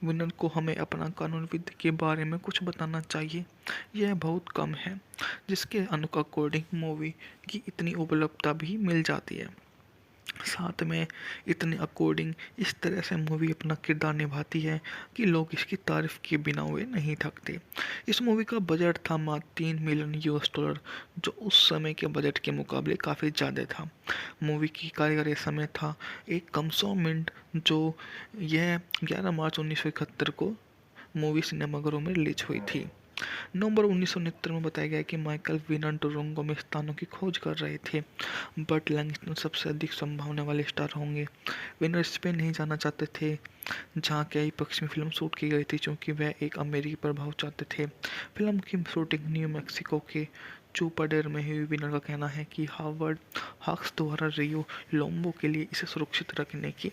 विनर को हमें अपना कानून विद के बारे में कुछ बताना चाहिए। यह बहुत कम है, जिसके अकॉर्डिंग मूवी की इतनी उपलब्धता भी मिल जाती है। साथ में इतने अकॉर्डिंग इस तरह से मूवी अपना किरदार निभाती है कि लोग इसकी तारीफ किए बिना हुए नहीं थकते। इस मूवी का बजट था मात्र $3 मिलियन, जो उस समय के बजट के मुकाबले काफ़ी ज़्यादा था। मूवी की कारीगरी समय था 1 कम 100 मिनट, जो यह 11 मार्च 1971 को मूवी सिनेमाघरों में रिलीज हुई थी। नवंबर 1969 में बताया गया कि माइकल विनर डुरंगो में स्थानों की खोज कर रहे थे। बट लैंगस्टन सबसे अधिक संभावना वाले स्टार होंगे। विनर स्पेन नहीं जाना चाहते थे, जहां कई पश्चिमी फिल्म शूट की गई थी, क्योंकि वह एक अमेरिकी प्रभाव चाहते थे। फिल्म की शूटिंग न्यू मैक्सिको के चूपाडेर में हुई। विनर का कहना है कि हावर्ड हॉक्स द्वारा रियो लोम्बो के लिए इसे सुरक्षित रखने की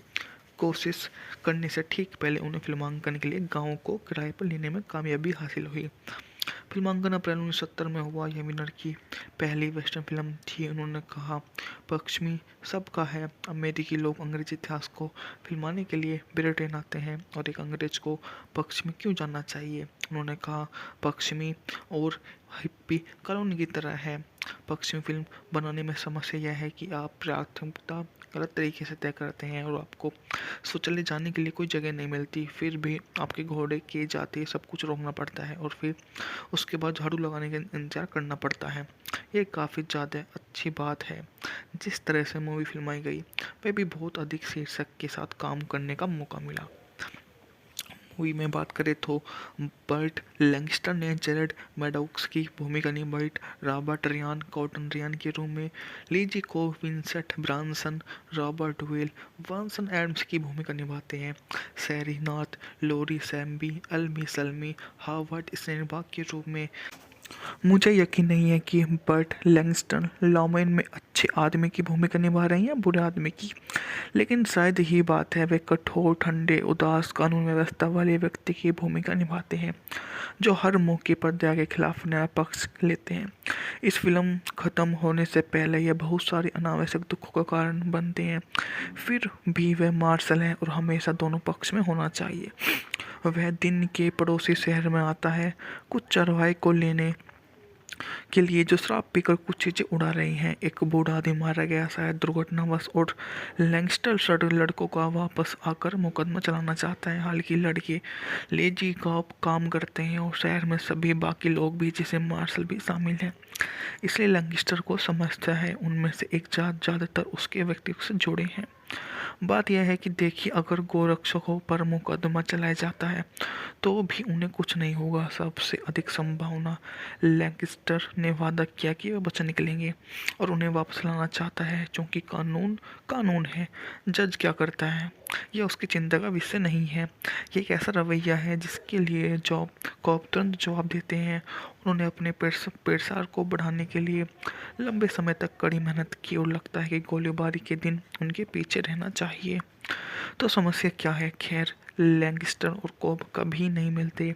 कोशिश करने से ठीक पहले उन्हें फिल्मांकन के लिए गाँव को किराए पर लेने में कामयाबी हासिल हुई। फिल्मांकन अप्रैल 1970 में हुआ। यह विनर की पहली वेस्टर्न फिल्म थी। उन्होंने कहा, पश्चिमी सबका है। अमेरिकी लोग अंग्रेजी इतिहास को फिल्माने के लिए ब्रिटेन आते हैं, और एक अंग्रेज को पश्चिमी क्यों जानना चाहिए? उन्होंने कहा, पश्चिमी और हिप्पी कॉलोनी की तरह है। पश्चिमी फिल्म बनाने में समस्या यह है कि आप प्राथमिकता गलत तरीके से तय करते हैं और आपको शौचालय जाने के लिए कोई जगह नहीं मिलती। फिर भी आपके घोड़े के जाते सब कुछ रोकना पड़ता है और फिर उसके बाद झाड़ू लगाने का इंतजार करना पड़ता है। ये काफ़ी ज़्यादा अच्छी बात है। जिस तरह से मूवी फिल्माई गई, वह भी बहुत अधिक शीर्षक के साथ काम करने का मौका मिला। मूवी में बात करें तो बर्ट लैंगस्टर ने जेरेड मैडॉक्स की भूमिका निभाई, रॉबर्ट रियान कॉटन रियान के रूप में, लीजी को Vincent Branson, Robert Vel Vanson Adams की भूमिका निभाते हैं, सैरी नॉर्थ, लोरी सैम्बी, अल्मी सल्मी, हावर्ड स्नेनबाग के रूप में। मुझे यकीन नहीं है कि बर्ट लैंगस्टन लॉमेन में अच्छे आदमी की भूमिका निभा रहे हैं या बुरे आदमी की, लेकिन शायद यही बात है, वे कठोर, ठंडे, उदास, कानून व्यवस्था वाले व्यक्ति की भूमिका निभाते हैं जो हर मौके पर दया के खिलाफ न्याय पक्ष लेते हैं। इस फिल्म खत्म होने से पहले यह बहुत सारे अनावश्यक दुखों का कारण बनते हैं, फिर भी वह मार्शल हैं और हमेशा दोनों पक्ष में होना चाहिए। वह दिन के पड़ोसी शहर में आता है कुछ चरवाहे को लेने के लिए जो शराब पीकर कुछ चीजें उड़ा रही हैं। एक बूढ़ा आदमी मारा गया शायद दुर्घटनावश और लैंगस्टर सड़क लड़कों का वापस आकर मुकदमा चलाना चाहता है। हालांकि लड़के लेजी कॉप काम करते हैं और शहर में सभी बाकी लोग भी जिसे मार्शल भी शामिल हैं, इसलिए लैंगस्टर को समझता है उनमें से एक जात ज़्यादातर उसके व्यक्तित्व से जुड़े हैं। बात यह है कि देखिए, अगर गोरक्षकों पर मुकदमा चलाया जाता है तो भी उन्हें कुछ नहीं होगा। सबसे अधिक संभावना लैंगस्टर ने वादा किया कि वे बच निकलेंगे और उन्हें वापस लाना चाहता है, क्योंकि कानून कानून है। जज क्या करता है यह उसकी चिंता का विषय नहीं है। ये एक ऐसा रवैया है जिसके लिए जॉब कॉप तुरंत जवाब देते हैं। उन्होंने अपने पेशा को बढ़ाने के लिए लंबे समय तक कड़ी मेहनत की और लगता है कि गोलीबारी के दिन उनके पीछे रहना चाहिए। तो समस्या क्या है? खैर, लैंगस्टर और कॉब कभी नहीं मिलते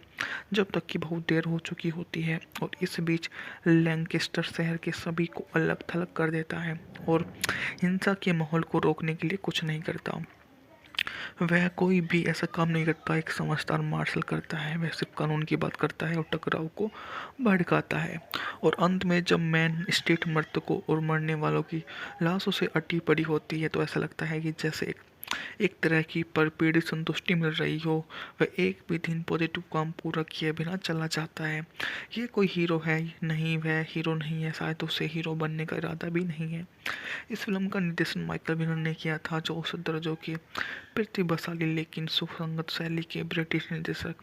जब तक कि बहुत देर हो चुकी होती है, और इस बीच लैंकेस्टर शहर के सभी को अलग थलग कर देता है और हिंसा के माहौल को रोकने के लिए कुछ नहीं करता। वह कोई भी ऐसा काम नहीं करता एक समझदार मार्शल करता है। वह सिर्फ कानून की बात करता है और टकराव को भड़काता है। और अंत में जब मेन स्ट्रीट मृतकों और मरने वालों की लाशों से अटी पड़ी होती है तो ऐसा लगता है कि जैसे एक तरह की परपेड़ी संतुष्टि मिल रही हो। वह एक भी दिन पॉजिटिव काम पूरा किए बिना चला जाता है। ये कोई हीरो है नहीं, वह हीरो नहीं है, शायद उसे हीरो बनने का इरादा भी नहीं है। इस फिल्म का निर्देशन माइकल विनर ने किया था, जो औसत दर्जों के प्रतिभाशाली लेकिन सुसंगत शैली के ब्रिटिश निर्देशक।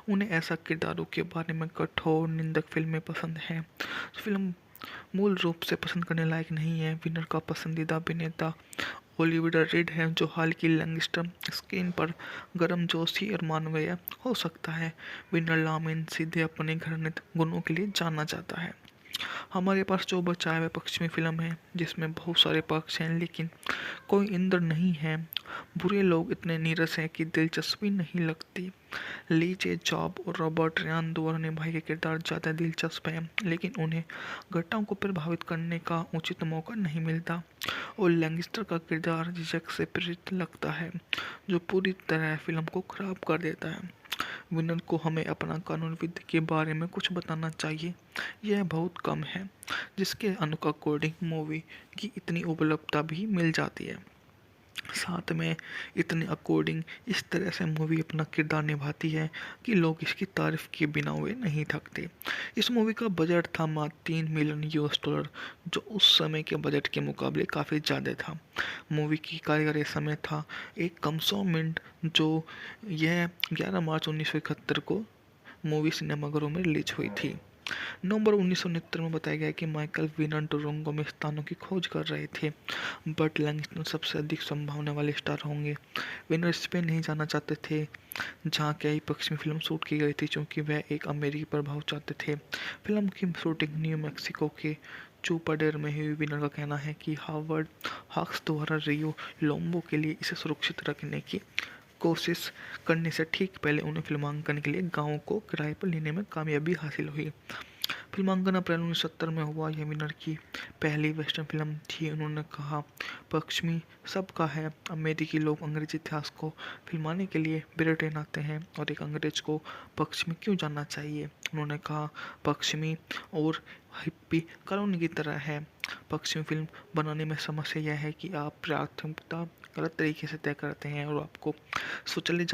उन्हें ऐसा किरदारों के बारे में कठोर निंदक फिल्में पसंद हैं। फिल्म मूल रूप से पसंद करने लायक नहीं है। विनर का पसंदीदा अभिनेता ओलिविया रिड है, जो हाल की लैंगस्टर स्क्रीन पर गर्मजोशी और मानवीय हो सकता है। विनर लामेन सीधे अपने घृणित गुणों के लिए जाना जाता है। हमारे पास जो बचा है वह पश्चिमी फिल्म है, जिसमें बहुत सारे पक्ष हैं लेकिन कोई इंद्र नहीं है। बुरे लोग इतने नीरस हैं कि दिलचस्पी नहीं लगती। ली जे जॉब और रॉबर्ट रियान दोनों निभाए के किरदार ज़्यादा दिलचस्प हैं, लेकिन उन्हें घटनाओं को प्रभावित करने का उचित मौका नहीं मिलता। और लैंगस्टर का किरदार झिझक से प्रेरित लगता है, जो पूरी तरह फिल्म को खराब कर देता है। विनर को हमें अपना कानूनविद के बारे में कुछ बताना चाहिए। यह बहुत कम है, जिसके अकॉर्डिंग मूवी की इतनी उपलब्धता भी मिल जाती है। साथ में इतने अकॉर्डिंग इस तरह से मूवी अपना किरदार निभाती है कि लोग इसकी तारीफ किए बिना हुए नहीं थकते। इस मूवी का बजट था मात्र $3 मिलियन, जो उस समय के बजट के मुकाबले काफ़ी ज़्यादा था। मूवी की कारीगरी समय था 1 कम 100 मिनट, जो यह 11 मार्च 1971 को मूवी सिनेमाघरों में रिलीज हुई थी। नवंबर 1969 में बताया गया कि माइकल विनर डोरंगो में स्थानों की खोज कर रहे थे। बर्ट लैंगस्टन सबसे अधिक संभावना वाले स्टार होंगे। विनर स्पेन नहीं जाना चाहते थे, जहां कई पश्चिमी फिल्म शूट की गई थी, क्योंकि वह एक अमेरिकी प्रभाव चाहते थे। फिल्म की शूटिंग न्यू मैक्सिको के चूपाडेर में हुई। विनर का कहना है कि हावर्ड हॉक्स द्वारा रियो लोम्बो के लिए इसे सुरक्षित रखने की कोशिश करने से ठीक पहले उन्हें फिल्मांकन के लिए गांव को किराए पर लेने में कामयाबी हासिल हुई। फिल्मांकन अप्रैल 1970 में हुआ। यह विनर की पहली वेस्टर्न फिल्म थी। उन्होंने कहा, पश्चिमी सबका है। अमेरिकी लोग अंग्रेजी इतिहास को फिल्माने के लिए ब्रिटेन आते हैं, और एक अंग्रेज को पश्चिमी क्यों जानना चाहिए? उन्होंने कहा, पश्चिमी और हिप्पी कॉलोनी की तरह है। पश्चिमी फिल्म बनाने में समस्या यह है कि आप प्राथमिकता गलत तरीके से तय करते हैं और आपको स्वचालित